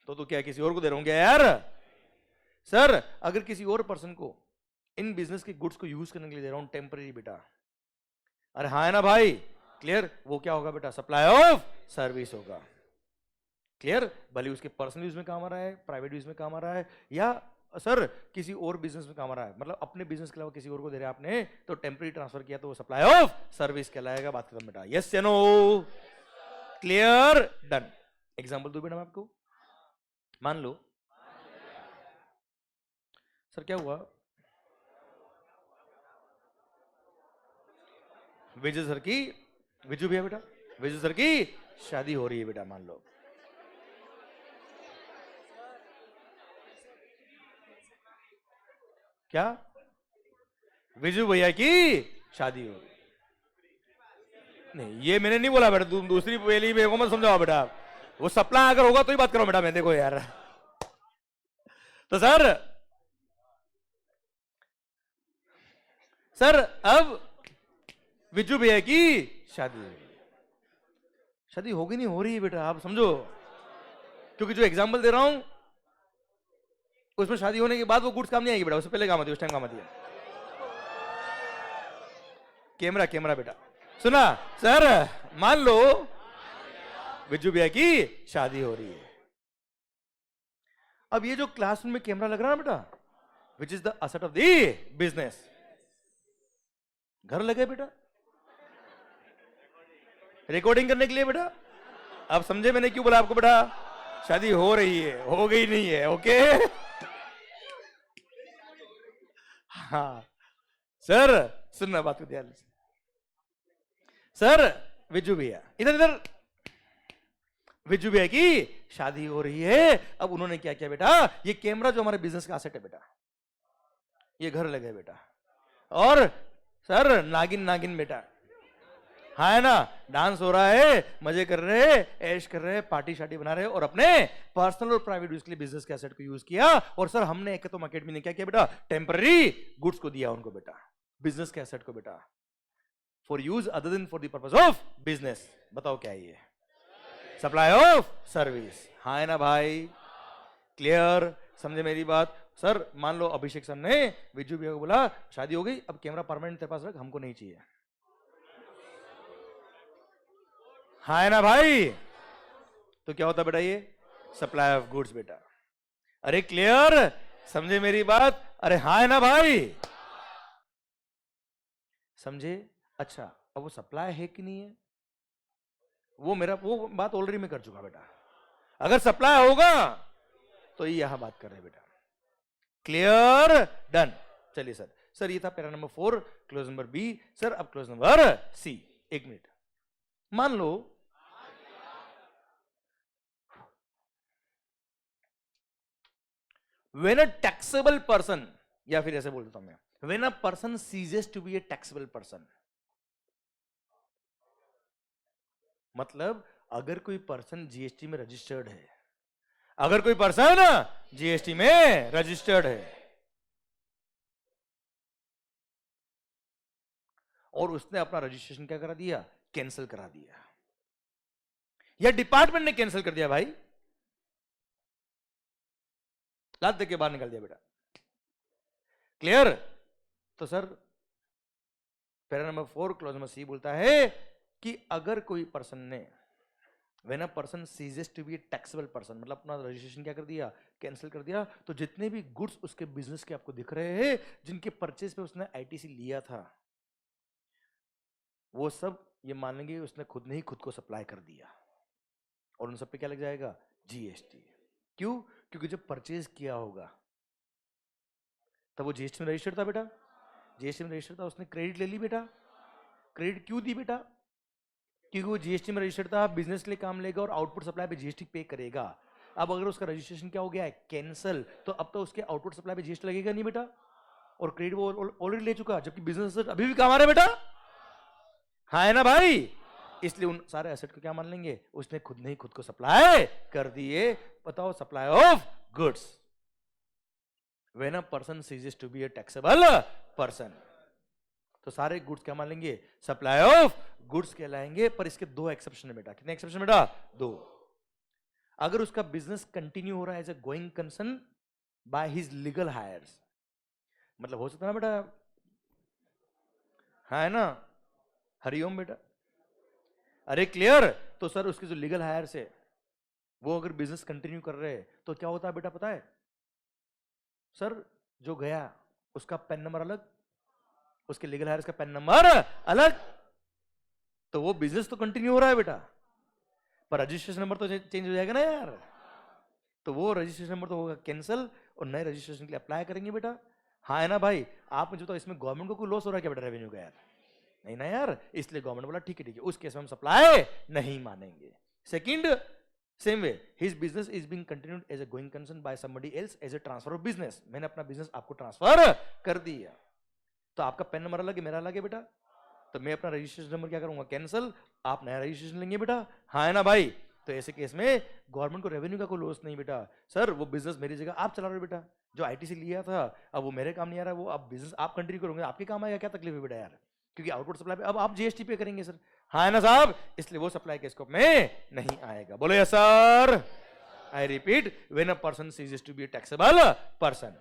तो क्या किसी और को दे रहा हूं क्या यार? सर अगर किसी और पर्सन को इन बिजनेस के गुड्स को यूज करने के लिए दे रहा हूं टेम्पररी बेटा, अरे हाँ है ना भाई, क्लियर? वो क्या होगा बेटा? सप्लाई ऑफ सर्विस होगा, क्लियर? भले उसके पर्सनल यूज में काम आ रहा है, प्राइवेट यूज में काम आ रहा है, या सर किसी और बिजनेस में काम आ रहा है, मतलब अपने बिजनेस के अलावा किसी और को दे रहे हैं आपने, तो टेम्पररी ट्रांसफर किया तो वो सप्लाई ऑफ सर्विस कहलाएगा। बात खत्म बेटा, यस या नो? क्लियर? डन। एग्जांपल दो बेटा मैं आपको। मान लो सर क्या हुआ, विजय सर की, विजू भैया बेटा, विजय सर की शादी हो रही है बेटा, मान लो। क्या? विजू भैया की शादी हो रही? नहीं ये मैंने नहीं बोला बेटा, तुम दूसरी पहली मेरे को मत समझाओ बेटा, वो सप्लाई अगर होगा तो ही बात करो बेटा, मैं देखो यार। तो सर अब विजू भैया की शादी हो रही है, शादी होगी नहीं हो रही है बेटा, आप समझो, क्योंकि जो एग्जाम्पल दे रहा हूं उसमें शादी होने के बाद वो गुड्स काम नहीं आएगी बेटा, उससे पहले काम आती है, उस टाइम काम आती है। कैमरा कैमरा बेटा, सुना? सर मान लो विजू भैया की शादी हो रही है, अब ये जो क्लासरूम में कैमरा लग रहा है ना बेटा, which is the asset of the business, घर लगे बेटा रिकॉर्डिंग करने के लिए बेटा। अब समझे मैंने क्यों बोला आपको बेटा, शादी हो रही है, हो गई नहीं है, ओके? हाँ सर सुनना बात को ध्यान से। सर विजू भैया इधर इधर, विजू भैया की शादी हो रही है, अब उन्होंने क्या किया बेटा, ये कैमरा जो हमारे बिजनेस का एसेट है बेटा, ये घर लगे बेटा, और सर नागिन नागिन बेटा, हाँ है ना, डांस हो रहा है, मजे कर रहे हैं, ऐश कर रहे हैं, पार्टी शार्टी बना रहे हैं, और अपने पर्सनल और प्राइवेट यूज के लिए बिजनेस के एसेट को यूज किया। और सर हमने एक तो मार्केट में क्या किया बेटा, टेम्पररी गुड्स को दिया उनको बेटा, बिजनेस के एसेट को बेटा, for use other than for the purpose of business. बताओ क्या है ये? सप्लाई ऑफ सर्विस, हाँ है ना भाई? क्लियर? समझे मेरी बात? सर मान लो अभिषेक सर ने विजू भैया को बोला शादी हो गई, अब कैमरा परमानेंट तेरे पास रख, हमको नहीं चाहिए, हाँ है ना भाई? तो क्या होता बेटा, ये सप्लाई ऑफ गुड्स बेटा। अरे क्लियर? समझे मेरी बात? अरे हाँ है ना भाई? समझे? अच्छा अब वो सप्लाई है कि नहीं है, वो बात ऑलरेडी मैं कर चुका बेटा, अगर सप्लाई होगा तो ये यहां बात कर रहे बेटा। क्लियर? डन। चलिए सर ये था para number 4, clause number B. Sir अब क्लोज नंबर सी। एक मिनट, मान लो when a taxable person, या फिर ऐसे बोल देता हूं मैं, when a person ceases to be a taxable person, मतलब अगर कोई पर्सन जीएसटी में रजिस्टर्ड है, अगर कोई पर्सन जीएसटी में रजिस्टर्ड है और उसने अपना रजिस्ट्रेशन क्या करा दिया, कैंसिल करा दिया, या डिपार्टमेंट ने कैंसिल कर दिया भाई, लात दे के बाहर निकाल दिया बेटा। क्लियर? तो sir para number 4 clause number C बोलता है कि अगर कोई पर्सन ने, when a person ceases to be a taxable person, मतलब अपना रजिस्ट्रेशन क्या कर दिया, कैंसिल कर दिया, तो जितने भी गुड्स उसके बिजनेस के आपको दिख रहे हैं, जिनके परचेज पे उसने आईटीसी लिया था, वो सब ये मान लेंगे उसने खुद ने ही खुद को सप्लाई कर दिया, और उन सब पे क्या लग जाएगा, जीएसटी। क्यों? क्योंकि जब परचेज किया होगा तब वो जीएसटी में रजिस्टर्ड था बेटा, जीएसटी में रजिस्टर्ड था, उसने क्रेडिट ले ली बेटा। क्रेडिट क्यों दी बेटा? क्योंकि वो जीएसटी में रजिस्टर्ड था, बिजनेस के लिए काम लेगा और आउटपुट सप्लाई पे जीएसटी पे करेगा। अब अगर उसका रजिस्ट्रेशन क्या हो गया है, कैंसल, तो अब तो उसके आउटपुट सप्लाई पे जीएसटी लगेगा नहीं बेटा, और क्रेडिट वो ऑलरेडी ले चुका, जबकि बिजनेस अभी भी काम आ रहा है बेटा, हाँ है ना भाई? इसलिए उन सारे एसेट को क्या मान लेंगे, उसने खुद ने ही खुद को सप्लाई कर दिए। बताओ, supply of goods, when a person ceases to be a taxable person, तो सारे गुड्स क्या मान लेंगे, सप्लाई ऑफ गुड्स कहलाएंगे। पर इसके दो एक्सेप्शन है बेटा। कितने एक्सेप्शन बेटा? दो। अगर उसका बिजनेस कंटिन्यू हो रहा है as a going concern by his legal heirs, मतलब हो सकता है ना बेटा, हाँ है ना, हरिओम बेटा। अरे क्लियर। तो सर उसके जो लीगल हायर से वो अगर बिजनेस कंटिन्यू कर रहे हैं तो क्या होता है बेटा पता है? सर जो गया उसका पेन नंबर अलग, उसके लीगल हायर्स का पेन नंबर अलग, तो वो बिजनेस तो कंटिन्यू हो रहा है बेटा, पर रजिस्ट्रेशन नंबर तो चेंज हो जाएगा ना यार। तो वो रजिस्ट्रेशन नंबर तो होगा कैंसिल और नए रजिस्ट्रेशन के लिए अप्लाई करेंगे बेटा। हाँ है ना भाई? आप मुझे तो इसमें गवर्नमेंट को कोई लॉस हो रहा है क्या बेटा रेवेन्यू का यार? नहीं ना यार, इसलिए गवर्नमेंट बोला ठीक है उस केस में हम सप्लाई नहीं मानेंगे। Second, same way his business is being continued as a going concern by somebody else as a transfer of business. मैंने अपना बिजनेस आपको ट्रांसफर कर दिया, तो आपका पेन नंबर अलग है मेरा अलग है बेटा, तो मैं अपना रजिस्ट्रेशन नंबर क्या करूंगा कैंसिल, आप नया रजिस्ट्रेशन लेंगे बेटा। हाँ है ना भाई? तो ऐसे केस में गवर्नमेंट को रेवेन्यू का कोई लॉस नहीं बेटा। सर वो बिजनेस मेरी जगह आप चला रहे हो बेटा, जो आईटी से लिया था अब वो मेरे काम नहीं आ रहा है, वो अब बिजनेस आप कंटिन्यू करोगे आपके काम आएगा, क्या तकलीफ है बेटा यार? क्योंकि आउटपुट सप्लाई पे अब आप जीएसटी पे करेंगे सर। हाँ है ना साहब? इसलिए वो सप्लाई के स्कोप में नहीं आएगा। बोलो yes sir. I repeat, when a person ceases to be a taxable person,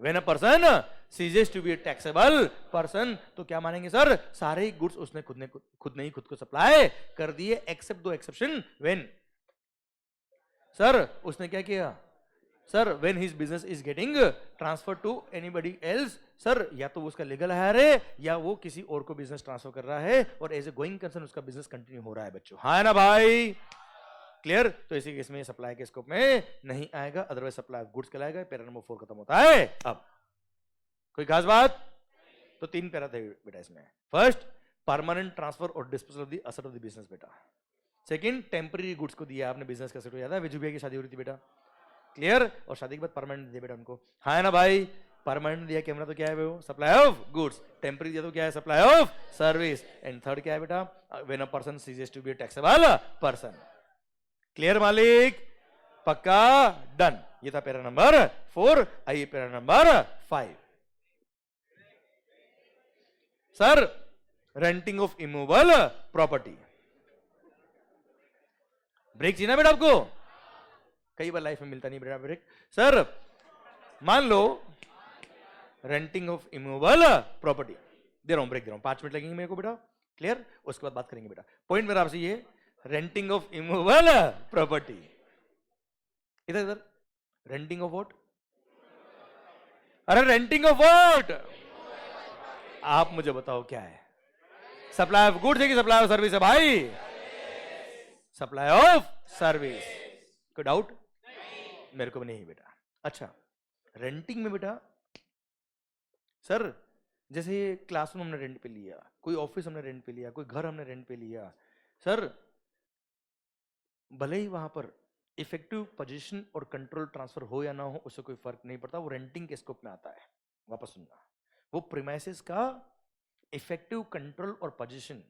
when a person ceases to be a taxable person, तो क्या मानेंगे सर? सारे ही गुड्स उसने खुद ने ही खुद को सप्लाई कर दिए एक्सेप्ट दो एक्सेप्शन। व्हेन सर उसने क्या किया? Sir when his business is getting transfer to anybody else, sir या तो उसका लीगल हायर है या वो किसी और को बिजनेस ट्रांसफर कर रहा है और एज ए गोइंग कंसर्न उसका बिजनेस कंटिन्यू हो रहा है बच्चों। हाँ है ना भाई? क्लियर? तो इसी केस में सप्लाई के स्कोप में नहीं आएगा, अदरवाइज सप्लाई गुड्स कहलाएगा। पैरा नंबर 4 खत्म होता है। अब कोई खास बात? तो 3 पैरा थे बेटा इसमें। फर्स्ट, परमानेंट ट्रांसफर और disposal of the asset of the business बेटा। सेकंड, टेम्पररी गुड्स को दिया आपने बिजनेस का, सेट हो जाता है। विजू भैया की शादी हो रही थी बेटा, क्लियर, और शादी के बाद परमानेंट दिया बेटा उनको। हाँ है ना भाई? परमानेंट दिया कैमरा तो क्या है वो? Supply of goods. टेम्पररी दिया तो क्या है? Supply of service. And third क्या है बेटा? When a person ceases to be a taxable person. Clear मालिक? पक्का? डन। ये था पैरा नंबर 4। आइए para number 5। Sir renting of immovable property. Break चाहिए ना बेटा आपको? कई बार लाइफ में मिलता नहीं बेटा ब्रेक। सर मान लो रेंटिंग ऑफ इमूवेबल प्रॉपर्टी, दे रहा हूं ब्रेक, दे रहा हूं, 5 मिनट लगेंगे मेरे को बेटा। क्लियर? उसके बाद बात करेंगे बेटा। पॉइंट मेरा आपसे ये, रेंटिंग ऑफ इमूवेबल प्रॉपर्टी। इधर इधर, रेंटिंग ऑफ व्हाट? अरे रेंटिंग ऑफ व्हाट? आप मुझे बताओ क्या है? सप्लाई ऑफ गुड्स है कि सप्लाई ऑफ सर्विस है भाई? Supply of service. कोई डाउट? मेरे को भी नहीं बेटा। अच्छा, रेंटिंग में बेटा सर जैसे ये क्लासरूम हमने रेंट पे लिया, कोई ऑफिस हमने रेंट पे लिया, कोई घर हमने रेंट पे लिया, सर भले ही वहां पर इफेक्टिव पोजीशन और कंट्रोल ट्रांसफर हो या ना हो उससे कोई फर्क नहीं पड़ता, वो रेंटिंग के स्कोप में आता है। वापस सुनना, वो प्रीमाइसेस का इफेक्टिव कंट्रोल और पोजीशन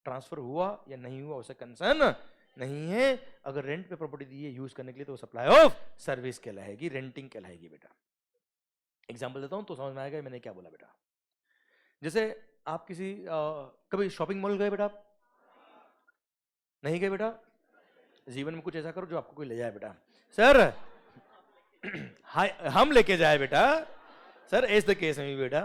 ट्रांसफर हुआ या नहीं हुआ उससे कंसर्न नहीं है। अगर रेंट पे प्रॉपर्टी दी है यूज करने के लिए तो वो सप्लाई ऑफ सर्विस कहलाएगी, रेंटिंग कहलाएगी बेटा। एग्जांपल देता हूं तो समझ में आएगा मैंने क्या बोला बेटा। जैसे आप किसी कभी शॉपिंग मॉल गए बेटा? आप नहीं गए बेटा? जीवन में कुछ ऐसा करो जो आपको कोई ले जाए बेटा। सर हम लेके जाए बेटा। सर एज द केस में बेटा,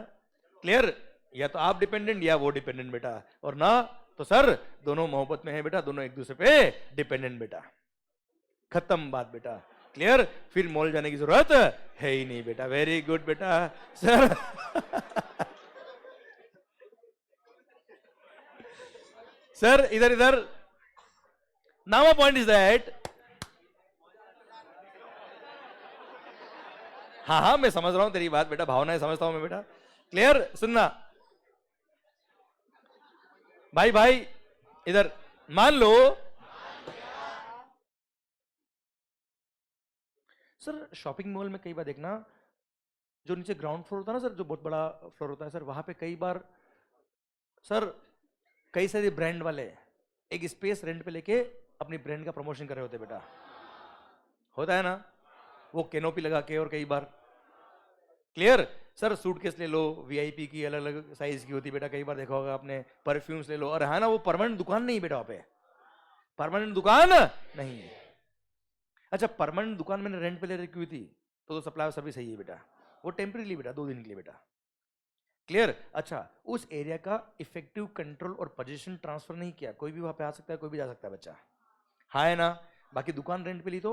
क्लियर, या तो आप डिपेंडेंट या वो डिपेंडेंट बेटा, और ना तो सर दोनों मोहब्बत में है बेटा, दोनों एक दूसरे पे डिपेंडेंट बेटा। खत्म बात बेटा। क्लियर? फिर मॉल जाने की जरूरत है ही नहीं बेटा। वेरी गुड बेटा। सर सर इधर इधर, now my point is that, हाँ हाँ मैं समझ रहा हूं तेरी बात बेटा, भावनाएं समझता हूं मैं बेटा। क्लियर? सुनना भाई, भाई इधर मान लो सर शॉपिंग मॉल में कई बार देखना जो नीचे ग्राउंड फ्लोर होता है ना सर, जो बहुत बड़ा फ्लोर होता है सर, वहां पे कई बार सर कई सारे ब्रांड वाले एक स्पेस रेंट पे लेके अपनी ब्रांड का प्रमोशन कर रहे होते बेटा। होता है ना? वो कैनोपी लगा के, और कई बार क्लियर सर सूटकेस ले लो वीआईपी की, अलग अलग साइज की होती बेटा, कई बार देखा होगा आपने। परफ्यूम्स ले लो, और है ना वो परमानेंट दुकान नहीं बेटा, वहां पे परमानेंट दुकान नहीं है। अच्छा, परमानेंट दुकान मैंने रेंट पे ले रखी हुई थी तो सप्लाई सर्विस है बेटा, वो टेम्परेरी बेटा, 2 दिन के लिए बेटा। क्लियर? अच्छा, उस एरिया का इफेक्टिव कंट्रोल और पोजीशन ट्रांसफर नहीं किया, कोई भी वहां पे आ सकता है, कोई भी जा सकता है बच्चा, हाँ है ना? बाकी दुकान रेंट पे ली तो,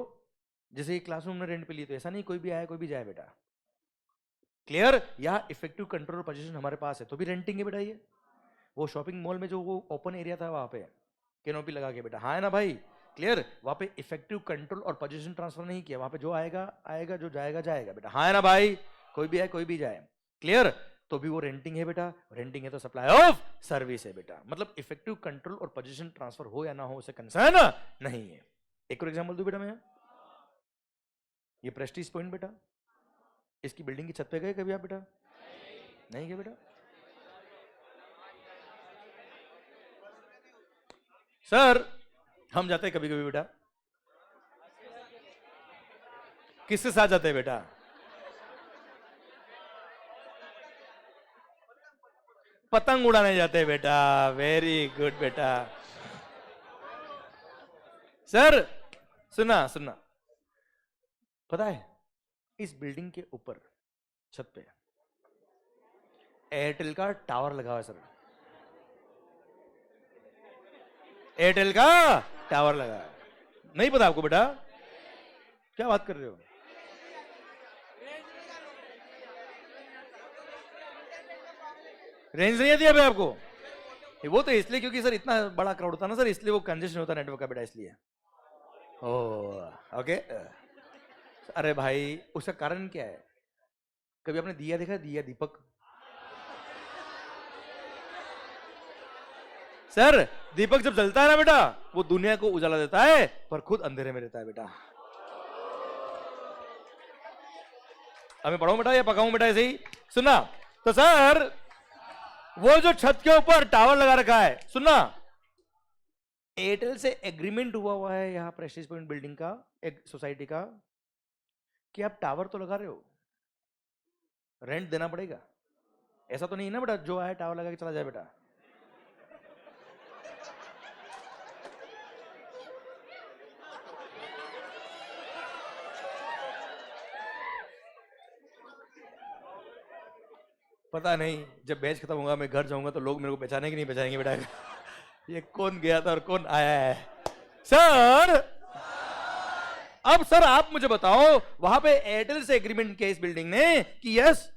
जैसे एक क्लासरूम में रेंट पे ली तो ऐसा नहीं कोई भी आए कोई भी जाए बेटा। क्लियर? यहाँ इफेक्टिव कंट्रोल और पोजीशन हमारे पास है तो भी रेंटिंग है बेटा। ये वो शॉपिंग मॉल में जो वो ओपन एरिया था वहां पे कैनोपी लगा के बेटा, हाँ है ना भाई? क्लियर? वहां पे इफेक्टिव कंट्रोल और पोजीशन ट्रांसफर नहीं किया, वहां पे जो आएगा आएगा, जो जाएगा जाएगा बेटा, हाँ है ना भाई? कोई भी आए कोई भी जाए, क्लियर? तो भी वो रेंटिंग है बेटा। रेंटिंग है तो सप्लाई ऑफ सर्विस है बेटा। मतलब इफेक्टिव कंट्रोल और पोजीशन ट्रांसफर हो या ना हो उसे कंसर्न नहीं है। एक और एग्जांपल दूं बेटा मैं, ये प्रेस्टीज पॉइंट बेटा, इसकी बिल्डिंग की छत पे गए कभी आप बेटा? नहीं गए बेटा? सर हम जाते हैं कभी कभी बेटा, किसके साथ जाते हैं बेटा? पतंग उड़ाने जाते हैं बेटा। वेरी गुड बेटा। सर सुना सुना, पता है इस बिल्डिंग के ऊपर छत पे एयरटेल का टावर लगा हुआ है सर, एयरटेल का टावर लगा है। नहीं पता आपको बेटा? क्या बात कर रहे हो? रेंज नहीं आती अभी आपको? वो तो इसलिए क्योंकि सर इतना बड़ा क्राउड होता ना सर, इसलिए वो कंजेशन होता नेटवर्क का बेटा, इसलिए। Oh okay. अरे भाई उसका कारण क्या है? कभी आपने दिया देखा? दिया दीपक सर, दीपक जब जलता है ना बेटा वो दुनिया को उजाला देता है पर खुद अंधेरे में रहता है बेटा। हमें पढ़ाऊं बेटा या पकाऊं बेटा? ऐसे ही सुनना। तो सर वो जो छत के ऊपर टावर लगा रखा है, सुनना, एयरटेल से एग्रीमेंट हुआ है यहां प्रेस्टीज पॉइंट बिल्डिंग का, एक सोसाइटी का, कि आप टावर तो लगा रहे हो, रेंट देना पड़ेगा। ऐसा तो नहीं ना बेटा जो आए टावर लगा के चला जाए बेटा। पता नहीं जब बैच खत्म होगा मैं घर जाऊंगा तो लोग मेरे को पहचानेंगे नहीं पहचानेंगे बेटा ये कौन गया था और कौन आया है। सर अब सर आप मुझे बताओ, वहां पे एयरटेल से एग्रीमेंट किया इस बिल्डिंग ने कि यस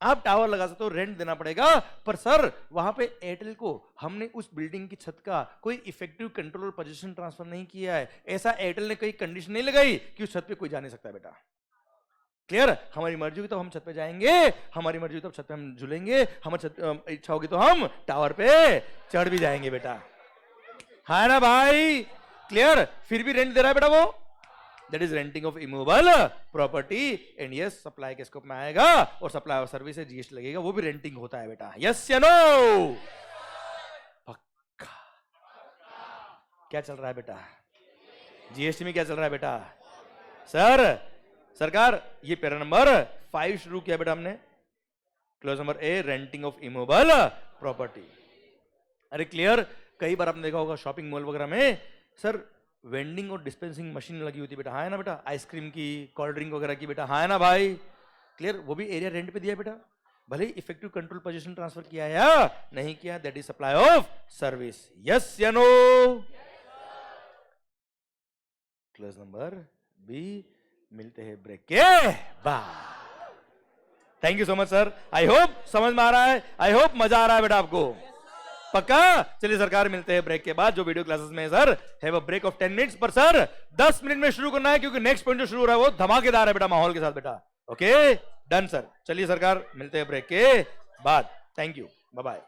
आप टावर लगा सकते हो, रेंट देना पड़ेगा, पर सर वहां पे एयरटेल को हमने उस बिल्डिंग की छत का कोई इफेक्टिव कंट्रोल और पोजीशन ट्रांसफर नहीं किया है। ऐसा एयरटेल ने कोई कंडीशन नहीं लगाई कि उस छत पे कोई जा नहीं सकता बेटा। क्लियर? हमारी मर्जी हुई तो हम छत पे जाएंगे, हमारी मर्जी हुई तो छत पे हम झूलेंगे, हमारी इच्छा होगी तो हम टावर पे चढ़ भी जाएंगे बेटा, है ना भाई? क्लियर? फिर भी रेंट दे रहा है बेटा वो, that is renting of immovable property. And yes supply के स्कोप में आएगा और सप्लाई और सर्विस जीएसटी लगेगा, वो भी रेंटिंग होता है बेटा। यस या नो? पक्का? क्या चल रहा है बेटा जीएसटी में? क्या चल रहा है बेटा? सर सरकार ये पैरा नंबर 5 शुरू किया बेटा हमने, close number A, renting of immovable property. अरे क्लियर? कई बार आपने देखा होगा शॉपिंग मॉल वगैरह में सर वेंडिंग और डिस्पेंसिंग मशीन लगी होती है बेटा, हाँ है ना बेटा? आइसक्रीम की, कोल्ड ड्रिंक वगैरह की बेटा, हाँ है ना भाई? क्लियर? वो भी एरिया रेंट पे दिया बेटा, भले ही इफेक्टिव कंट्रोल पोजीशन ट्रांसफर किया या नहीं किया, that is supply of service. Yes या नो? क्लोज नंबर बी, मिलते हैं ब्रेक के बाद। Thank you so much sir, I hope समझ में आ रहा है, आई होप मजा आ रहा है बेटा आपको, पक्का? चलिए सरकार मिलते हैं ब्रेक के बाद। जो वीडियो क्लासेस में है sir have a break of 10 minutes, पर सर 10 मिनट में शुरू करना है क्योंकि नेक्स्ट पॉइंट जो शुरू हो रहा है वो धमाकेदार है बेटा, माहौल के साथ बेटा। ओके डन सर, चलिए सरकार मिलते हैं ब्रेक के बाद। Thank you, bye bye.